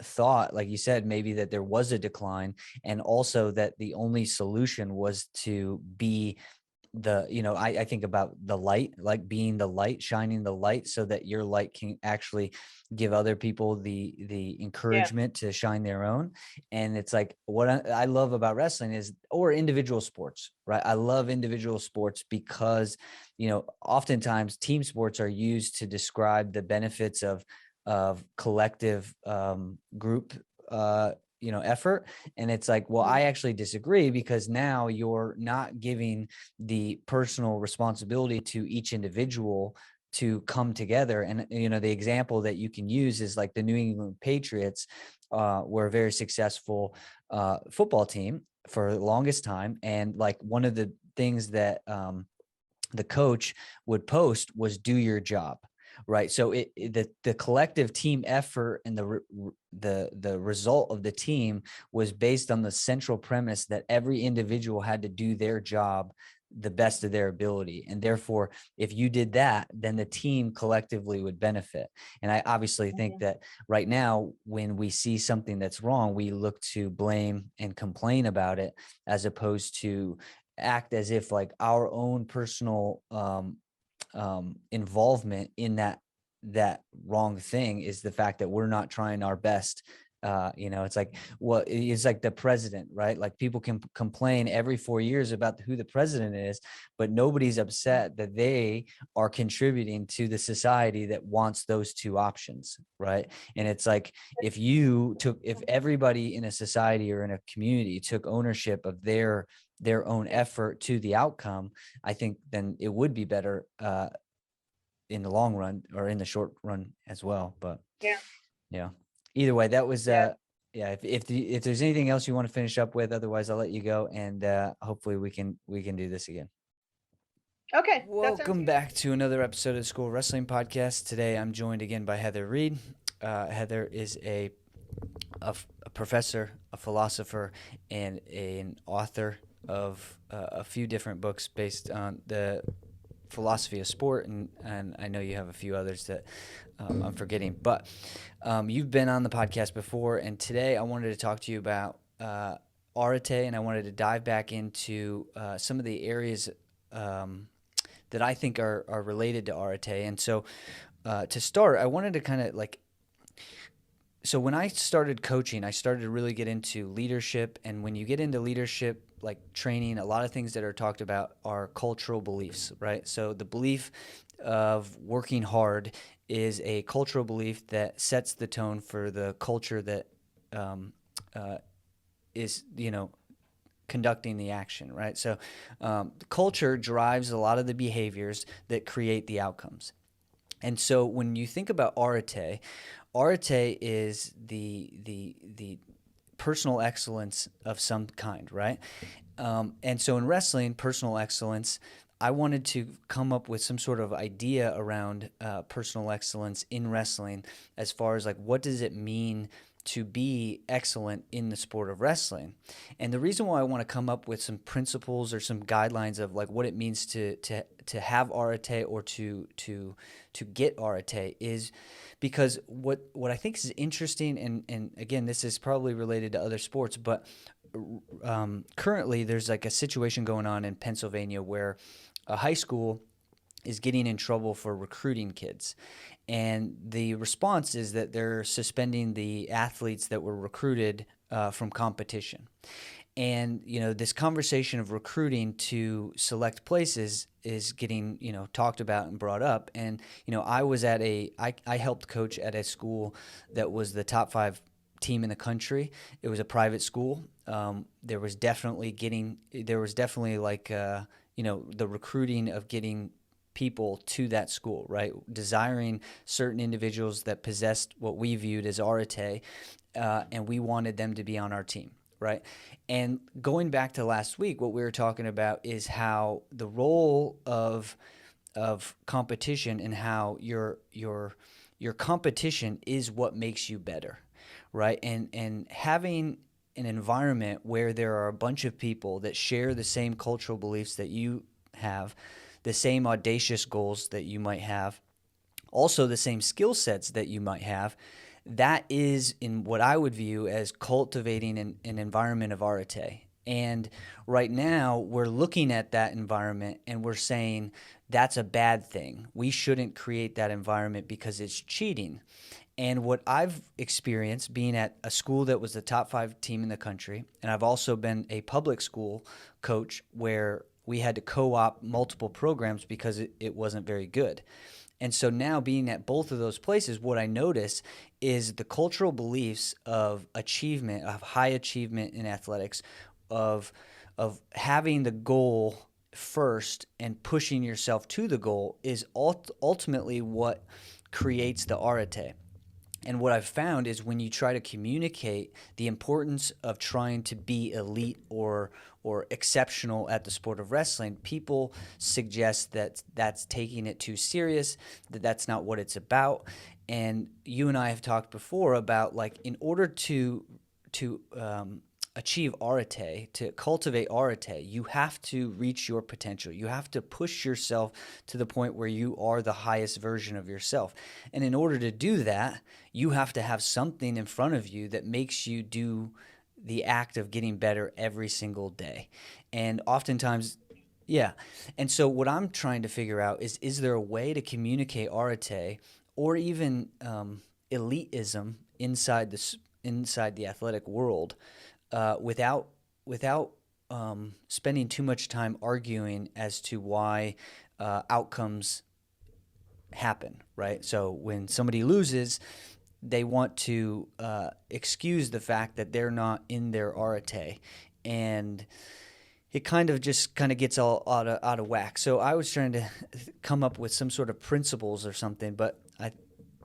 thought, like you said, maybe that there was a decline, and also that the only solution was to be I think about the light, like being the light, shining the light so that your light can actually give other people the Yeah. encouragement to shine their own. And it's like what I love about wrestling is, or individual sports, right? I love individual sports because, oftentimes team sports are used to describe the benefits of collective group effort. And it's like, well, I Mm-hmm. actually disagree, because now you're not giving the personal responsibility to each individual to come together. And the example that you can use is like the New England Patriots were a very successful football team for the longest time, and like one of the things that the coach would post was "do your job." Right. So the collective team effort and the result of the team was based on the central premise that every individual had to do their job the best of their ability. And therefore, if you did that, then the team collectively would benefit. And I obviously think Mm-hmm. that right now, when we see something that's wrong, we look to blame and complain about it, as opposed to act as if like our own personal involvement in that wrong thing is the fact that we're not trying our best. It's like, well, it's like the president, right? Like people can complain every 4 years about who the president is, but nobody's upset that they are contributing to the society that wants those two options, right? And it's like, if everybody in a society or in a community took ownership of their own effort to the outcome, I think then it would be better in the long run, or in the short run as well. But Yeah. yeah, either way, that was Yeah. yeah. If there's anything else you want to finish up with, otherwise I'll let you go, and hopefully we can do this again. Okay. That sounds Welcome good. back to another episode of the School Wrestling Podcast. Today I'm joined again by Heather Reid. Heather is a professor, a philosopher, and an author of a few different books based on the philosophy of sport, and I know you have a few others that I'm forgetting, but you've been on the podcast before, and today I wanted to talk to you about arete, and I wanted to dive back into some of the areas um, that I think are related to arete. And so to start, I wanted to kind of like, so when I started coaching, I started to really get into leadership. And when you get into leadership, like training, a lot of things that are talked about are cultural beliefs, right? So the belief of working hard is a cultural belief that sets the tone for the culture that um, uh, is, conducting the action, right? So the culture drives a lot of the behaviors that create the outcomes. And so when you think about arete, arete is the personal excellence of some kind, right? And so in wrestling, personal excellence, I wanted to come up with some sort of idea around personal excellence in wrestling, as far as like what does it mean to be excellent in the sport of wrestling. And the reason why I want to come up with some principles or some guidelines of like what it means to have arete or to get arete is because what I think is interesting, and again, this is probably related to other sports, but currently there's like a situation going on in Pennsylvania where a high school is getting in trouble for recruiting kids. And the response is that they're suspending the athletes that were recruited from competition. And this conversation of recruiting to select places is getting talked about and brought up. And I was at I helped coach at a school that was the top 5 team in the country. It was a private school. There was definitely like the recruiting of getting people to that school, right? Desiring certain individuals that possessed what we viewed as arete, and we wanted them to be on our team, right? And going back to last week, what we were talking about is how the role of competition and how your competition is what makes you better, right? And having an environment where there are a bunch of people that share the same cultural beliefs that you have, the same audacious goals that you might have, also the same skill sets that you might have, that is in what I would view as cultivating an environment of arete. And right now, we're looking at that environment and we're saying that's a bad thing. We shouldn't create that environment because it's cheating. And what I've experienced being at a school that was the top 5 team in the country, and I've also been a public school coach where we had to co-op multiple programs because it wasn't very good. And so now being at both of those places, what I notice is the cultural beliefs of achievement, of high achievement in athletics, of having the goal first and pushing yourself to the goal is ultimately what creates the arete. And what I've found is when you try to communicate the importance of trying to be elite or exceptional at the sport of wrestling, people suggest that that's taking it too serious, that that's not what it's about. And you and I have talked before about like in order to achieve arete, to cultivate arete, you have to reach your potential. You have to push yourself to the point where you are the highest version of yourself. And in order to do that, you have to have something in front of you that makes you do the act of getting better every single day. And oftentimes, yeah. And so what I'm trying to figure out is there a way to communicate arete or even elitism inside the athletic world without spending too much time arguing as to why outcomes happen, right? So when somebody loses, they want to excuse the fact that they're not in their arete, and it kind of gets all out of whack. So I was trying to come up with some sort of principles or something, but I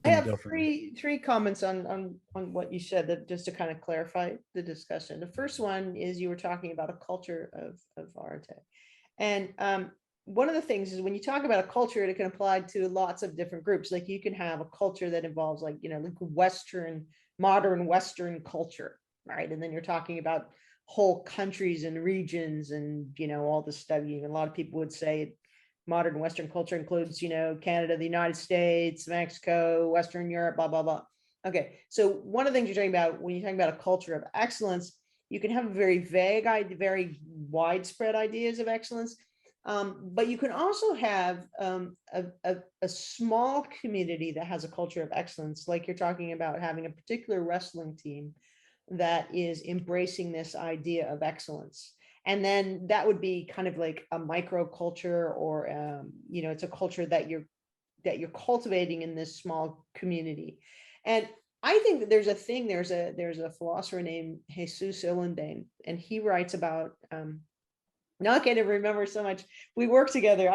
I can have go from there. three comments on what you said, that just to kind of clarify the discussion. The first one is you were talking about a culture of arte. And one of the things is when you talk about a culture, it can apply to lots of different groups. Like you can have a culture that involves like modern Western culture, right? And then you're talking about whole countries and regions and all this stuff. A lot of people would say modern Western culture includes, Canada, the United States, Mexico, Western Europe, blah, blah, blah. Okay. So one of the things you're talking about when you're talking about a culture of excellence, You can have very vague, very widespread ideas of excellence. But you can also have a small community that has a culture of excellence, like you're talking about having a particular wrestling team that is embracing this idea of excellence. And then that would be kind of like a micro culture, or it's a culture that you're cultivating in this small community. And I think that there's a philosopher named Jesus Illinden, and he writes about not going to remember so much. We work together.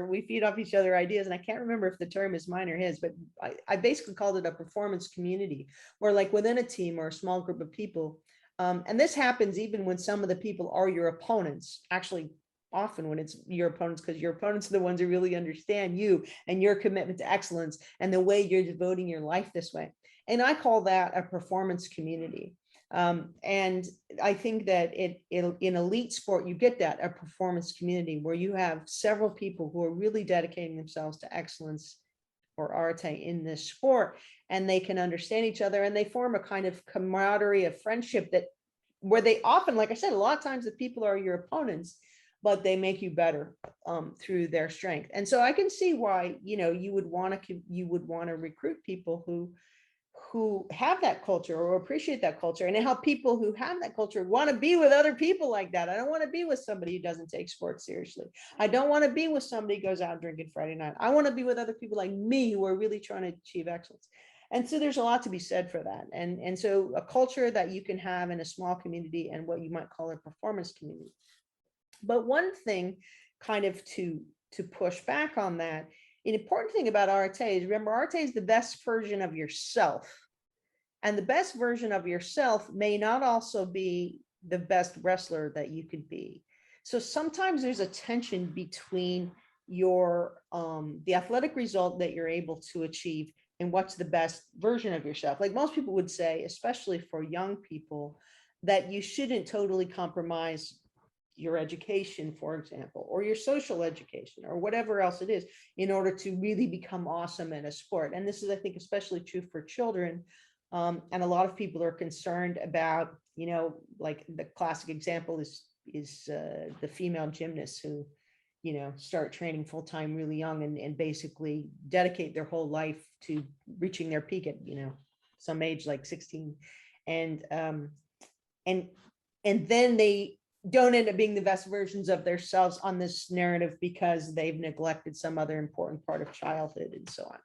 We feed off each other ideas. And I can't remember if the term is mine or his, but I basically called it a performance community, where like within a team or a small group of people, and this happens even when some of the people are your opponents, actually often when it's your opponents, because your opponents are the ones who really understand you and your commitment to excellence and the way you're devoting your life this way. And I call that a performance community. And I think that in elite sport, you get that, a performance community where you have several people who are really dedicating themselves to excellence or arte in this sport, and they can understand each other, and they form a kind of camaraderie of friendship that where they often, like I said, a lot of times the people are your opponents, but they make you better through their strength. And so I can see why, you would want to recruit people who have that culture or appreciate that culture, and how people who have that culture want to be with other people like that. I don't want to be with somebody who doesn't take sports seriously. I don't want to be with somebody who goes out drinking Friday night. I want to be with other people like me who are really trying to achieve excellence. And so there's a lot to be said for that. And so a culture that you can have in a small community and what you might call a performance community. But one thing kind of to push back on that, an important thing about arte is, remember, arte is the best version of yourself. And the best version of yourself may not also be the best wrestler that you could be. So sometimes there's a tension between your the athletic result that you're able to achieve and what's the best version of yourself. Like most people would say, especially for young people, that you shouldn't totally compromise your education, for example, or your social education, or whatever else it is, in order to really become awesome in a sport. And this is, I think, especially true for children. And a lot of people are concerned about, like the classic example is the female gymnasts who, start training full time really young, and basically dedicate their whole life to reaching their peak at, some age like 16. And then they don't end up being the best versions of themselves on this narrative because they've neglected some other important part of childhood and so on.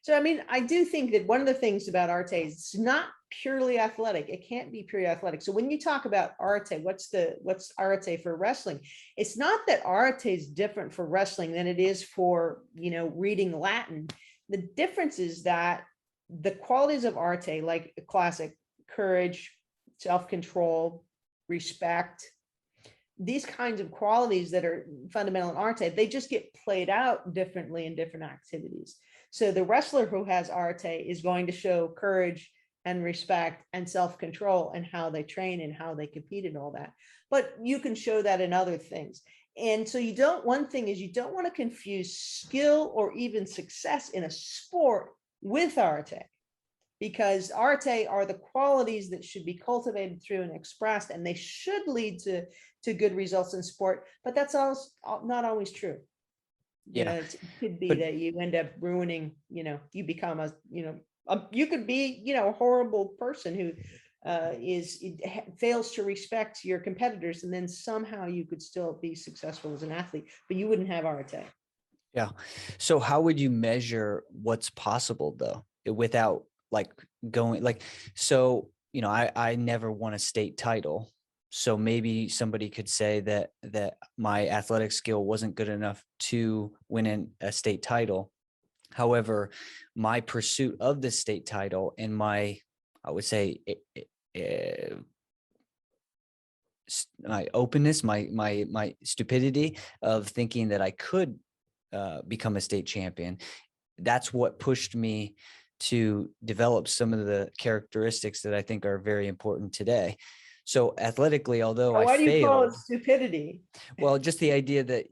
So, I mean, I do think that one of the things about arte is it's not purely athletic. It can't be purely athletic. So when you talk about arte, what's arte for wrestling? It's not that arte is different for wrestling than it is for, reading Latin. The difference is that the qualities of arte, like classic courage, self-control, respect, these kinds of qualities that are fundamental in arte, they just get played out differently in different activities. So the wrestler who has arte is going to show courage and respect and self-control and how they train and how they compete and all that. But you can show that in other things. And so one thing is you don't want to confuse skill or even success in a sport with arte, because arte are the qualities that should be cultivated through and expressed, and they should lead to good results in sport, but that's not always true. Yeah. It could be that you end up ruining, you become you could be, a horrible person who fails to respect your competitors, and then somehow you could still be successful as an athlete, but you wouldn't have arte. Yeah. So how would you measure what's possible though, without like going like, so, I never won a state title. So maybe somebody could say that my athletic skill wasn't good enough to win a state title. However, my pursuit of the state title and my, I would say, my openness, my stupidity of thinking that I could become a state champion, that's what pushed me to develop some of the characteristics that I think are very important today. So athletically, although Why I do you call it failed, stupidity? well, just the idea that,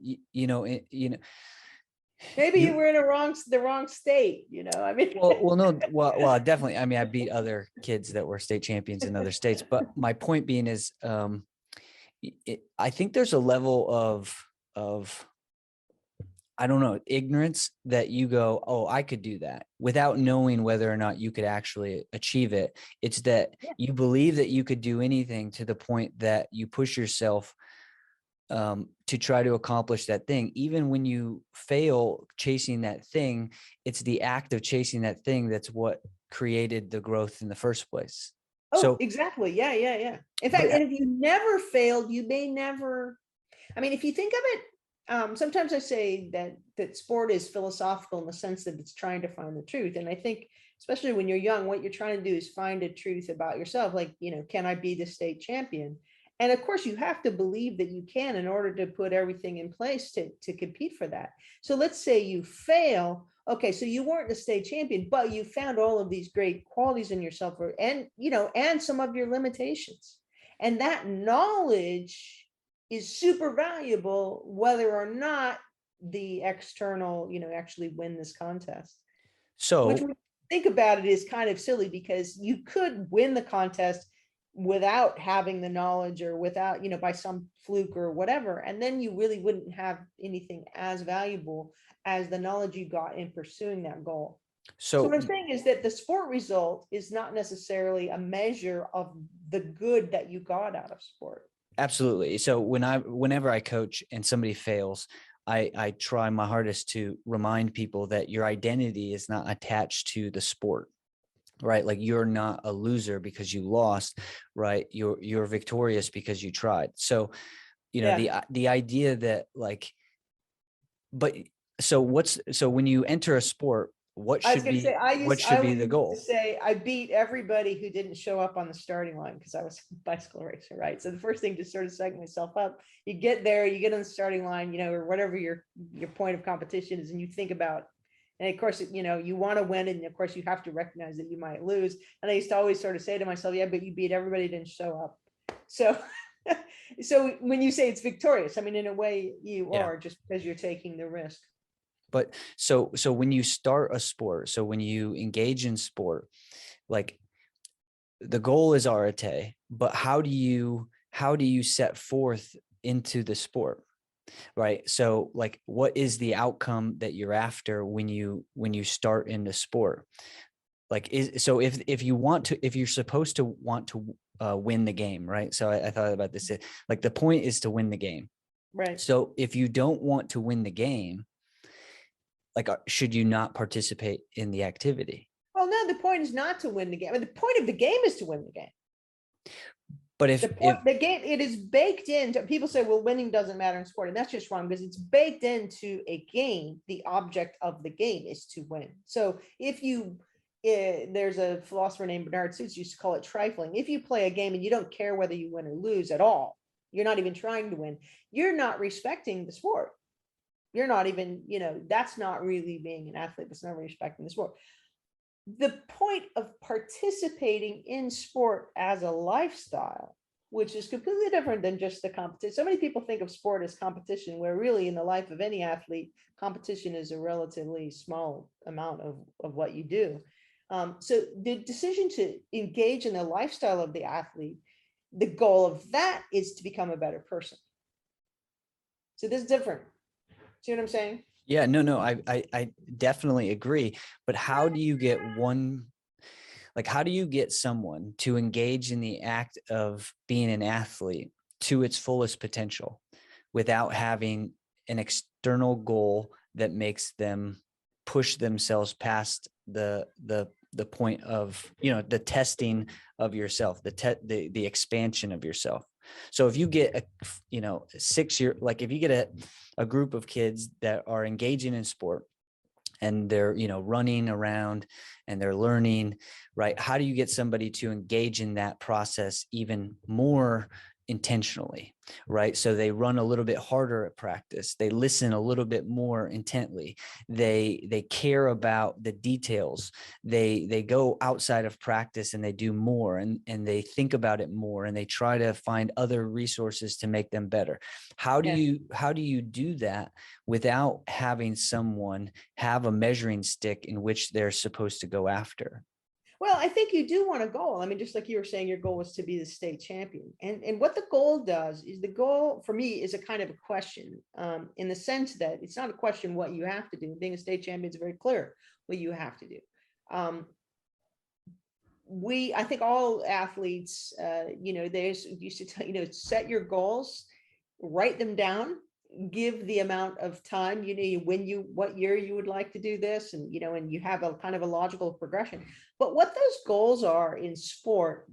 Maybe you You were in the wrong state, I mean. no, definitely. I mean, I beat other kids that were state champions in other states, but my point being is, I think there's a level of I don't know, ignorance that you go, oh, I could do that without knowing whether or not you could actually achieve it. It's that Yeah. you believe that you could do anything to the point that you push yourself to try to accomplish that thing. Even when you fail chasing that thing, it's the act of chasing that thing that's what created the growth in the first place. Oh, So, exactly. Yeah, yeah, yeah. In but fact, and if you never failed, you may never. I mean, if you think of it, sometimes I say that sport is philosophical in the sense that it's trying to find the truth. And I think, especially when you're young, what you're trying to do is find a truth about yourself. Like, can I be the state champion? And of course, you have to believe that you can in order to put everything in place to compete for that. So let's say you fail. Okay, so you weren't the state champion, but you found all of these great qualities in yourself, and some of your limitations. And that knowledge is super valuable, whether or not the external, actually win this contest. Which, so when you think about it, is kind of silly because you could win the contest without having the knowledge or without, by some fluke or whatever. And then you really wouldn't have anything as valuable as the knowledge you got in pursuing that goal. So so what I'm saying is that the sport result is not necessarily a measure of the good that you got out of sport. absolutely. So whenever I coach and somebody fails, I try my hardest to remind people that your identity is not attached to the sport, right? Like you're not a loser because you lost, right? You're victorious because you tried. So, Yeah. the idea that like, but so when you enter a sport, I was going to say, what I should be always the used to goal? say I beat everybody who didn't show up on the starting line because I was a bicycle racer, right? So the first thing to sort of psych myself up, you get there, you get on the starting line, or whatever your point of competition is, and you think about, and of course, you want to win, and of course you have to recognize that you might lose. And I used to always sort of say to myself, yeah, but you beat everybody who didn't show up. So, so when you say it's victorious, I mean, in a way you Yeah. are, just because you're taking the risk. But so when you start a sport, so when you engage in sport, like the goal is arete, but how do you set forth into the sport? Right. So like, what is the outcome that you're after when you start into sport? Like, if you want to, if you're supposed to want to win the game, right? So I thought about this, like the point is to win the game. Right. So if you don't want to win the game, like, should you not participate in the activity? Well, no, the point is not to win the game. I mean, the point of the game is to win the game. But The game, it is baked into, people say, well, winning doesn't matter in sport. And that's just wrong, because it's baked into a game. The object of the game is to win. So if you, there's a philosopher named Bernard Suits used to call it trifling. If you play a game and you don't care whether you win or lose at all, you're not even trying to win, you're not respecting the sport. You're not even, that's not really being an athlete. That's not respecting the sport. The point of participating in sport as a lifestyle, which is completely different than just the competition. So many people think of sport as competition, where really in the life of any athlete, competition is a relatively small amount of what you do. So the decision to engage in the lifestyle of the athlete, the goal of that is to become a better person. So this is different. See what I'm saying? yeah, no, I definitely agree. But how do you get how do you get someone to engage in the act of being an athlete to its fullest potential without having an external goal that makes them push themselves past the point of, the testing of yourself, the expansion of yourself? So if you get a 6 year, like if you get a group of kids that are engaging in sport and they're running around and they're learning, right? How do you get somebody to engage in that process even more intentionally, right? So they run a little bit harder at practice. They listen a little bit more intently. They care about the details. They go outside of practice and they do more, and they think about it more, and they try to find other resources to make them better. How do Yeah. you do that without having someone have a measuring stick in which they're supposed to go after? Well, I think you do want a goal. I mean, just like you were saying, your goal was to be the state champion. And what the goal does is, the goal for me is a kind of a question, in the sense that it's not a question what you have to do. Being a state champion is very clear what you have to do. Um, I think all athletes, they used to tell, set your goals, write them down, give the amount of time, what year you would like to do this, and you have a kind of a logical progression. But what those goals are in sport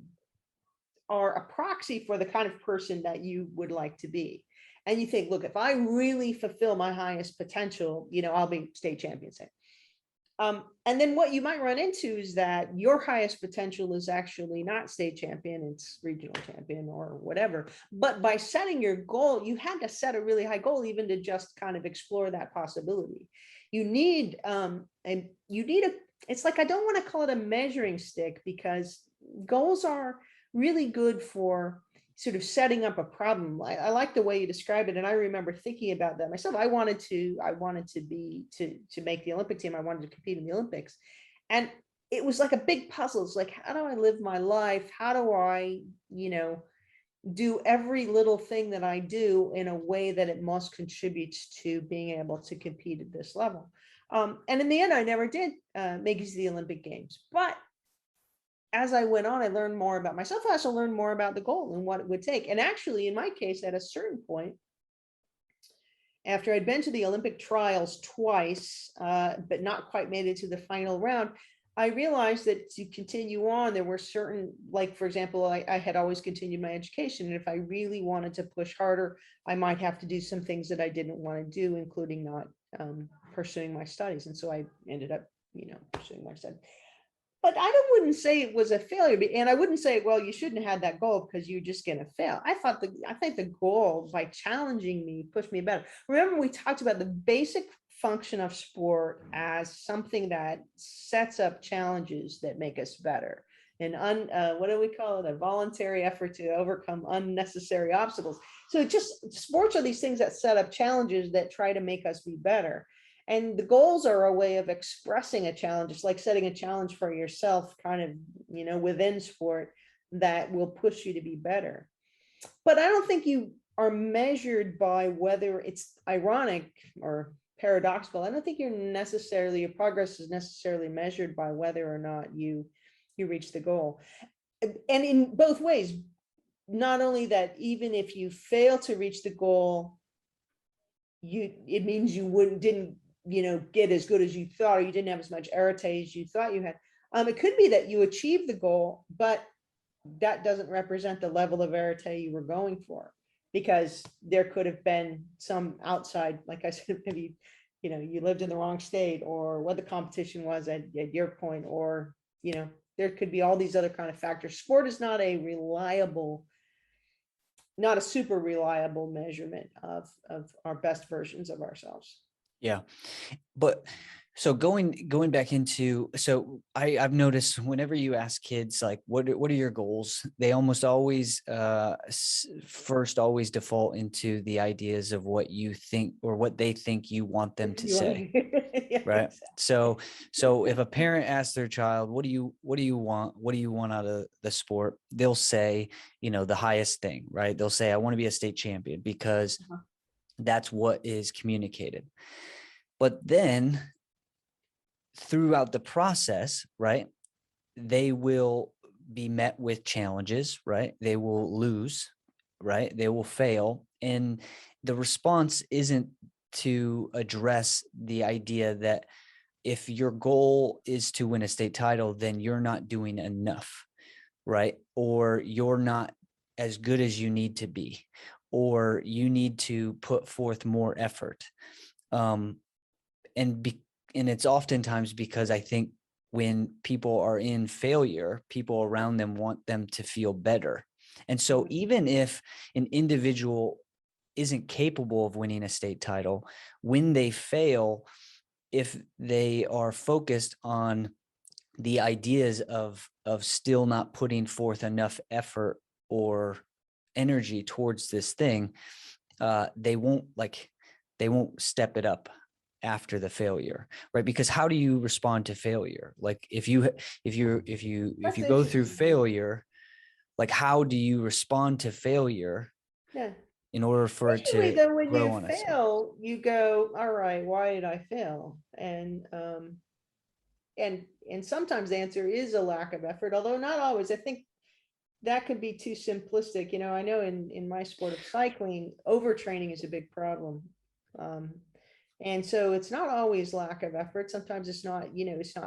are a proxy for the kind of person that you would like to be. And you think, look, if I really fulfill my highest potential, I'll be state champion, say. And then what you might run into is that your highest potential is actually not state champion, it's regional champion or whatever. But by setting your goal, you had to set a really high goal even to just kind of explore that possibility. You need, it's like, I don't want to call it a measuring stick, because goals are really good for sort of setting up a problem. I like the way you describe it, and I remember thinking about that myself. I wanted to make the Olympic team. I wanted to compete in the Olympics, and it was like a big puzzle. It's like, how do I live my life? How do I, do every little thing that I do in a way that it most contributes to being able to compete at this level? And in the end, I never did make it to the Olympic Games, but as I went on, I learned more about myself. I also learned more about the goal and what it would take. And actually, in my case, at a certain point, after I'd been to the Olympic trials twice, but not quite made it to the final round, I realized that to continue on, there were certain, like, for example, I had always continued my education. And if I really wanted to push harder, I might have to do some things that I didn't want to do, including not pursuing my studies. And so I ended up, pursuing my studies. But wouldn't say it was a failure, and I wouldn't say, well, you shouldn't have had that goal because you're just going to fail. I think the goal, by challenging me, pushed me better. Remember, we talked about the basic function of sport as something that sets up challenges that make us better. And what do we call it? A voluntary effort to overcome unnecessary obstacles. So sports are these things that set up challenges that try to make us be better. And the goals are a way of expressing a challenge. It's like setting a challenge for yourself, kind of, within sport, that will push you to be better. But I don't think you are measured by whether it's ironic or paradoxical. I don't think your progress is necessarily measured by whether or not you reach the goal. And in both ways, not only that, even if you fail to reach the goal, it means you didn't get as good as you thought, or you didn't have as much arete as you thought you had. It could be that you achieved the goal, but that doesn't represent the level of arete you were going for, because there could have been some outside, like I said, maybe you lived in the wrong state, or what the competition was at your point, or there could be all these other kind of factors. Sport is not a super reliable measurement of our best versions of ourselves. Yeah. But so going back into, so I've noticed whenever you ask kids, like, what are your goals? They almost always first always default into the ideas of what you think, or what they think you want them to say. Yeah, Right. exactly. So if a parent asks their child, what do you want? What do you want out of the sport? They'll say, the highest thing, right? They'll say, I want to be a state champion, because that's what is communicated. But then throughout the process, right, they will be met with challenges, right? They will lose, right? They will fail. And the response isn't to address the idea that if your goal is to win a state title, then you're not doing enough, right? Or you're not as good as you need to be, or you need to put forth more effort. And it's oftentimes because I think when people are in failure, people around them want them to feel better. And so even if an individual isn't capable of winning a state title, when they fail, if they are focused on the ideas of still not putting forth enough effort or energy towards this thing, they won't step it up after the failure, right? Because how do you respond to failure? Like if you That's go through interesting. failure, like how do you respond to failure Yeah. in order for it Usually to though, when grow you on itself? fail, you go, all right, why did I fail? And sometimes the answer is a lack of effort, although not always. I think that could be too simplistic. I know in my sport of cycling, overtraining is a big problem. Um, and so it's not always lack of effort. Sometimes it's not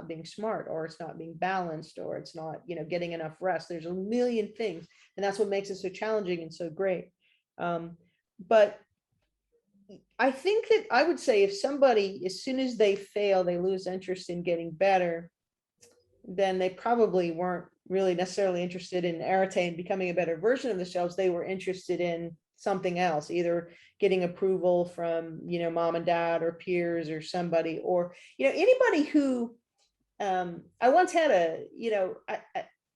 being smart, or it's not being balanced, or it's not, getting enough rest. There's a million things, and that's what makes it so challenging and so great. But I think that I would say if somebody, as soon as they fail, they lose interest in getting better, then they probably weren't really necessarily interested in arete and becoming a better version of themselves. They were interested in something else, either getting approval from, mom and dad or peers or somebody, or, anybody who, I once had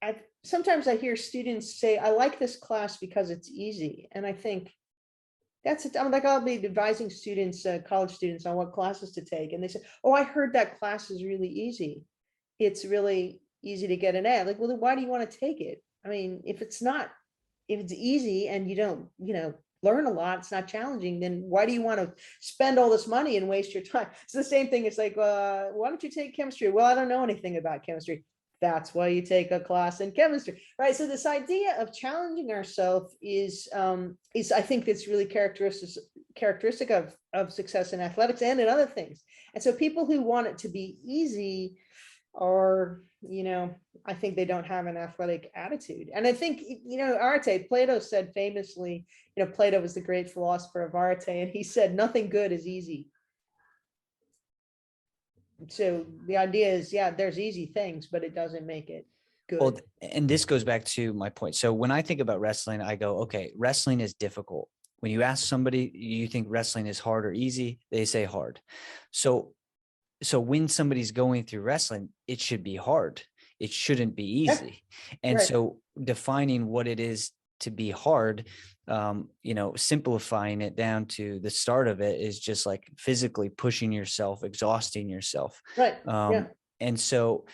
I sometimes I hear students say, I like this class because it's easy. And I think I'm like, I'll be advising students, college students, on what classes to take. And they say, oh, I heard that class is really easy. It's really easy to get an A. Like, well, then why do you want to take it? I mean, if it's easy and you don't, learn a lot, it's not challenging, then why do you want to spend all this money and waste your time? It's the same thing. It's like, why don't you take chemistry? Well, I don't know anything about chemistry. That's why you take a class in chemistry, right? So this idea of challenging ourselves is I think that's really characteristic of success in athletics and in other things. And so people who want it to be easy are, I think they don't have an athletic attitude. And I think, arete, Plato said famously, Plato was the great philosopher of arete, and he said nothing good is easy. So the idea is, yeah, there's easy things, but it doesn't make it Well, good. and this goes back to my point. So when I think about wrestling, I go, okay, wrestling is difficult. When you ask somebody, you think wrestling is hard or easy, they say hard. So when somebody's going through wrestling, it should be hard. It shouldn't be Yeah, easy. And right. so defining what it is to be hard, simplifying it down to the start of it is just like physically pushing yourself, exhausting yourself. Right. Yeah. And so,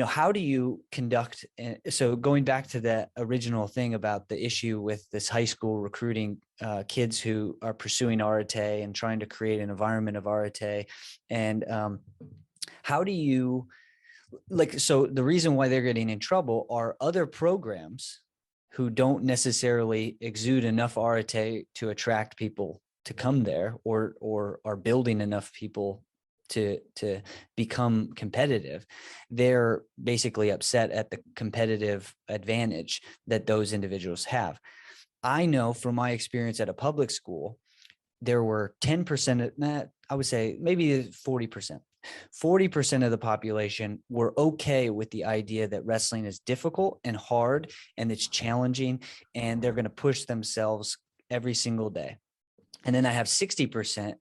how do you conduct? So going back to that original thing about the issue with this high school recruiting kids who are pursuing arete and trying to create an environment of arete, and how do you, so the reason why they're getting in trouble are other programs who don't necessarily exude enough arete to attract people to come there, or are building enough people to become competitive. They're basically upset at the competitive advantage that those individuals have. I know from my experience at a public school, there were 10% of that, I would say maybe 40%. 40% of the population were okay with the idea that wrestling is difficult and hard and it's challenging, and they're going to push themselves every single day. And then I have 60%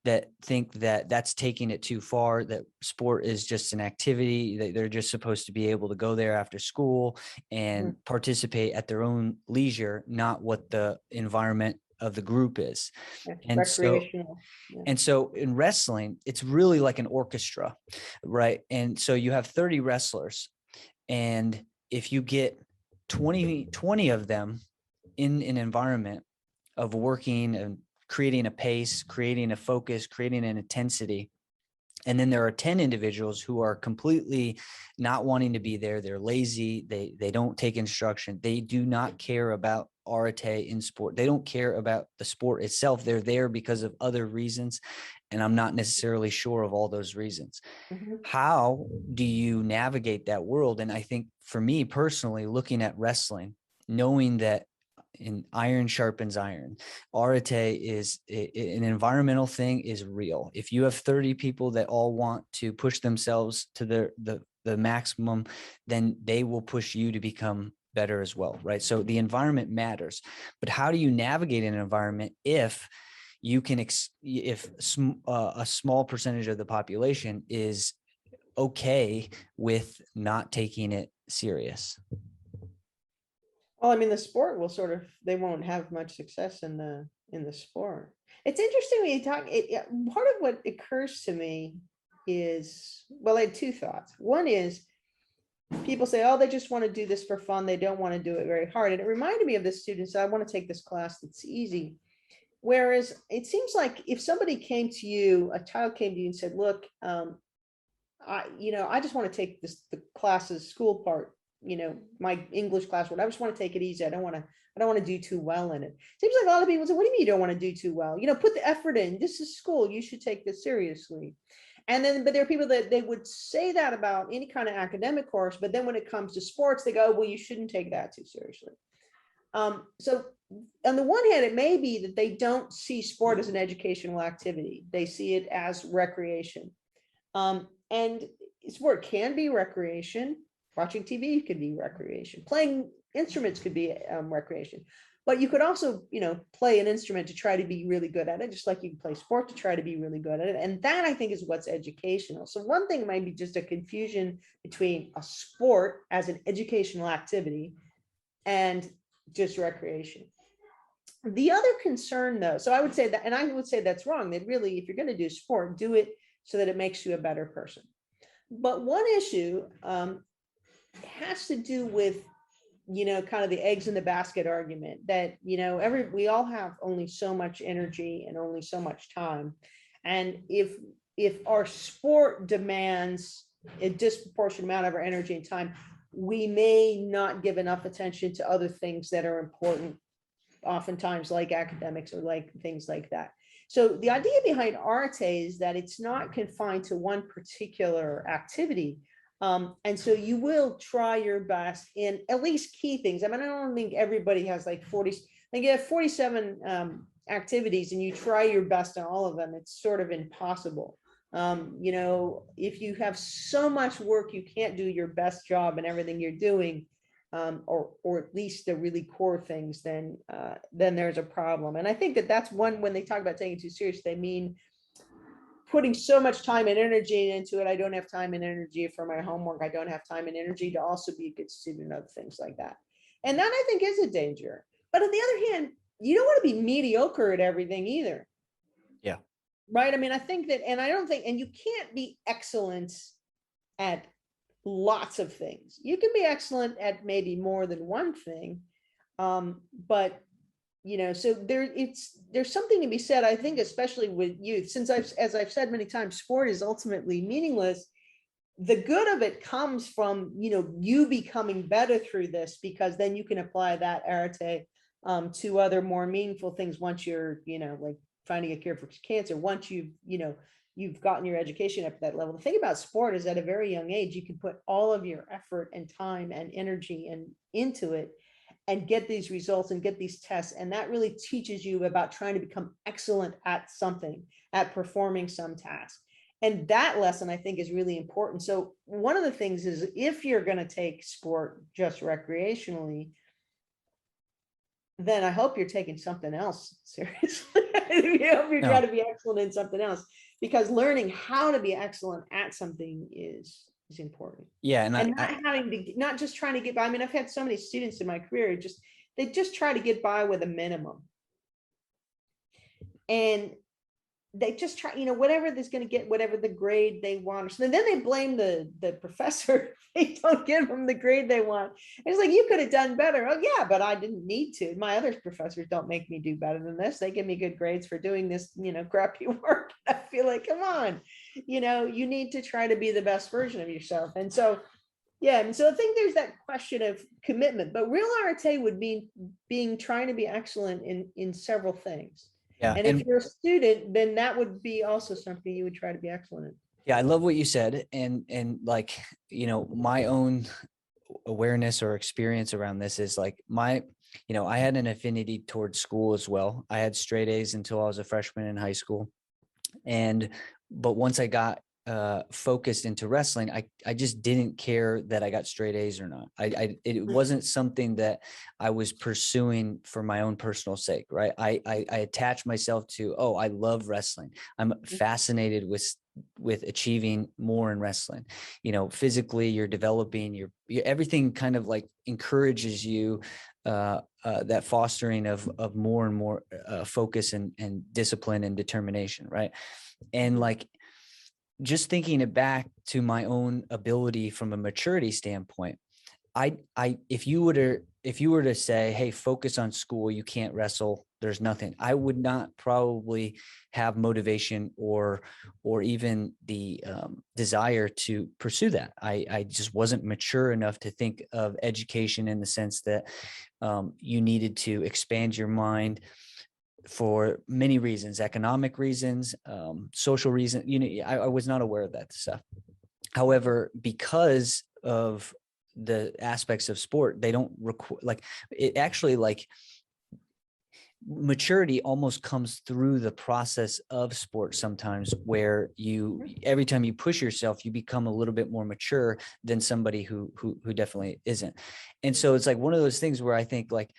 that think that that's taking it too far, that sport is just an activity, that they're just supposed to be able to go there after school and participate at their own leisure, not what the environment of the group is. Yeah. And so Recreational. Yeah. in wrestling, it's really like an orchestra, right? And so you have 30 wrestlers, and if you get 20 of them in an environment of working and creating a pace, creating a focus, creating an intensity, and then there are 10 individuals who are completely not wanting to be there. They're lazy. They don't take instruction. They do not care about arete in sport. They don't care about the sport itself. They're there because of other reasons. And I'm not necessarily sure of all those reasons. Mhm. How do you navigate that world? And I think for me personally, looking at wrestling, knowing that in iron sharpens iron, arete is an environmental thing, is real. If you have 30 people that all want to push themselves to the maximum, then they will push you to become better as well, right? So the environment matters, but how do you navigate an environment if you can, a small percentage of the population is okay with not taking it serious? Well, I mean, the sport will they won't have much success in the sport. It's interesting when you talk, part of what occurs to me is, well, I had two thoughts. One is people say, oh, they just want to do this for fun. They don't want to do it very hard. And it reminded me of the students, I want to take this class that's easy. Whereas it seems like if somebody came to you, a child came to you and said, look, I just want to take the classes, school part, my English class, I just want to take it easy. I don't want to do too well in it. Seems like a lot of people say, what do you mean you don't want to do too well? Put the effort in. This is school. You should take this seriously. And then, but there are people that they would say that about any kind of academic course, but then when it comes to sports, they go, well, you shouldn't take that too seriously. So on the one hand, it may be that they don't see sport as an educational activity. They see it as recreation. And sport can be recreation. Watching TV could be recreation. Playing instruments could be recreation. But you could also, play an instrument to try to be really good at it, just like you can play sport to try to be really good at it. And that, I think, is what's educational. So one thing might be just a confusion between a sport as an educational activity and just recreation. The other concern, though, so I would say that, and I would say that's wrong, that really, if you're going to do sport, do it so that it makes you a better person. But one issue has to do with, kind of the eggs in the basket argument that, we all have only so much energy and only so much time. And if our sport demands a disproportionate amount of our energy and time, we may not give enough attention to other things that are important, oftentimes like academics or like things like that. So the idea behind Arte is that it's not confined to one particular activity. And so you will try your best in at least key things. I mean, I don't think everybody has like 40, I think you have 47 activities and you try your best on all of them. It's sort of impossible. If you have so much work, you can't do your best job in everything you're doing, or at least the really core things, then there's a problem. And I think that's one, when they talk about taking it too serious, they mean putting so much time and energy into it. I don't have time and energy for my homework. I don't have time and energy to also be a good student, other things like that. And that, I think, is a danger. But on the other hand, you don't want to be mediocre at everything either. Yeah. Right. I mean, I think that, and I don't think, and you can't be excellent at lots of things. You can be excellent at maybe more than one thing. But so there's something to be said, I think, especially with youth, since as I've said many times, sport is ultimately meaningless. The good of it comes from, you becoming better through this, because then you can apply that arete to other more meaningful things once you're, like finding a cure for cancer, once you've gotten your education up to that level. The thing about sport is at a very young age, you can put all of your effort and time and energy into it and get these results and get these tests. And that really teaches you about trying to become excellent at something, at performing some task. And that lesson, I think, is really important. So one of the things is, if you're going to take sport just recreationally, then I hope you're taking something else seriously. I hope you're trying to be excellent in something else, because learning how to be excellent at something is important. Yeah. And not just trying to get by. I mean, I've had so many students in my career, they just try to get by with a minimum. And they just try, whatever they're going to get, whatever the grade they want. So then they blame the professor. They don't give them the grade they want. It's like, you could have done better. Oh yeah, but I didn't need to. My other professors don't make me do better than this. They give me good grades for doing this, crappy work. I feel like, come on, you need to try to be the best version of yourself. And so, yeah, and so I think there's that question of commitment, but real arete would mean trying to be excellent in several things. Yeah. And if you're a student, then that would be also something you would try to be excellent in. Yeah, I love what you said. And like, my own awareness or experience around this is like I had an affinity towards school as well. I had straight A's until I was a freshman in high school. But once I got focused into wrestling, I just didn't care that I got straight A's or not. It wasn't something that I was pursuing for my own personal sake, right? I attached myself to, oh, I love wrestling. I'm fascinated with achieving more in wrestling. You know, physically you're developing, you're everything kind of like encourages you, that fostering of more and more focus and discipline and determination, right? And like, just thinking it back to my own ability from a maturity standpoint, if you were to say, hey, focus on school, you can't wrestle, there's nothing, I would not probably have motivation or even the desire to pursue that. I just wasn't mature enough to think of education in the sense that you needed to expand your mind for many reasons, economic reasons, social reasons. You know, I was not aware of that stuff. However, because of the aspects of sport, they don't require, like, it actually, like, maturity almost comes through the process of sport sometimes, where you, every time you push yourself, you become a little bit more mature than somebody who definitely isn't. And so it's like one of those things where I think, like,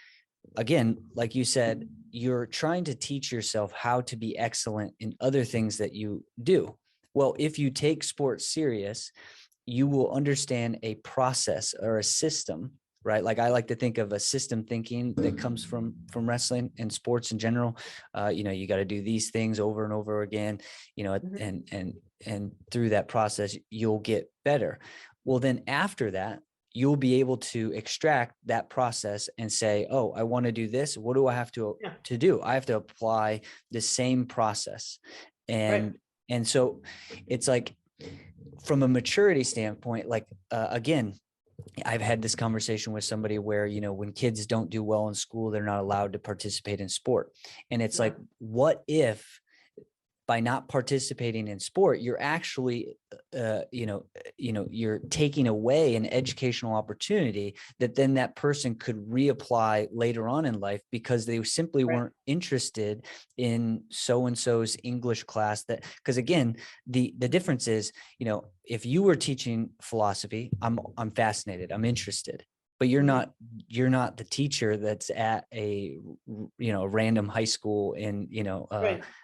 again, like you said, you're trying to teach yourself how to be excellent in other things that you do. Well, if you take sports serious, you will understand a process or a system, right? Like, I like to think of a system thinking that comes from wrestling and sports in general. You know, you got to do these things over and over again, you know, and through that process, you'll get better. Well, then after that, you'll be able to extract that process and say, oh, I want to do this. What do I have to do? I have to apply the same process. And so it's like, from a maturity standpoint, like, again, I've had this conversation with somebody where, you know, when kids don't do well in school, they're not allowed to participate in sport. And it's like, what if by not participating in sport, you're actually, you're taking away an educational opportunity that then that person could reapply later on in life, because they simply weren't interested in so-and-so's English class. That, because again, the difference is, you know, if you were teaching philosophy, I'm fascinated, I'm interested, but you're not the teacher that's at a, you know, random high school in, you know,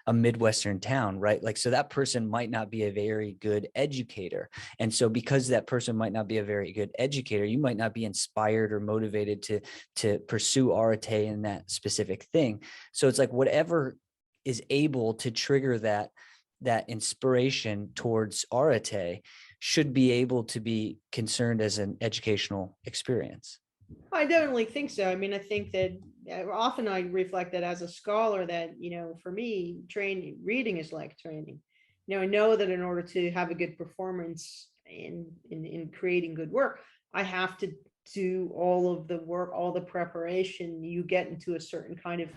a Midwestern town, right? Like, so that person might not be a very good educator. And so because that person might not be a very good educator, you might not be inspired or motivated to pursue arete in that specific thing. So it's like, whatever is able to trigger that inspiration towards arete should be able to be concerned as an educational experience. I definitely think so. I mean, I think that often I reflect that as a scholar, that, you know, for me, training, reading is like training. You know, I know that in order to have a good performance in creating good work, I have to do all of the work, all the preparation. You get into a certain kind of,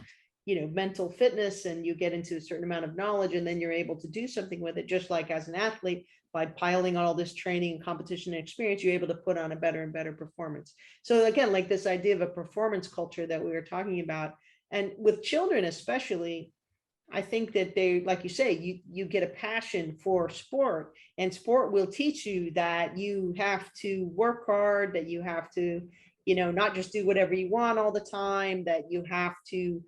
you know, mental fitness, and you get into a certain amount of knowledge, and then you're able to do something with it. Just like as an athlete, by piling on all this training and competition and experience, you're able to put on a better and better performance. So again, like this idea of a performance culture that we were talking about, and with children especially, I think that they, like you say, you get a passion for sport, and sport will teach you that you have to work hard, that you have to, you know, not just do whatever you want all the time, that you have to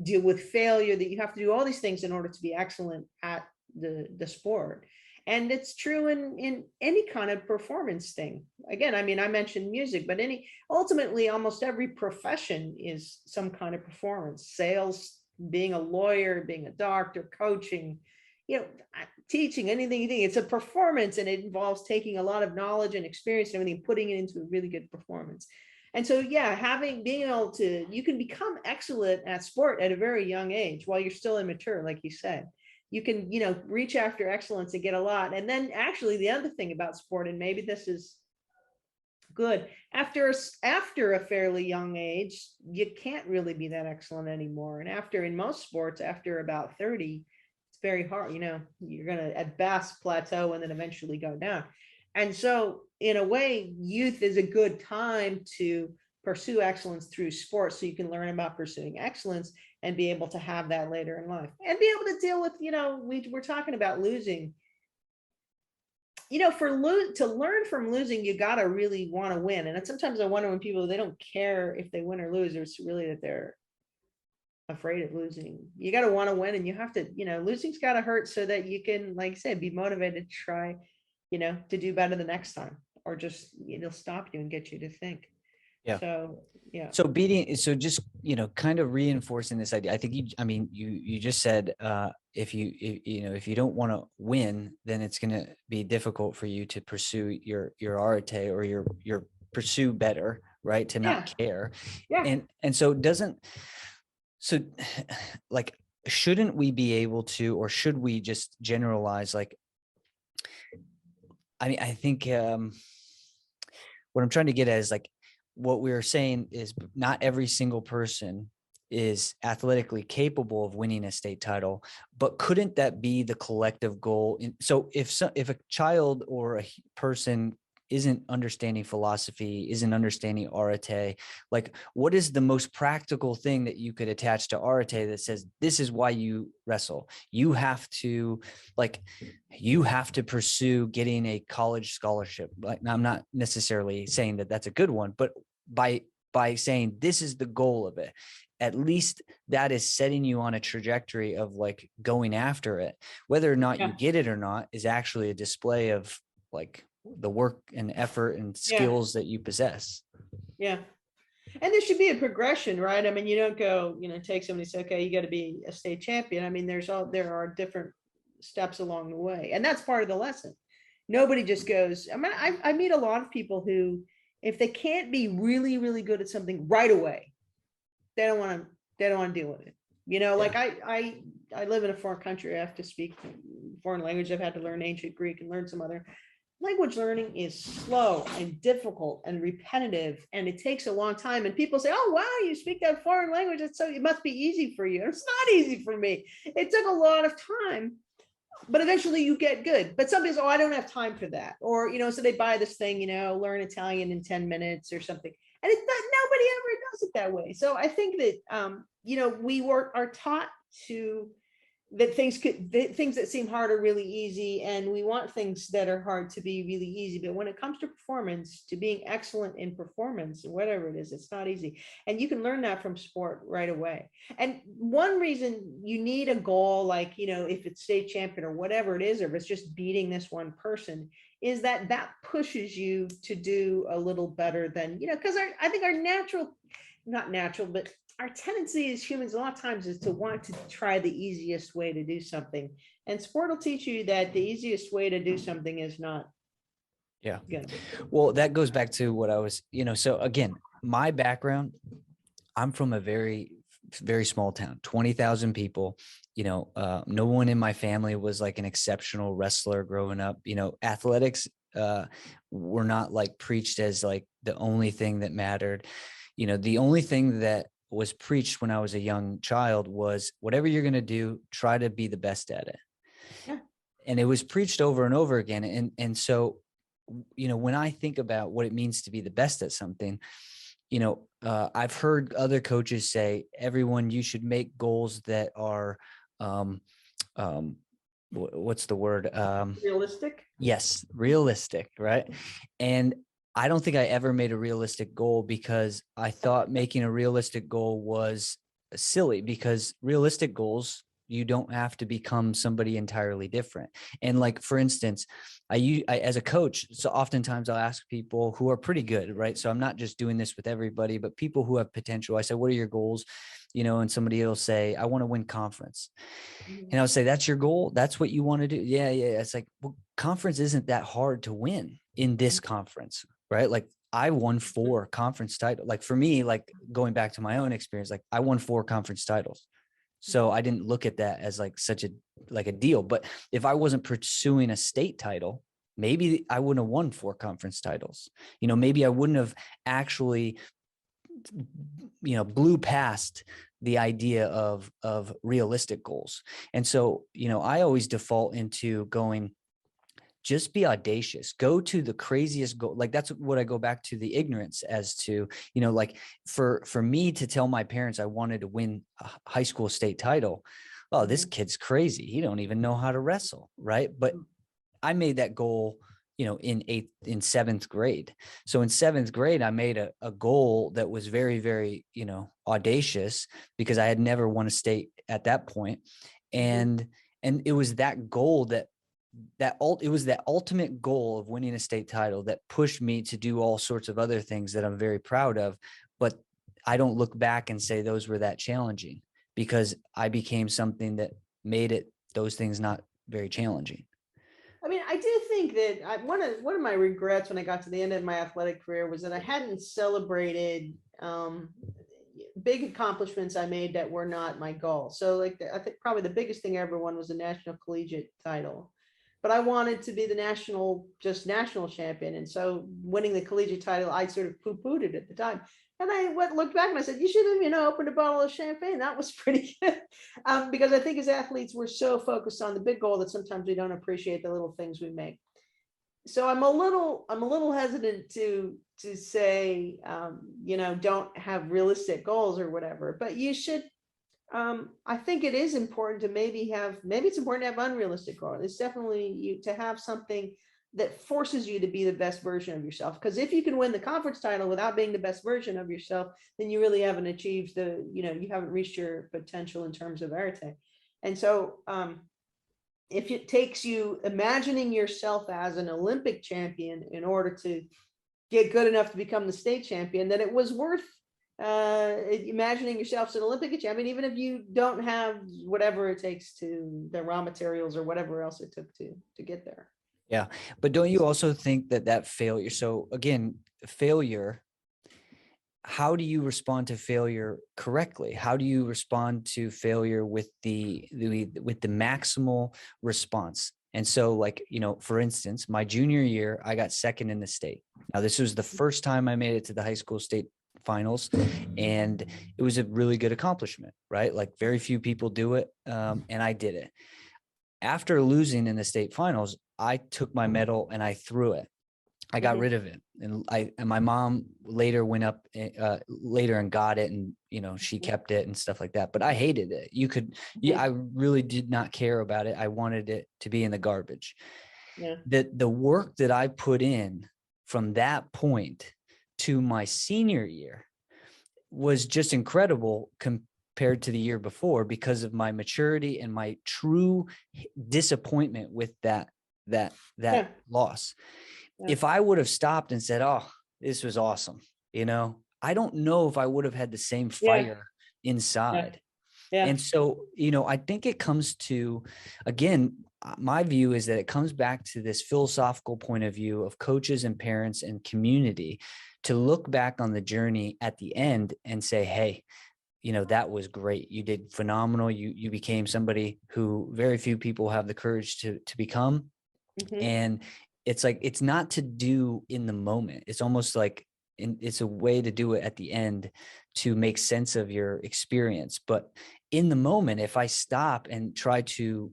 deal with failure, that you have to do all these things in order to be excellent at the sport. And it's true in any kind of performance thing. Again, I mean, I mentioned music, but ultimately almost every profession is some kind of performance. Sales, being a lawyer, being a doctor, coaching, you know, teaching, anything you think, it's a performance, and it involves taking a lot of knowledge and experience and everything, putting it into a really good performance. And so, yeah, being able to, you can become excellent at sport at a very young age while you're still immature, like you said. You can, you know, reach after excellence and get a lot. And then actually the other thing about sport, and maybe this is good, after a fairly young age, you can't really be that excellent anymore. And in most sports, after about 30, it's very hard, you know, you're going to at best plateau and then eventually go down. And so in a way, youth is a good time to pursue excellence through sports, so you can learn about pursuing excellence and be able to have that later in life, and be able to deal with, you know, we're talking about losing. to learn from losing, you got to really want to win. And sometimes I wonder when people, they don't care if they win or lose, it's really that they're afraid of losing. You got to want to win, and you have to, losing's got to hurt so that you can, like I said, be motivated to try, to do better the next time, or just, it'll stop you and get you to think. Yeah. So, yeah. So just, kind of reinforcing this idea. I think you just said, if you don't want to win, then it's going to be difficult for you to pursue your arete, or your pursue better, right? To not care. Yeah. And so like, shouldn't we be able to, or should we just generalize, like, I think, what I'm trying to get at is, like, what we were saying is not every single person is athletically capable of winning a state title, but couldn't that be the collective goal? So if a child or a person isn't understanding philosophy, isn't understanding arete, like, what is the most practical thing that you could attach to arete that says, this is why you wrestle? You have to pursue getting a college scholarship. Like, I'm not necessarily saying that that's a good one, but by saying this is the goal of it, at least that is setting you on a trajectory of, like, going after it. Whether or not you get it or not is actually a display of, like, the work and effort and skills that you possess. Yeah. And there should be a progression, right? I mean, you don't go, take somebody and say, okay, you got to be a state champion. I mean, there are different steps along the way. And that's part of the lesson. Nobody just goes, I mean, I meet a lot of people who, if they can't be really, really good at something right away, they don't want to deal with it. Like I live in a foreign country. I have to speak foreign language. I've had to learn ancient Greek and learn some other language. Learning is slow and difficult and repetitive, and it takes a long time. And people say, oh, wow, you speak that foreign language. It must be easy for you. It's not easy for me. It took a lot of time, but eventually you get good. But some people say, oh, I don't have time for that. Or, so they buy this thing, learn Italian in 10 minutes or something. And it's not, nobody ever does it that way. So I think that, we are taught that things that seem hard are really easy, and we want things that are hard to be really easy. But when it comes to performance, to being excellent in performance, whatever it is, it's not easy. And you can learn that from sport right away. And one reason you need a goal, like, if it's state champion or whatever it is, or if it's just beating this one person, is that pushes you to do a little better than, because I think not natural, but our tendency as humans a lot of times is to want to try the easiest way to do something. And sport will teach you that the easiest way to do something is not. Yeah. Well, that goes back to what I was, so again, my background, I'm from a very, very small town, 20,000 people. No one in my family was like an exceptional wrestler growing up. Athletics were not like preached as like the only thing that mattered. The only thing that was preached when I was a young child was, whatever you're going to do, try to be the best at it. Yeah. And it was preached over and over again. And so, when I think about what it means to be the best at something, I've heard other coaches say, everyone, you should make goals that are, what's the word? Realistic. Yes. Realistic. Right. And I don't think I ever made a realistic goal, because I thought making a realistic goal was silly, because realistic goals, you don't have to become somebody entirely different. And like, for instance, I as a coach, so oftentimes I'll ask people who are pretty good, right? So I'm not just doing this with everybody, but people who have potential. I say, what are your goals? And somebody will say, I want to win conference. And I'll say, that's your goal? That's what you want to do? Yeah. It's like, well, conference isn't that hard to win in this conference, right? Like, I won 4 conference titles. Like, for me, like, going back to my own experience, like, I won 4 conference titles. So I didn't look at that as like such a deal. But if I wasn't pursuing a state title, maybe I wouldn't have won 4 conference titles. Maybe I wouldn't have actually, blew past the idea of realistic goals. And so, I always default into going, just be audacious, go to the craziest goal. Like, that's what I go back to, the ignorance as to, like, for me to tell my parents I wanted to win a high school state title. Oh, this kid's crazy. He don't even know how to wrestle. Right. But I made that goal in seventh grade. So in seventh grade, I made a goal that was very, very, audacious, because I had never won a state at that point. And it was that goal it was that ultimate goal of winning a state title that pushed me to do all sorts of other things that I'm very proud of. But I don't look back and say those were that challenging, because I became something that made those things not very challenging. I mean, I do think that one of my regrets when I got to the end of my athletic career was that I hadn't celebrated big accomplishments I made that were not my goal. So like, I think probably the biggest thing I ever won was a national collegiate title, but I wanted to be the national champion. And so winning the collegiate title, I sort of poo-pooed it at the time. And I looked back and I said, you should have, opened a bottle of champagne. That was pretty good. Because I think as athletes, we're so focused on the big goal that sometimes we don't appreciate the little things we make. So I'm a little hesitant to say, don't have realistic goals or whatever, but you should. I think it is important to maybe it's important to have unrealistic goals. It's definitely to have something that forces you to be the best version of yourself. Because if you can win the conference title without being the best version of yourself, then you really haven't achieved you haven't reached your potential in terms of arete. And so if it takes you imagining yourself as an Olympic champion in order to get good enough to become the state champion, then it was worth imagining yourself as an Olympic champion, even if you don't have whatever it takes to the raw materials or whatever else it took to get there. Yeah. But don't you also think that failure, so again, failure, how do you respond to failure correctly? How do you respond to failure with the maximal response? And so, like, for instance, my junior year, I got second in the state. Now, this was the first time I made it to the high school state finals, and it was a really good accomplishment, right? Like, very few people do it, and I did it. After losing in the state finals, I took my medal and I threw it. I got rid of it, and my mom later went up later and got it, and she kept it and stuff like that. But I hated it. I really did not care about it. I wanted it to be in the garbage. Yeah. The work that I put in from that point to my senior year was just incredible compared to the year before, because of my maturity and my true disappointment with that loss. Yeah. If I would have stopped and said, oh, this was awesome, I don't know if I would have had the same fire inside. Yeah. And so, I think it comes to, again, my view is that it comes back to this philosophical point of view of coaches and parents and community to look back on the journey at the end and say, hey, that was great. You did phenomenal. You became somebody who very few people have the courage to become. And it's like, it's not to do in the moment. It's almost like it's a way to do it at the end to make sense of your experience. But in the moment, if I stop and try to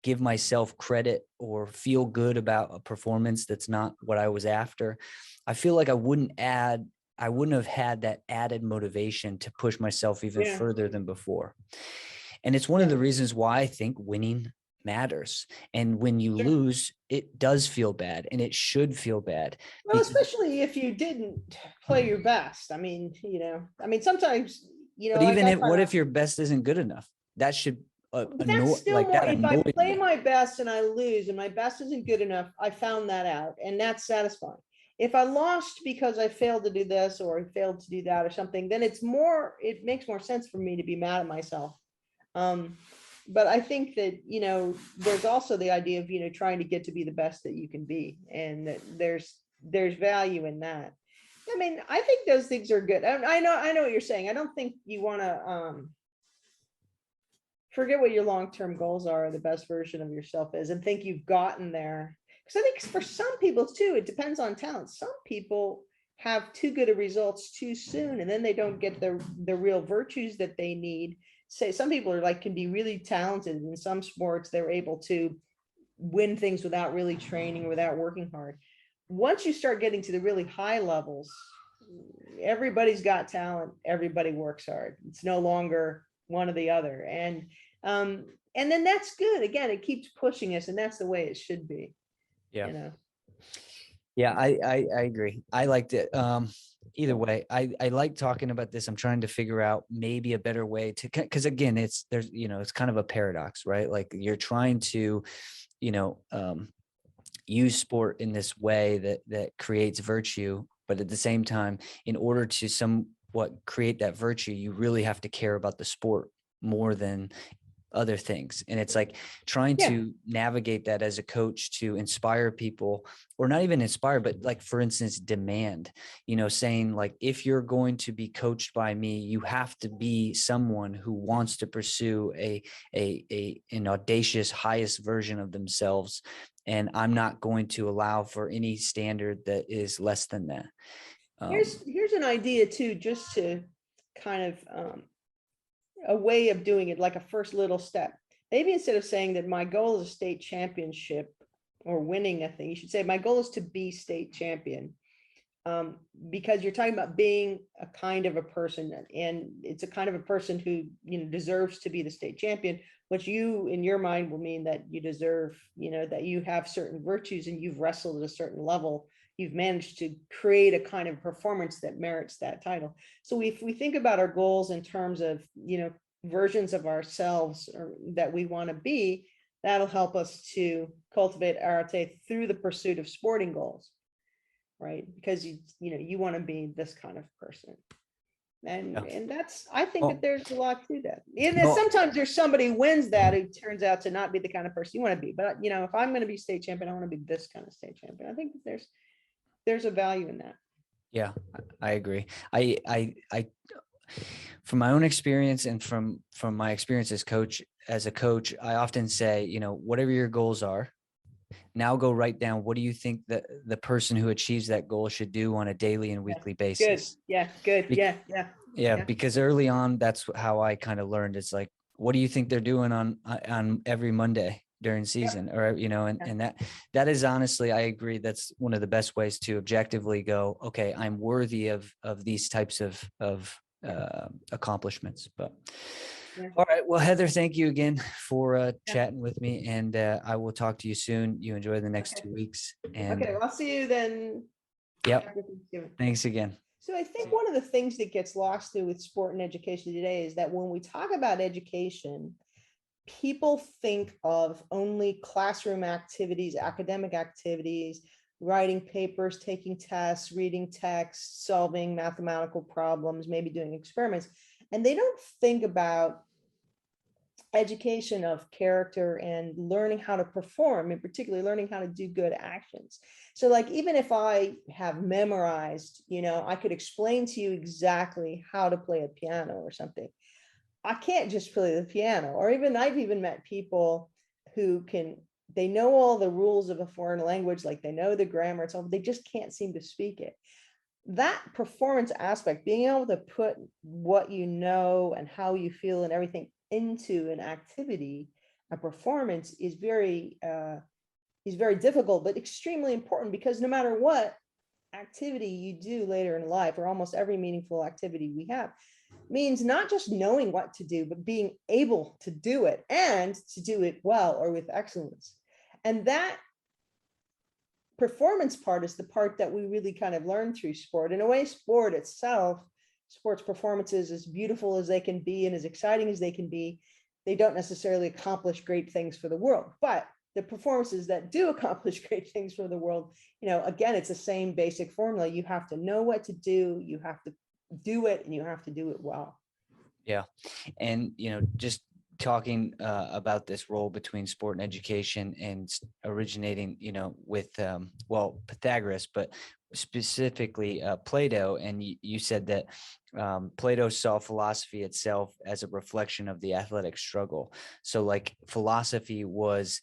give myself credit or feel good about a performance that's not what I was after, I feel like I wouldn't have had that added motivation to push myself even further than before. And it's one of the reasons why I think winning matters. And when you lose, it does feel bad, and it should feel bad. Well, especially if you didn't play your best. I mean, sometimes, but even what if your best isn't good enough? That should that's still more. If I play my best and I lose and my best isn't good enough, I found that out, and that's satisfying. If I lost because I failed to do this or I failed to do that or something, then it makes more sense for me to be mad at myself. But I think that, there's also the idea of, trying to get to be the best that you can be. And that there's value in that. I mean, I think those things are good. I know what you're saying. I don't think you want to forget what your long-term goals are, or the best version of yourself is, and think you've gotten there. Because I think for some people too, it depends on talent. Some people have too good of results too soon, and then they don't get the real virtues that they need. Say some people can be really talented in some sports. They're able to win things without really training, without working hard. Once you start getting to the really high levels, everybody's got talent. Everybody works hard. It's no longer one or the other. And then that's good. Again, it keeps pushing us, and that's the way it should be. Yeah. Yeah, I agree. I liked it. Either way, I like talking about this. I'm trying to figure out maybe a better way to, because again, it's kind of a paradox, right? Like you're trying to, you know, use sport in this way that creates virtue, but at the same time, in order to somewhat create that virtue, you really have to care about the sport more than other things. And it's like trying Yeah. to navigate that as a coach to inspire people, or not even inspire, but like, for instance, demand, saying like, if you're going to be coached by me, you have to be someone who wants to pursue an audacious highest version of themselves. And I'm not going to allow for any standard that is less than that. Here's an idea too, just to kind of a way of doing it, like a first little step. Maybe instead of saying that my goal is a state championship or winning a thing, you should say my goal is to be state champion. Because you're talking about being a kind of a person, and it's a kind of a person who deserves to be the state champion, which you in your mind will mean that you deserve, that you have certain virtues and you've wrestled at a certain level, you've managed to create a kind of performance that merits that title. So if we think about our goals in terms of versions of ourselves or that we want to be, that'll help us to cultivate arete through the pursuit of sporting goals, right? Because you want to be this kind of person. Yeah. And that's, I think that Well, there's a lot to that. And then well, sometimes there's somebody who wins that who turns out to not be the kind of person you want to be. But if I'm going to be state champion, I want to be this kind of state champion. I think that there's a value in that. yeah, I agree. I from my own experience and from my experience as a coach, I often say, whatever your goals are, now go write down, what do you think that the person who achieves that goal should do on a daily and Yeah. weekly Good. basis? Yeah. Good. Be- Yeah. Yeah. yeah, Yeah. because early on, that's how I kind of learned. It's like, what do you think they're doing on every Monday during Yep. season, or and Yeah. and that is honestly, I agree, that's one of the best ways to objectively go, okay, I'm worthy of these types of accomplishments. But Yeah. all right, well, Heather, thank you again for Yeah. chatting with me, and I will talk to you soon. You enjoy the next Okay. 2 weeks, and Okay. Well, I'll see you then yep, after Thanksgiving. thanks again. So I think one of the things that gets lost through with sport and education today is that when we talk about education, people think of only classroom activities, academic activities, writing papers, taking tests, reading texts, solving mathematical problems, maybe doing experiments. And they don't think about education of character and learning how to perform, and particularly learning how to do good actions. So like, even if I have memorized, I could explain to you exactly how to play a piano or something. I can't just play the piano. Or even I've even met people who they know all the rules of a foreign language, like they know the grammar and so on, they just can't seem to speak it. That performance aspect, being able to put what you know and how you feel and everything into an activity, a performance, is very difficult, but extremely important, because no matter what activity you do later in life, or almost every meaningful activity we have, means not just knowing what to do, but being able to do it, and to do it well or with excellence. And that performance part is the part that we really kind of learn through sport. In a way, sports performances, as beautiful as they can be and as exciting as they can be, they don't necessarily accomplish great things for the world. But the performances that do accomplish great things for the world, again, it's the same basic formula. You have to know what to do, you have to do it, and you have to do it well. Yeah. And, just talking about this role between sport and education, and originating, with, Pythagoras, but specifically Plato. And you said that Plato saw philosophy itself as a reflection of the athletic struggle. So like philosophy was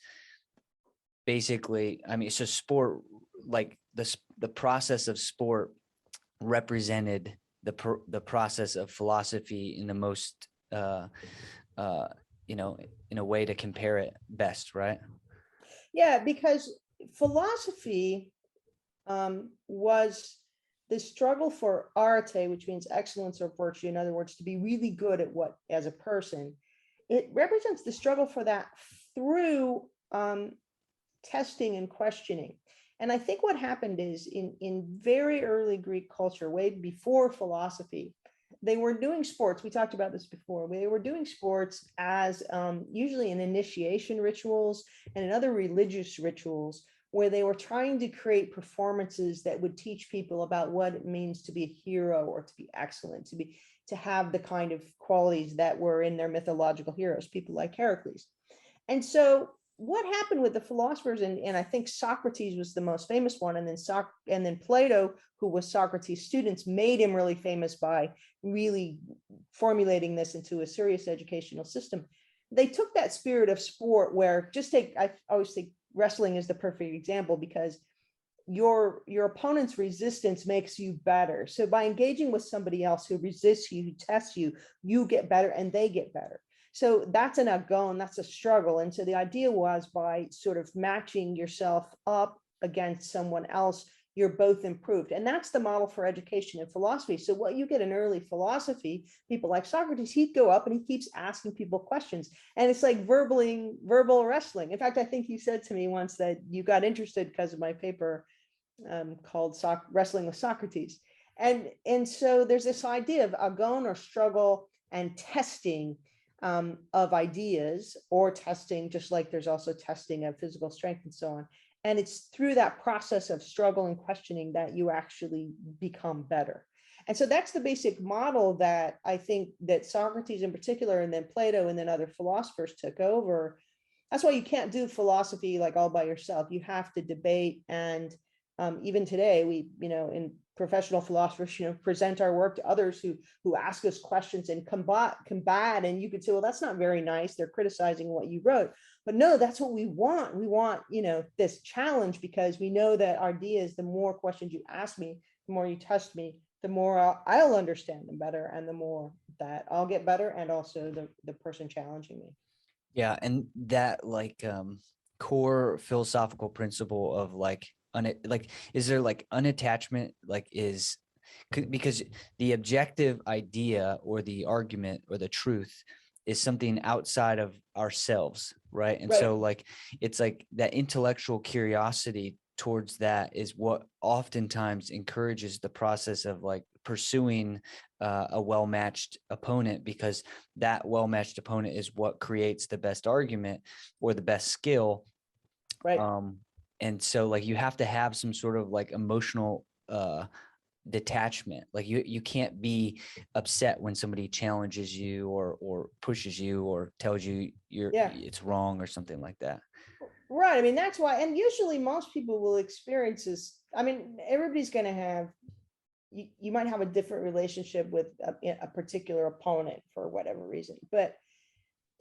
basically, I mean, so sport, like the process of sport represented the process of philosophy in the most uh in a way to compare it best, right? Yeah, because philosophy was the struggle for arete, which means excellence or virtue. In other words, to be really good at what as a person. It represents the struggle for that through testing and questioning. And I think what happened is in very early Greek culture, way before philosophy, they were doing sports. We talked about this before. They were doing sports as usually in initiation rituals and in other religious rituals, where they were trying to create performances that would teach people about what it means to be a hero or to be excellent, to have the kind of qualities that were in their mythological heroes, people like Heracles. And so what happened with the philosophers, and I think Socrates was the most famous one, and then Plato, who was Socrates' students, made him really famous by really formulating this into a serious educational system. They took that spirit of sport where I always think wrestling is the perfect example, because your opponent's resistance makes you better. So by engaging with somebody else who resists you, who tests you, you get better and they get better. So that's an agon, that's a struggle. And so the idea was, by sort of matching yourself up against someone else, you're both improved. And that's the model for education and philosophy. So what you get in early philosophy, people like Socrates, he'd go up and he keeps asking people questions. And it's like verbal wrestling. In fact, I think you said to me once that you got interested because of my paper called Wrestling with Socrates. And so there's this idea of agon, or struggle, and testing of ideas, or testing, just like there's also testing of physical strength and so on. And it's through that process of struggle and questioning that you actually become better. And so that's the basic model that I think that Socrates in particular, and then Plato, and then other philosophers took over. That's why you can't do philosophy like all by yourself. You have to debate. And even today, we, in professional philosophers, present our work to others who ask us questions and combat. And you could say, well, that's not very nice. They're criticizing what you wrote. But no, that's what we want. We want, this challenge, because we know that our idea is, the more questions you ask me, the more you test me, the more I'll understand them better, and the more that I'll get better, and also the person challenging me. Yeah, and that core philosophical principle of is there unattachment, because the objective idea or the argument or the truth is something outside of ourselves, right? And Right. so it's like that intellectual curiosity towards that is what oftentimes encourages the process of pursuing a well-matched opponent, because that well-matched opponent is what creates the best argument or the best skill. Right. And so you have to have some sort of emotional detachment. You can't be upset when somebody challenges you or pushes you or tells you it's wrong or something like that. Right. I mean, that's why, and usually most people will experience this. I mean, everybody's going to have, you might have a different relationship with a particular opponent for whatever reason, but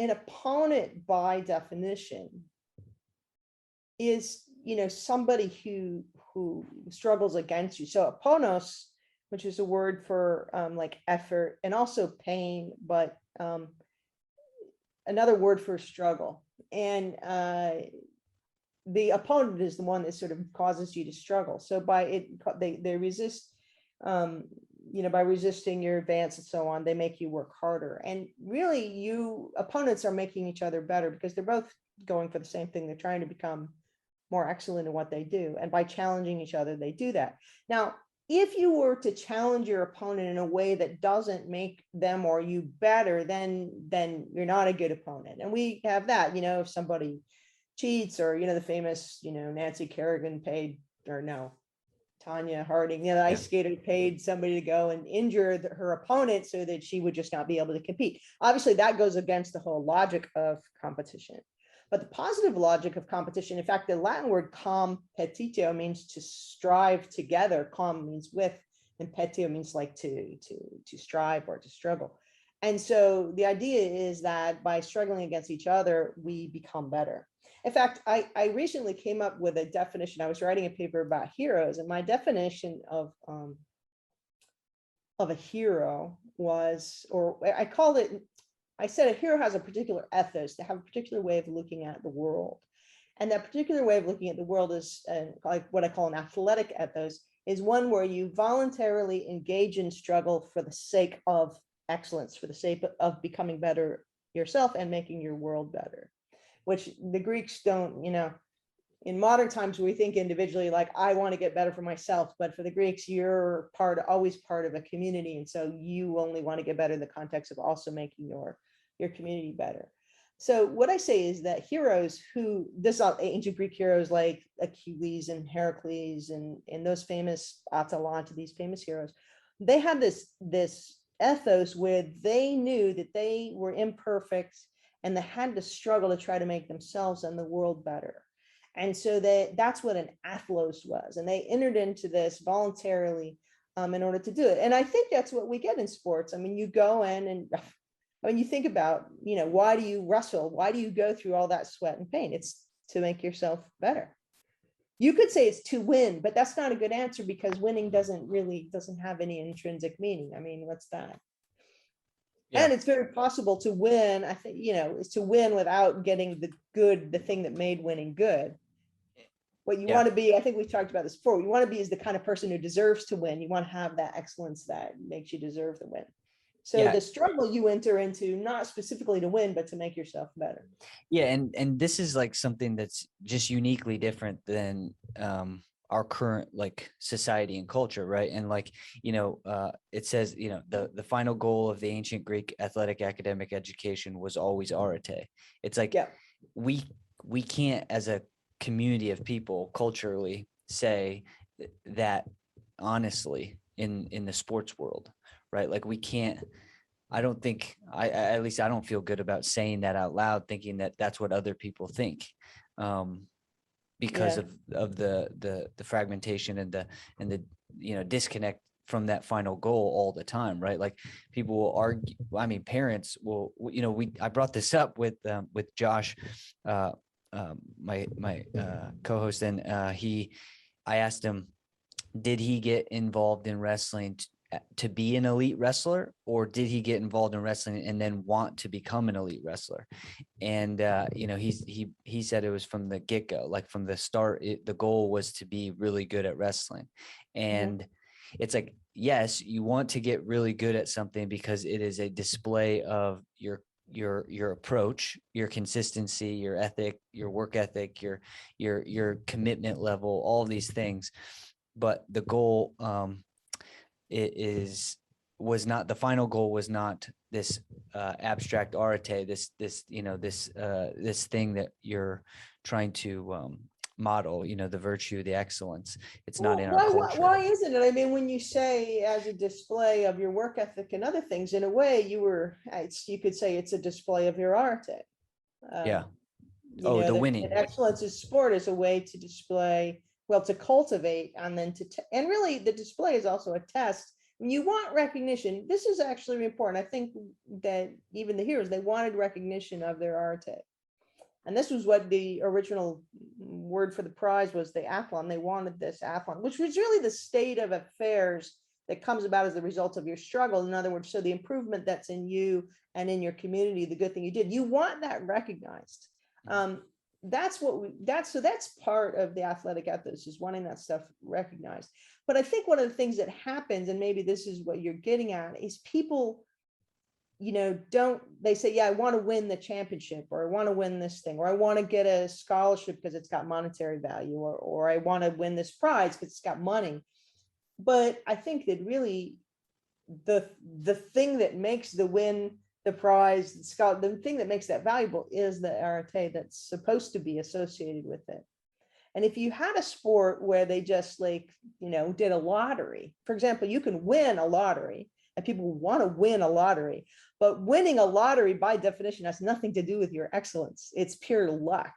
an opponent by definition is, somebody who struggles against you. So oponos, which is a word for effort and also pain, but another word for struggle. And the opponent is the one that sort of causes you to struggle. So they resist, by resisting your advance and so on, they make you work harder. And really, opponents are making each other better, because they're both going for the same thing. They're trying to become more excellent in what they do. And by challenging each other, they do that. Now, if you were to challenge your opponent in a way that doesn't make them or you better, then you're not a good opponent. And we have that, if somebody cheats, or, the famous, Nancy Kerrigan Tanya Harding, the ice skater paid somebody to go and injure her opponent so that she would just not be able to compete. Obviously, that goes against the whole logic of competition. But the positive logic of competition, in fact, the Latin word competitio means to strive together. Com means with, and petio means to strive or to struggle. And so the idea is that by struggling against each other, we become better. In fact, I recently came up with a definition. I was writing a paper about heroes, and my definition of a hero was, or I called it, I said a hero has a particular ethos. They have a particular way of looking at the world. And that particular way of looking at the world is like what I call an athletic ethos, is one where you voluntarily engage in struggle for the sake of excellence, for the sake of becoming better yourself and making your world better, which the Greeks don't, in modern times, we think individually, like, I want to get better for myself, but for the Greeks, you're always part of a community. And so you only want to get better in the context of also making your community better. So what I say is that heroes ancient Greek heroes like Achilles and Heracles and those famous Atalanta, these famous heroes, they had this ethos where they knew that they were imperfect and they had to struggle to try to make themselves and the world better. And so that's what an athlos was. And they entered into this voluntarily in order to do it. And I think that's what we get in sports. I mean, you go in and when you think about, why do you wrestle? Why do you go through all that sweat and pain? It's to make yourself better. You could say it's to win, but that's not a good answer because winning doesn't have any intrinsic meaning. I mean, what's that? Yeah. And it's very possible to win. I think, is to win without getting the thing that made winning good. What you want to be, I think we talked about this before, what you want to be is the kind of person who deserves to win. You want to have that excellence that makes you deserve the win. So the struggle you enter into, not specifically to win, but to make yourself better. Yeah. And this is like something that's just uniquely different than our current like society and culture, right? And like, it says, the final goal of the ancient Greek athletic academic education was always arete. It's like, we can't, as a community of people culturally, say that honestly in the sports world, right? Like we can't. I don't think at least I don't feel good about saying that out loud, thinking that that's what other people think, because of the fragmentation and the disconnect from that final goal all the time, right? Like people will argue. I mean, parents will. I brought this up with Josh, my co-host, and I asked him, did he get involved in wrestling to be an elite wrestler, or did he get involved in wrestling and then want to become an elite wrestler? And he said it was from the get-go, like from the start, the goal was to be really good at wrestling. And it's like, yes, you want to get really good at something because it is a display of your approach, your consistency, your ethic, your work ethic, your commitment level, all these things. But the goal was not, the final goal was not this abstract arete, this thing that you're trying to model, the virtue, the excellence. It's not in our culture. Why isn't it? I mean, when you say as a display of your work ethic and other things, in a way, you could say it's a display of your arte. The winning. Excellence is sport is a way to display, to cultivate, and then and really the display is also a test. When you want recognition, this is actually important. I think that even the heroes, they wanted recognition of their arte. And this was what the original word for the prize was, the athlon. They wanted this athlon, which was really the state of affairs that comes about as the result of your struggle. In other words, so the improvement that's in you and in your community, the good thing you did, you want that recognized. That's part of the athletic ethos, is wanting that stuff recognized. But I think one of the things that happens, and maybe this is what you're getting at, is people, they say, I want to win the championship, or I want to win this thing, or I want to get a scholarship because it's got monetary value, or I want to win this prize because it's got money. But I think that really the thing that makes the win, the prize, the thing that makes that valuable is the arete that's supposed to be associated with it. And if you had a sport where they just did a lottery, for example, you can win a lottery and people want to win a lottery, but winning a lottery by definition has nothing to do with your excellence. It's pure luck.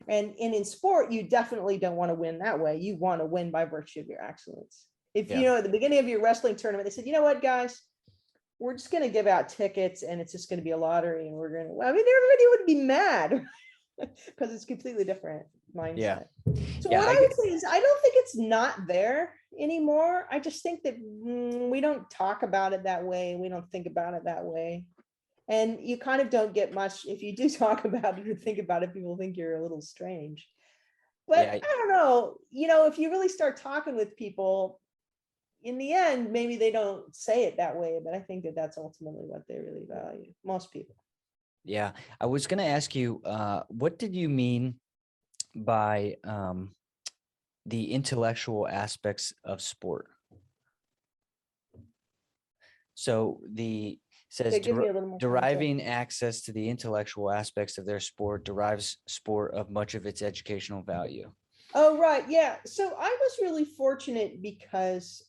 And in sport, you definitely don't want to win that way. You want to win by virtue of your excellence. If at the beginning of your wrestling tournament, they said, what, guys, we're just going to give out tickets and it's just going to be a lottery, and everybody would be mad because it's completely different mindset. So what I would say is, I don't think it's not there anymore. I just think that we don't talk about it that way. We don't think about it that way. And you kind of don't get much. If you do talk about it or think about it, people think you're a little strange. But I don't know, if you really start talking with people, in the end, maybe they don't say it that way, but I think that that's ultimately what they really value, most people. Yeah. I was going to ask you, what did you mean by the intellectual aspects of sport. So the says Okay, give me a little more context. deriving access to the intellectual aspects of their sport derives sport of much of its educational value. Oh, right. Yeah. So I was really fortunate because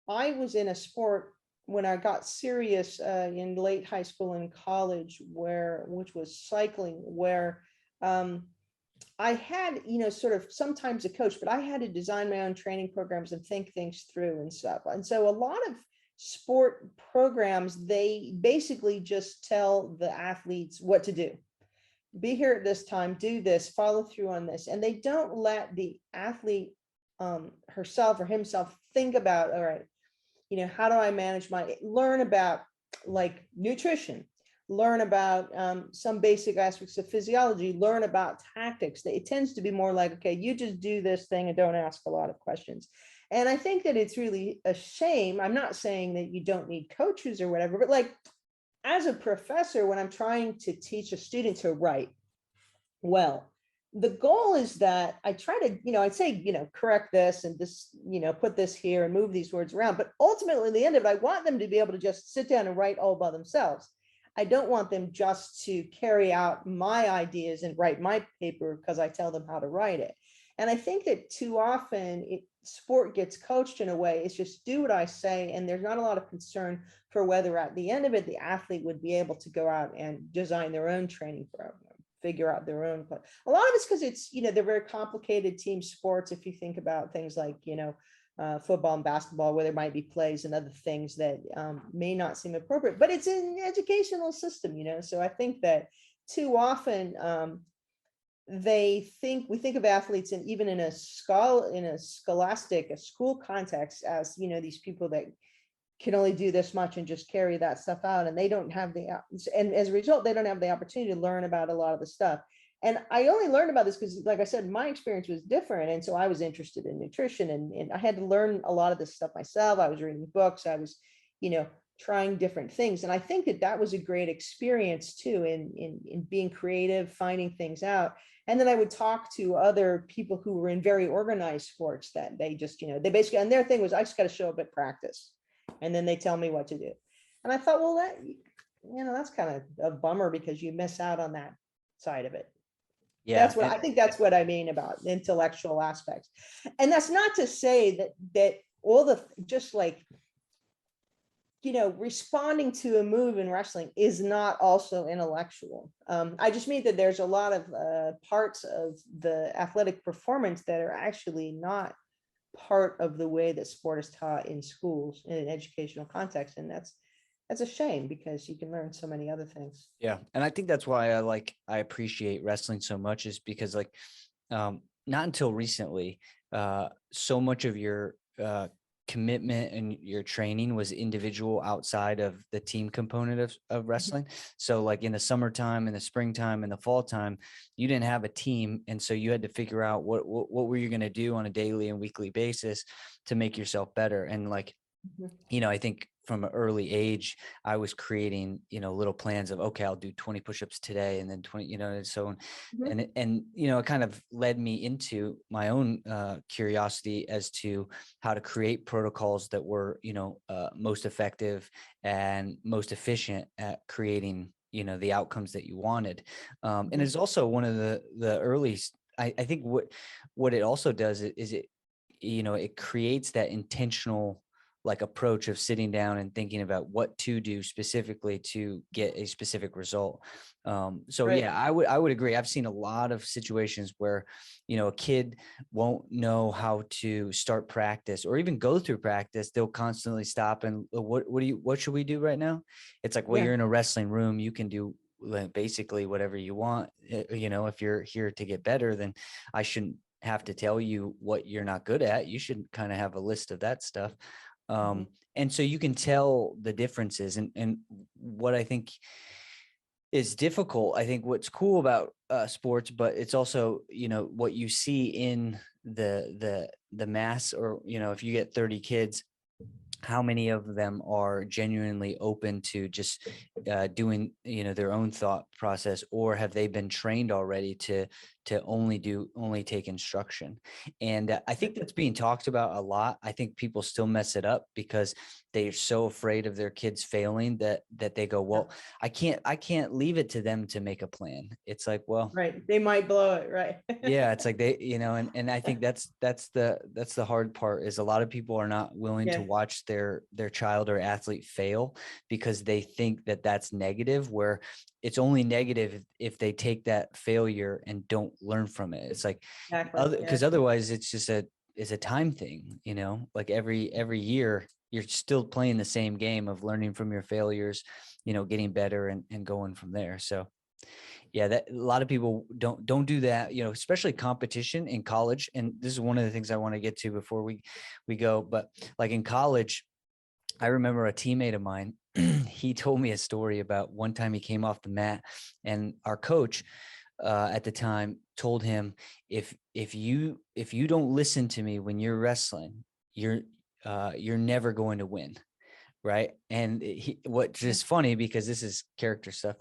I was in a sport when I got serious in late high school and college, which was cycling, where I had, sort of sometimes a coach, but I had to design my own training programs and think things through and stuff. And so a lot of sport programs, they basically just tell the athletes what to do. Be here at this time, do this, follow through on this. And they don't let the athlete herself or himself think about, all right, how do I manage learn about like nutrition, learn about some basic aspects of physiology, learn about tactics. It tends to be more like, okay, you just do this thing and don't ask a lot of questions. And I think that it's really a shame. I'm not saying that you don't need coaches or whatever, but like as a professor, when I'm trying to teach a student to write well, the goal is that I try to, I'd say, correct this and this, put this here and move these words around. But ultimately, at the end of it, I want them to be able to just sit down and write all by themselves. I don't want them just to carry out my ideas and write my paper because I tell them how to write it. And I think that too often sport gets coached in a way, it's just do what I say. And there's not a lot of concern for whether at the end of it, the athlete would be able to go out and design their own training program, figure out their own. But a lot of it's because it's, they're very complicated team sports. If you think about things like, football and basketball, where there might be plays and other things that may not seem appropriate, but it's an educational system, So I think that too often we think of athletes, and even in a scholastic, a school context, as these people that can only do this much and just carry that stuff out, and they don't have and as a result, they don't have the opportunity to learn about a lot of the stuff. And I only learned about this because, like I said, my experience was different. And so I was interested in nutrition, and I had to learn a lot of this stuff myself. I was reading books. I was, trying different things. And I think that was a great experience too, in being creative, finding things out. And then I would talk to other people who were in very organized sports that they just, they basically, and their thing was, I just got to show up at practice, and then they tell me what to do. And I thought, well, that's kind of a bummer because you miss out on that side of it. Yeah. I think that's what I mean about intellectual aspects. And that's not to say that all the, just like, responding to a move in wrestling is not also intellectual. I just mean that there's a lot of parts of the athletic performance that are actually not part of the way that sport is taught in schools in an educational context. And that's a shame because you can learn so many other things. Yeah. And I think that's why I appreciate wrestling so much, is because not until recently, so much of your commitment and your training was individual outside of the team component of wrestling. So like in the summertime, in the springtime, in the fall time, you didn't have a team. And so you had to figure out what were you going to do on a daily and weekly basis to make yourself better. And like, I think from an early age, I was creating, little plans of, okay, I'll do 20 push-ups today, and then 20, and so on. And it kind of led me into my own curiosity as to how to create protocols that were, most effective and most efficient at creating, the outcomes that you wanted. And it's also one of the early, I think what it also does is it creates that intentional like approach of sitting down and thinking about what to do specifically to get a specific result. So Right. yeah, I would agree. I've seen a lot of situations where, a kid won't know how to start practice or even go through practice. They'll constantly stop and what should we do right now? It's like, well, you're in a wrestling room. You can do basically whatever you want. If you're here to get better, then I shouldn't have to tell you what you're not good at. You should kind of have a list of that stuff. And so you can tell the differences, and what I think is difficult. I think what's cool about sports, but it's also, what you see in the mass, or, if you get 30 kids how many of them are genuinely open to just doing, their own thought process, or have they been trained already to only take instruction? And I think that's being talked about a lot. I think people still mess it up because they're so afraid of their kids failing that they go, Yeah. well, I can't leave it to them to make a plan. It's like, well, Right. They might blow it. Right. yeah, it's like they, and I think that's the hard part, is a lot of people are not willing to Yeah. watch their child or athlete fail because they think that that's negative, where it's only negative if they take that failure and don't learn from it. It's like, Exactly. Yeah. because otherwise it's just a time thing, like every year you're still playing the same game of learning from your failures, getting better and going from there. So yeah, that a lot of people don't do that, especially competition in college. And this is one of the things I want to get to before we go. But like in college, I remember a teammate of mine, he told me a story about one time he came off the mat, and our coach at the time told him, if you don't listen to me when you're wrestling, you're never going to win. Right. And what's Yeah. just funny, because this is character stuff.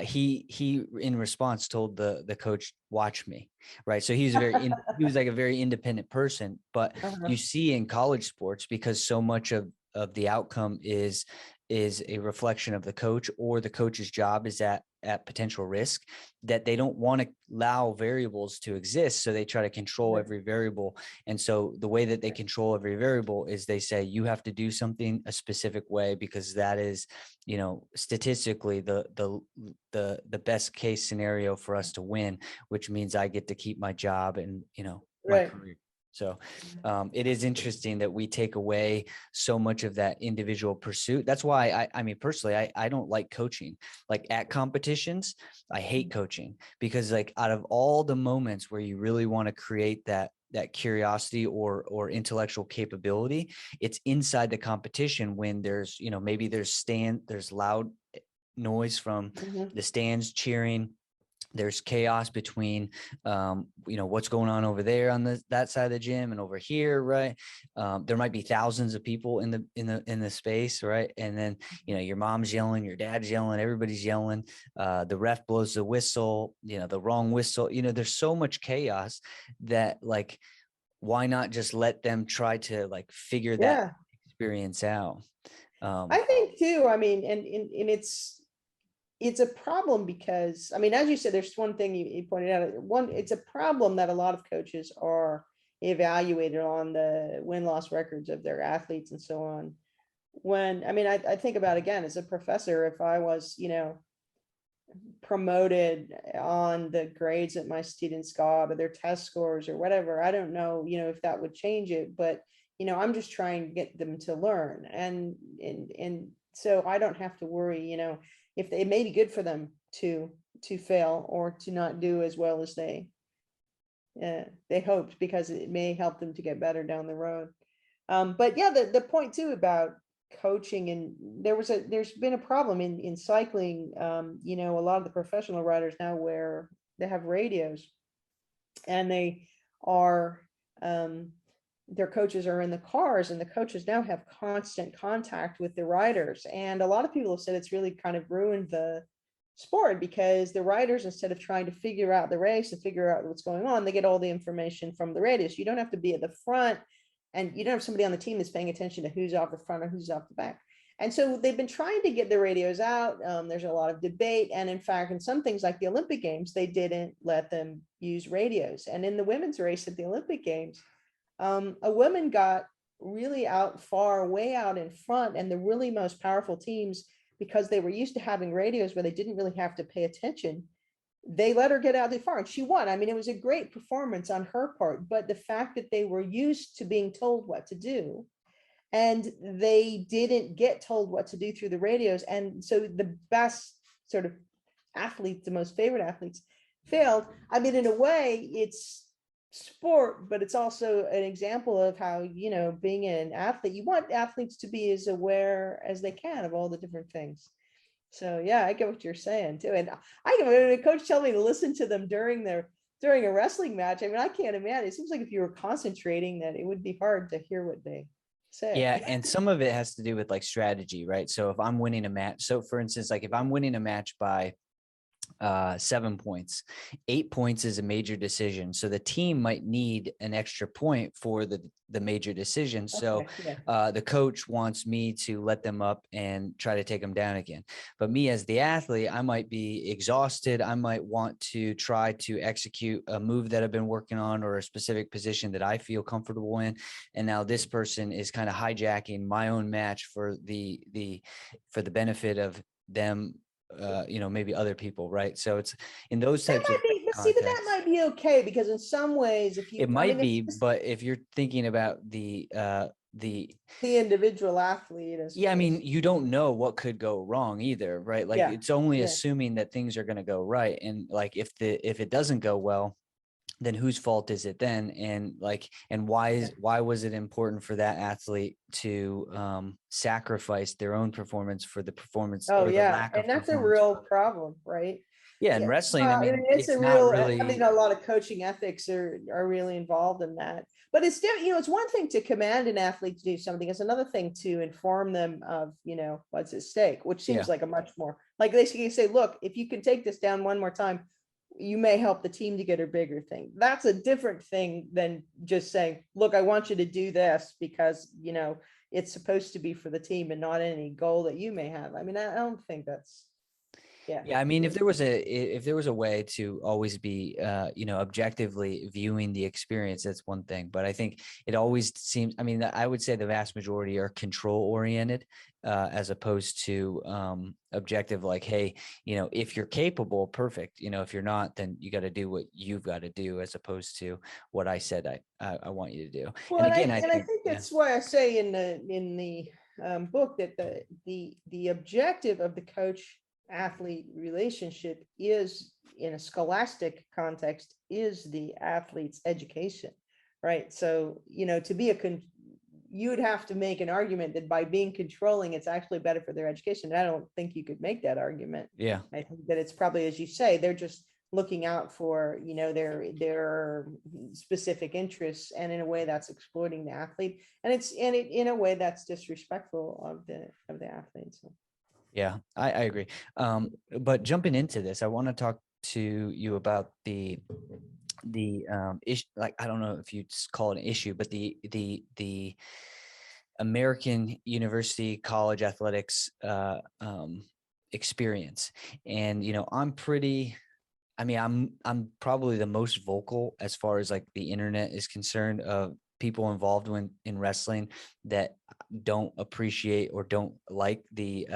He in response told the coach, watch me. Right. So he was like a very independent person. But Uh-huh. you see in college sports, because so much of the outcome is a reflection of the coach, or the coach's job is at potential risk, that they don't want to allow variables to exist. So they try to control Right. every variable. And so the way that they control every variable is they say, you have to do something a specific way, because that is, statistically the best case scenario for us to win, which means I get to keep my job and, my Right. career. So it is interesting that we take away so much of that individual pursuit. That's why I mean, personally, I don't like coaching. Like at competitions, I hate coaching, because like out of all the moments where you really want to create that curiosity or intellectual capability, it's inside the competition, when there's, maybe there's loud noise from Mhm. the stands cheering. There's chaos between what's going on over there on that side of the gym and over here, right? There might be thousands of people in the space, right? And then your mom's yelling, your dad's yelling, everybody's yelling. The ref blows the whistle, the wrong whistle. There's so much chaos that, like, why not just let them try to like figure that Yeah. experience out? I think too. I mean, and it's a problem because, I mean, as you said, there's one thing you pointed out. One, it's a problem that a lot of coaches are evaluated on the win-loss records of their athletes and so on. When, I mean, I think about, again, as a professor, if I was, promoted on the grades that my students got or their test scores or whatever, I don't know, if that would change it, but, I'm just trying to get them to learn. And so I don't have to worry, if it may be good for them to fail or to not do as well as they hoped, because it may help them to get better down the road. But yeah, the point too about coaching, and there's been a problem in cycling. A lot of the professional riders now they have radios, and they are their coaches are in the cars, and the coaches now have constant contact with the riders. And a lot of people have said it's really kind of ruined the sport, because the riders, instead of trying to figure out the race and figure out what's going on, they get all the information from the radios. You don't have to be at the front, and you don't have somebody on the team that's paying attention to who's off the front or who's off the back. And so they've been trying to get the radios out. There's a lot of debate. And in fact, in some things like the Olympic Games, they didn't let them use radios. And in the women's race at the Olympic Games, a woman got really out far, way out in front. And the really most powerful teams, because they were used to having radios where they didn't really have to pay attention, they let her get out too far and she won. I mean, it was a great performance on her part, but the fact that they were used to being told what to do, and they didn't get told what to do through the radios. And so the best sort of athletes, the most favorite athletes, failed. I mean, in a way, it's sport, but it's also an example of how, being an athlete, you want athletes to be as aware as they can of all the different things. So yeah, I get what you're saying too. And I can remember the coach tell me to listen to them during a wrestling match. I mean, I can't imagine. It seems like if you were concentrating, that it would be hard to hear what they Sick. Yeah, and some of it has to do with like strategy, right? So if I'm winning a match, so for instance, like if I'm winning a match by 7 points, 8 points is a major decision. So the team might need an extra point for the major decision. So Okay. Yeah. the coach wants me to let them up and try to take them down again. But me as the athlete, I might be exhausted. I might want to try to execute a move that I've been working on or a specific position that I feel comfortable in. And now this person is kind of hijacking my own match for the benefit of them, maybe other people, right? So it's in those That types of might be, but see, but that contexts. might be okay because in some ways, if you, It I might mean, be, it's but if you're thinking about the the individual athlete yeah, I mean, as you don't know what could go wrong either, right? Like yeah, it's only yeah. assuming that things are going to go right, and like if it doesn't go well, then whose fault is it then? And like, and why was it important for that athlete to sacrifice their own performance for the performance Oh or the yeah, lack and of that's a performance? real problem, right? Yeah, in Yeah. wrestling, I Well, I mean, mean, it's it's a not real, I mean, really. a lot of coaching ethics are really involved in that. But it's still, it's one thing to command an athlete to do something. It's another thing to inform them of, what's at stake, which seems Yeah. like a much more like they say, look, if you can take this down one more time, you may help the team to get a bigger thing. That's a different thing than just saying, look, I want you to do this because, it's supposed to be for the team and not any goal that you may have. I mean, I don't think that's, yeah. Yeah, I mean, if there was a way to always be, objectively viewing the experience, that's one thing. But I think it always seems. I mean, I would say the vast majority are control oriented, as opposed to objective. Like, hey, if you're capable, perfect. If you're not, then you got to do what you've got to do, as opposed to what I said I want you to do. Well, And and I again, I and I think, think yeah, that's why I say in the book that the objective of the coach athlete relationship is in a scholastic context is the athlete's education, right? So to be you would have to make an argument that by being controlling, it's actually better for their education. And I don't think you could make that argument. yeah. I think that it's probably, as you say, they're just looking out for their specific interests, and in a way that's exploiting the athlete, and in a way that's disrespectful of the athlete. So. Yeah, I agree. But jumping into this, I want to talk to you about the issue. Like, I don't know if you'd call it an issue, but the American university college athletics experience. And I'm pretty. I mean, I'm probably the most vocal as far as like the internet is concerned of people involved in wrestling that don't appreciate or don't like the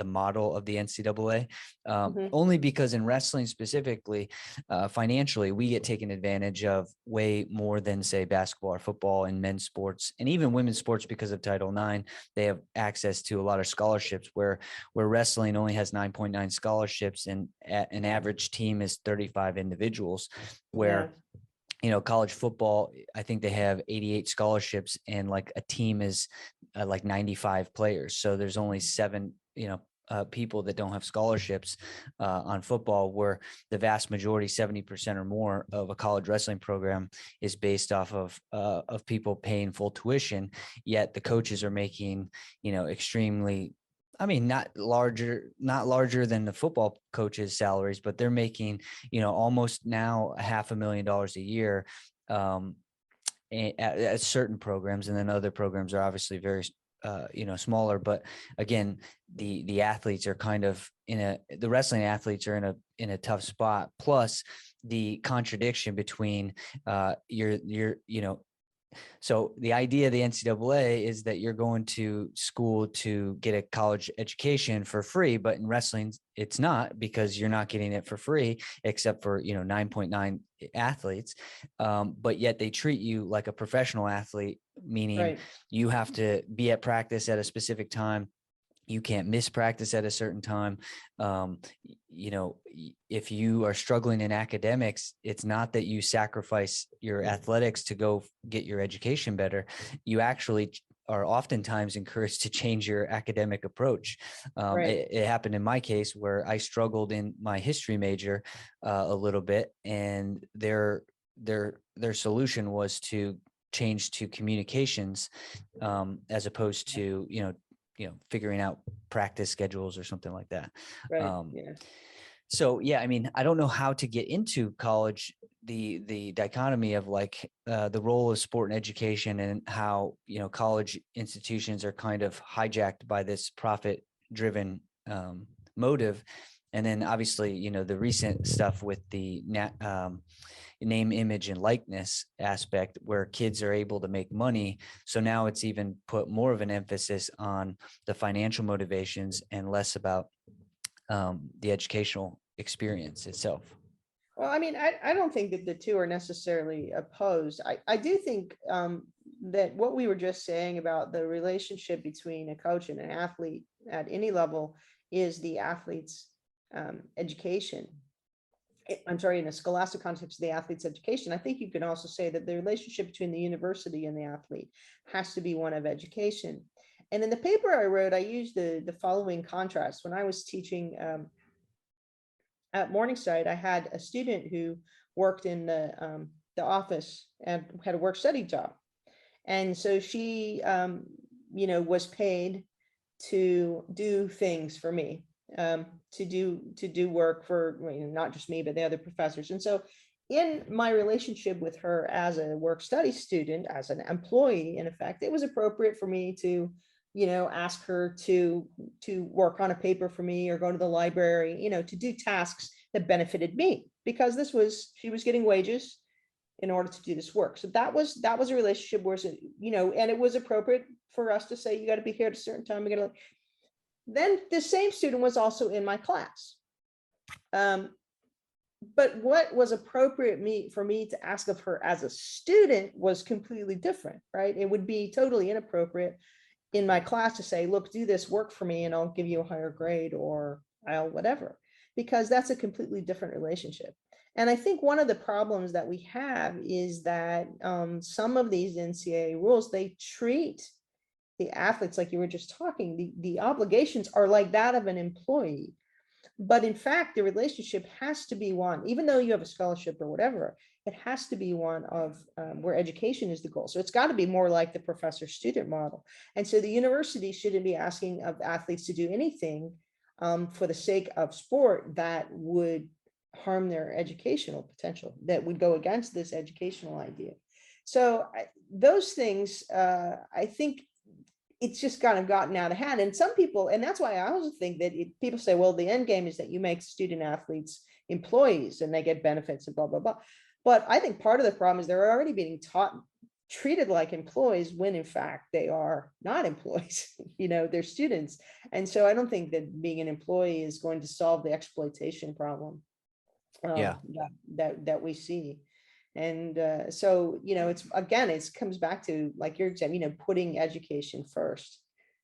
model of the NCAA, Mhm. only because in wrestling specifically, financially, we get taken advantage of way more than say basketball or football and men's sports and even women's sports because of Title IX. They have access to a lot of scholarships where wrestling only has 9.9 scholarships and an average team is 35 individuals, Yeah. where college football, I think they have 88 scholarships and like a team is like 95 players. So there's only seven, people that don't have scholarships on football, where the vast majority, 70% or more of a college wrestling program is based off of people paying full tuition. Yet the coaches are making, extremely, I mean, not larger than the football coaches' salaries, but they're making, almost now $500,000 a year at certain programs, and then other programs are obviously very, smaller. But again, the athletes are kind of the wrestling athletes are in a tough spot. Plus, the contradiction between so the idea of the NCAA is that you're going to school to get a college education for free, but in wrestling, it's not, because you're not getting it for free, except for 9.9 athletes. But yet they treat you like a professional athlete, meaning Right. you have to be at practice at a specific time. You can't miss practice at a certain time. Um, if you are struggling in academics, it's not that you sacrifice your athletics to go get your education better. You actually are oftentimes encouraged to change your academic approach. Right. It happened in my case where I struggled in my history major a little bit, and their solution was to changed to communications, as opposed to, figuring out practice schedules or something like that. Right. Yeah. So yeah, I mean, I don't know how to get into college, the dichotomy of like the role of sport and education, and how, college institutions are kind of hijacked by this profit driven motive. And then obviously, the recent stuff with the name, image, and likeness aspect, where kids are able to make money. So now it's even put more of an emphasis on the financial motivations and less about the educational experience itself. Well, I mean, I don't think that the two are necessarily opposed. I do think that what we were just saying about the relationship between a coach and an athlete at any level is the athlete's education. I'm sorry, in a scholastic context, the athlete's education. I think you can also say that the relationship between the university and the athlete has to be one of education. And in the paper I wrote, I used the following contrast. When I was teaching at Morningside, I had a student who worked in the office and had a work study job. And so she, was paid to do things for me, to do work for not just me, but the other professors. And so in my relationship with her as a work study student, as an employee, in effect, it was appropriate for me to ask her to work on a paper for me, or go to the library, to do tasks that benefited me, because she was getting wages in order to do this work. So that was a relationship where, and it was appropriate for us to say, you got to be here at a certain time. Then the same student was also in my class. But what was appropriate for me to ask of her as a student was completely different, right? It would be totally inappropriate in my class to say, look, do this work for me and I'll give you a higher grade, or I'll whatever, because that's a completely different relationship. And I think one of the problems that we have is that some of these NCAA rules, they treat the athletes, like you were just talking, the obligations are like that of an employee. But in fact, the relationship has to be one, even though you have a scholarship or whatever, it has to be one of where education is the goal. So it's got to be more like the professor-student model. And so the university shouldn't be asking of athletes to do anything for the sake of sport that would harm their educational potential, that would go against this educational idea. So those things, I think, it's just kind of gotten out of hand. And some people, and that's why I also think that people say, well, the end game is that you make student athletes employees and they get benefits and blah, blah, blah. But I think part of the problem is they're already being treated like employees, when in fact they are not employees, they're students. And so I don't think that being an employee is going to solve the exploitation problem that we see. And so, it comes back to, like your example, putting education first.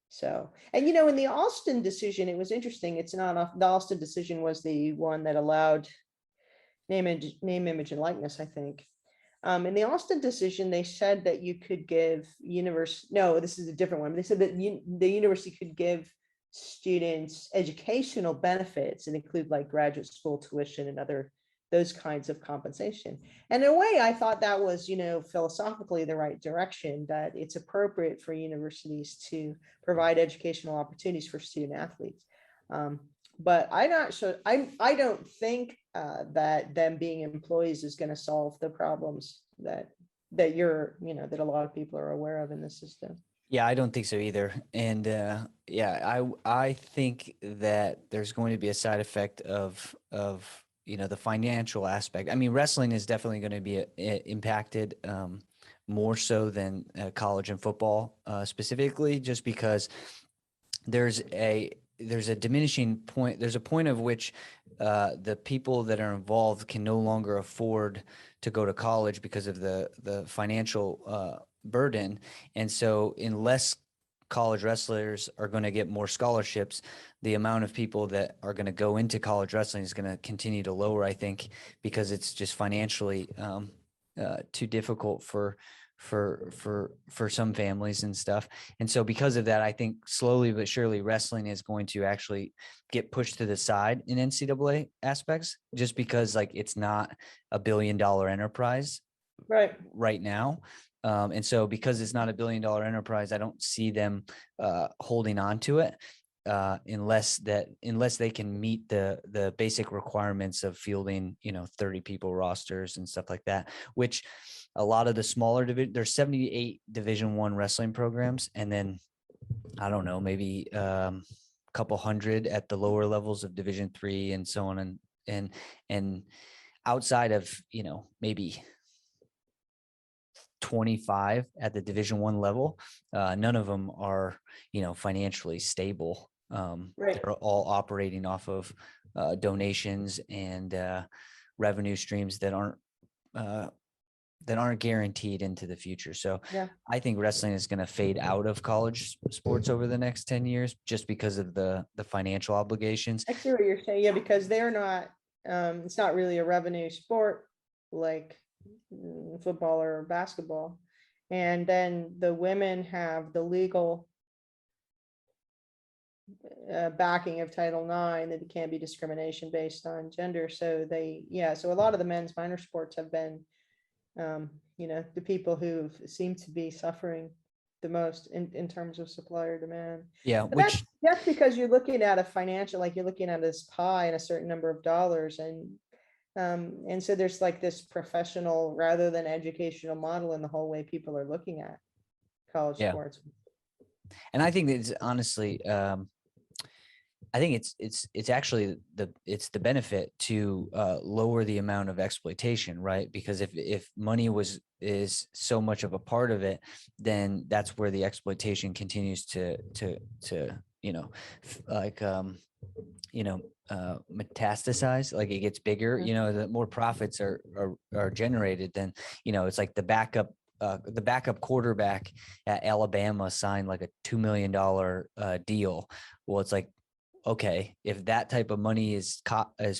So, and, in the Alston decision, it was interesting. It's not the Alston decision was the one that allowed name, image, and likeness, I think. In the Alston decision, they said that you could give no, this is a different one. They said that the university could give students educational benefits and include like graduate school tuition and those kinds of compensation. And in a way, I thought that was, philosophically the right direction, that it's appropriate for universities to provide educational opportunities for student athletes. But I'm not sure, I don't think that them being employees is going to solve the problems that that a lot of people are aware of in the system. Yeah, I don't think so either. And I think that there's going to be a side effect of the financial aspect. I mean, wrestling is definitely going to be impacted more so than college and football specifically, just because there's a diminishing point. There's a point of which the people that are involved can no longer afford to go to college because of the financial burden. And so unless college wrestlers are going to get more scholarships, the amount of people that are going to go into college wrestling is going to continue to lower, I think, because it's just financially too difficult for some families and stuff. And so because of that, I think slowly but surely wrestling is going to actually get pushed to the side in NCAA aspects, just because like it's not $1 billion enterprise Right now. And so because it's not a billion-dollar enterprise, I don't see them holding on to it unless they can meet the basic requirements of fielding, 30 people rosters and stuff like that, which a lot of the smaller there's 78 Division I wrestling programs, and then I don't know, maybe a couple hundred at the lower levels of Division III and so on, and outside of, maybe 25 at the Division I level, none of them are, financially stable. Right. They're all operating off of donations and revenue streams that aren't guaranteed into the future. So Yeah. I think wrestling is going to fade out of college sports over the next 10 years just because of the financial obligations. I see what you're saying. Yeah, because they're not, it's not really a revenue sport like football or basketball. And then the women have the legal backing of Title IX that it can't be discrimination based on gender. So so a lot of the men's minor sports have been, the people who seem to be suffering the most in terms of supply or demand. Yeah, But that's because you're looking at a financial, like you're looking at this pie and a certain number of dollars, and so there's like this professional rather than educational model in the whole way people are looking at college yeah. sports. And I think it's honestly, I think it's actually the benefit to lower the amount of exploitation, right? Because if money is so much of a part of it, then that's where the exploitation continues to metastasize, like it gets bigger. The more profits are generated, then it's like the backup quarterback at Alabama signed like a $2 million deal. Well, it's like, okay, if that type of money is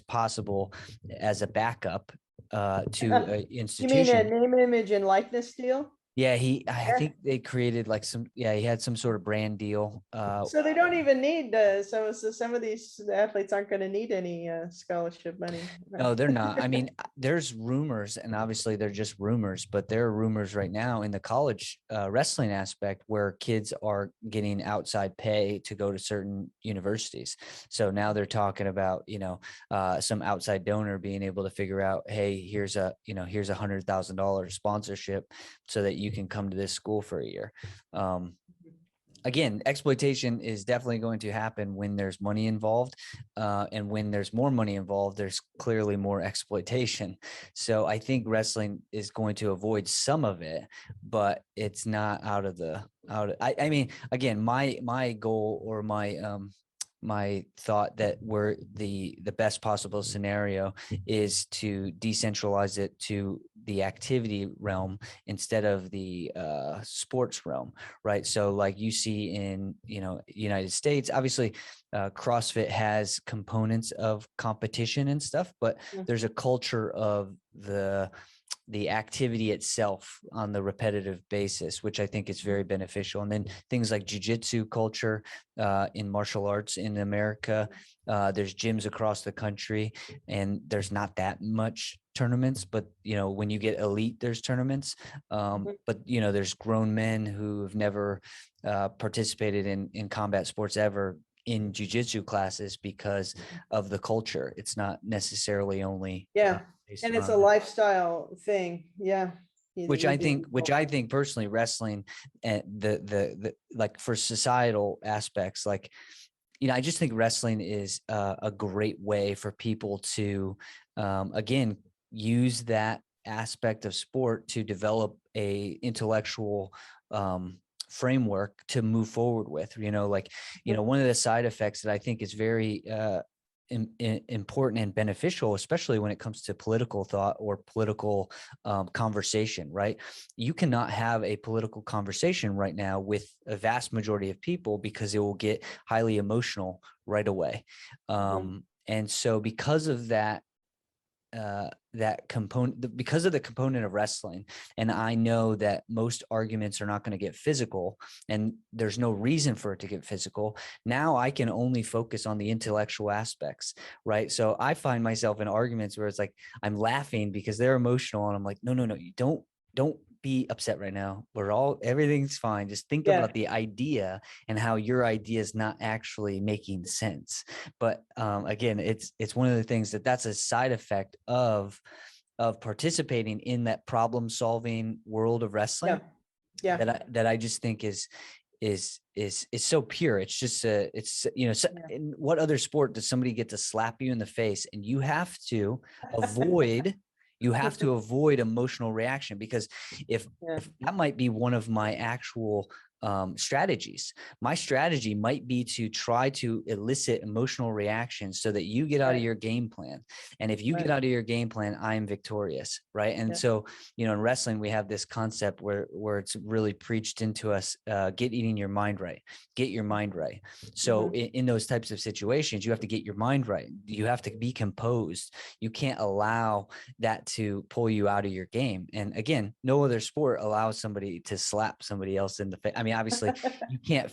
possible as a backup to an You mean a institution. name, image, and likeness deal? Yeah, I think they created like he had some sort of brand deal. So they don't even need so some of these athletes aren't going to need any scholarship money. No, they're not. I mean, there's rumors, and obviously they're just rumors, but there are rumors right now in the college wrestling aspect where kids are getting outside pay to go to certain universities. So now they're talking about, some outside donor being able to figure out, hey, here's $100,000 sponsorship so that you can come to this school for a year. Again, exploitation is definitely going to happen when there's money involved, and when there's more money involved, there's clearly more exploitation. So I think wrestling is going to avoid some of it, but it's not I mean, again, my goal or my thought that we're the best possible scenario is to decentralize it to the activity realm instead of the sports realm, right? So like you see in United States, obviously CrossFit has components of competition and stuff, but there's a culture of the activity itself on the repetitive basis, which I think is very beneficial. And then things like jujitsu culture in martial arts in America, there's gyms across the country, and there's not that much tournaments, but when you get elite, there's tournaments. But there's grown men who have never participated in combat sports ever in jujitsu classes because of the culture. It's not necessarily only and it's a lifestyle thing. Yeah. Which I think personally, wrestling and the like for societal aspects, like, I just think wrestling is a great way for people to, again, use that aspect of sport to develop a intellectual framework to move forward with. One of the side effects that I think is very important and beneficial, especially when it comes to political thought or political conversation, right? You cannot have a political conversation right now with a vast majority of people because it will get highly emotional right away. And so because of that component, because of the component of wrestling, and I know that most arguments are not going to get physical, and there's no reason for it to get physical. Now I can only focus on the intellectual aspects, right? So I find myself in arguments where it's like I'm laughing because they're emotional, and I'm like, no, you don't be upset right now. Everything's fine. Just think Yeah. about the idea and how your idea is not actually making sense. But again, it's one of the things that's a side effect of participating in that problem solving world of Yeah. wrestling Yeah. that I just think is so pure. It's just so, Yeah. in what other sport does somebody get to slap you in the face and you have to avoid emotional reaction? Because if Yeah. that might be one of my actual strategies. My strategy might be to try to elicit emotional reactions so that you get out of Right. your game plan. And if you get Right. out of your game plan, I am victorious, right? And Yeah. so, in wrestling, we have this concept where it's really preached into us: get your mind right, get your mind right. So Mhm. in those types of situations, you have to get your mind right. You have to be composed. You can't allow that to pull you out of your game. And again, no other sport allows somebody to slap somebody else in the face. I mean, obviously you can't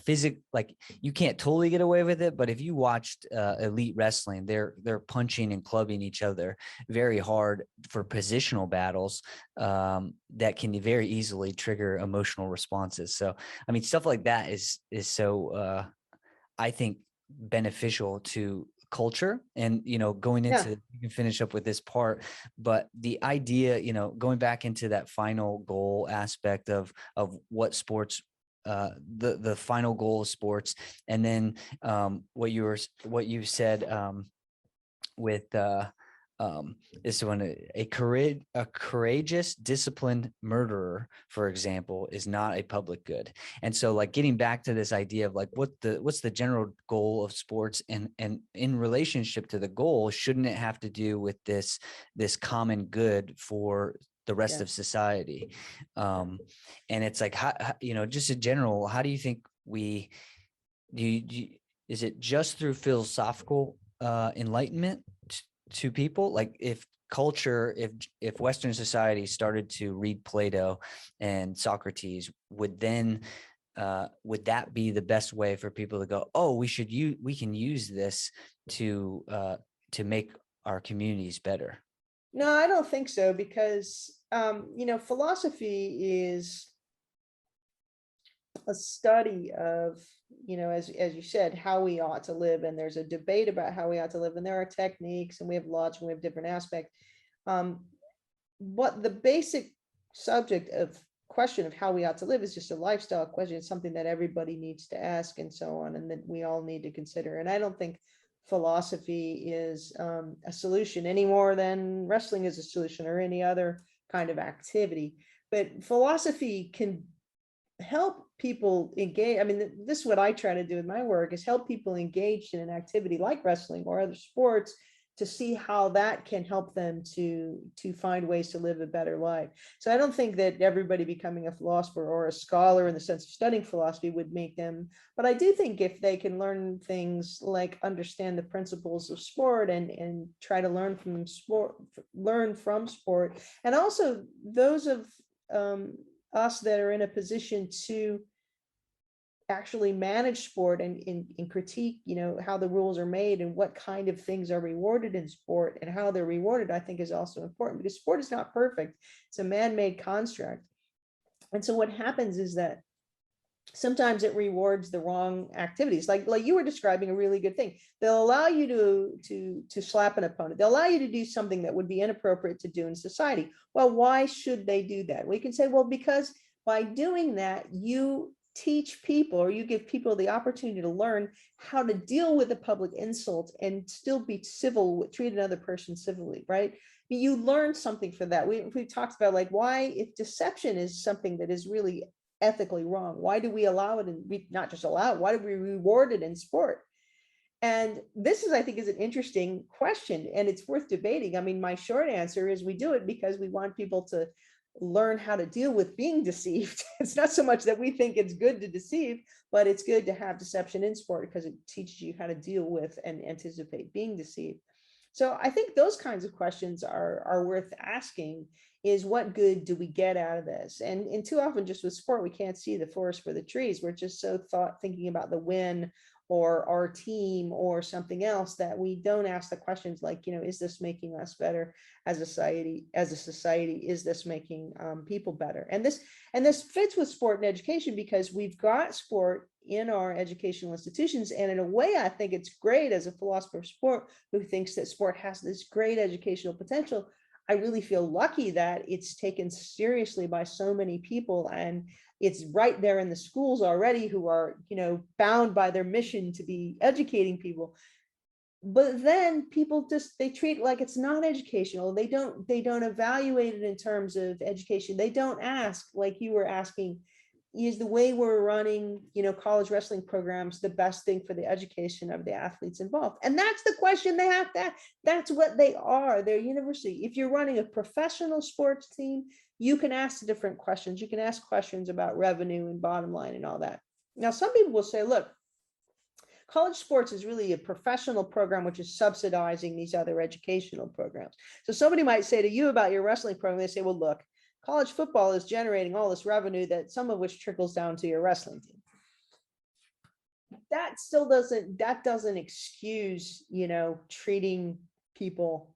you can't totally get away with it, but if you watched elite wrestling, they're punching and clubbing each other very hard for positional battles that can very easily trigger emotional responses. So I mean, stuff like that is so I think beneficial to culture. And going Yeah. into, you can finish up with this part, but the idea, going back into that final goal aspect of what sports, the final goal of sports, and then what you said with this one: a courageous, disciplined murderer, for example, is not a public good. And so, like, getting back to this idea of like what's the general goal of sports, and in relationship to the goal, shouldn't it have to do with this common good for the rest Yeah. of society? And it's like, just in general, how do you think is it just through philosophical enlightenment to people? Like, if Western society started to read Plato and Socrates, would that be the best way for people to go, oh, we can use this to make our communities better? No, I don't think so, because philosophy is a study of, as you said, how we ought to live, and there's a debate about how we ought to live, and there are techniques, and we have logic, and we have different aspects. Um, what the basic subject of question of how we ought to live is just a lifestyle question. It's something that everybody needs to ask, and so on, and that we all need to consider. And I don't think philosophy is a solution any more than wrestling is a solution or any other kind of activity. But philosophy can help people engage. I mean, this is what I try to do with my work, is help people engaged in an activity like wrestling or other sports, to see how that can help them to find ways to live a better life. So I don't think that everybody becoming a philosopher or a scholar in the sense of studying philosophy would make them, but I do think if they can learn things like understand the principles of sport, and try to learn from sport, and also those of us that are in a position to actually manage sport, and critique, how the rules are made and what kind of things are rewarded in sport and how they're rewarded, I think is also important, because sport is not perfect. It's a man-made construct. And so what happens is that sometimes it rewards the wrong activities, like you were describing a really good thing. They'll allow you to slap an opponent. They'll allow you to do something that would be inappropriate to do in society. Well, why should they do that? We can say, well, because by doing that, you teach people, or you give people the opportunity to learn how to deal with a public insult and still be civil, treat another person civilly, right? You learn something for that. We talked about, like, why, if deception is something that is really ethically wrong, why do we allow it? And we not just allow it, why do we reward it in sport? And this is, I think, is an interesting question, and it's worth debating. I mean, my short answer is we do it because we want people to learn how to deal with being deceived. It's not so much that we think it's good to deceive, but it's good to have deception in sport because it teaches you how to deal with and anticipate being deceived. So I think those kinds of questions are worth asking, is what good do we get out of this? And too often, just with sport, we can't see the forest for the trees. We're just so thinking about the win or our team or something else, that we don't ask the questions like, is this making us better as a society? Is this making people better? And this fits with sport and education, because we've got sport in our educational institutions. And in a way, I think it's great, as a philosopher of sport who thinks that sport has this great educational potential. I really feel lucky that it's taken seriously by so many people, and it's right there in the schools already, who are, bound by their mission to be educating people. But then people they treat it like it's not educational. They don't evaluate it in terms of education. They don't ask, like you were asking, is the way we're running, college wrestling programs the best thing for the education of the athletes involved? And that's the question they have to ask. That's what they are. They're university. If you're running a professional sports team, you can ask different questions. You can ask questions about revenue and bottom line and all that. Now, some people will say, look, college sports is really a professional program which is subsidizing these other educational programs. So somebody might say to you about your wrestling program, they say, well, look, college football is generating all this revenue, that some of which trickles down to your wrestling team. That still doesn't excuse, treating people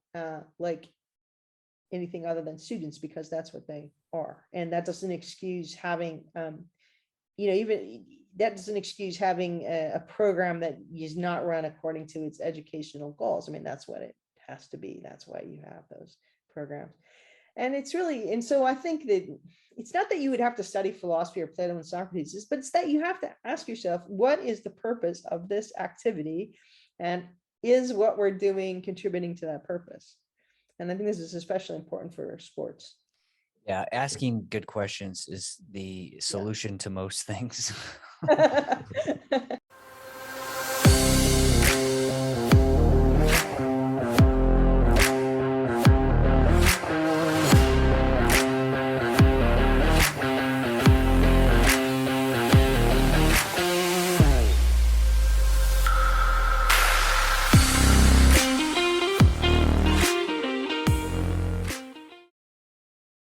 like anything other than students, because that's what they are. And that doesn't excuse having, even that doesn't excuse having a program that is not run according to its educational goals. I mean, that's what it has to be. That's why you have those programs. And it's really, and so I think that it's not that you would have to study philosophy or Plato and Socrates, but it's that you have to ask yourself, what is the purpose of this activity? And is what we're doing contributing to that purpose? And I think this is especially important for sports. Yeah, asking good questions is the solution to most things.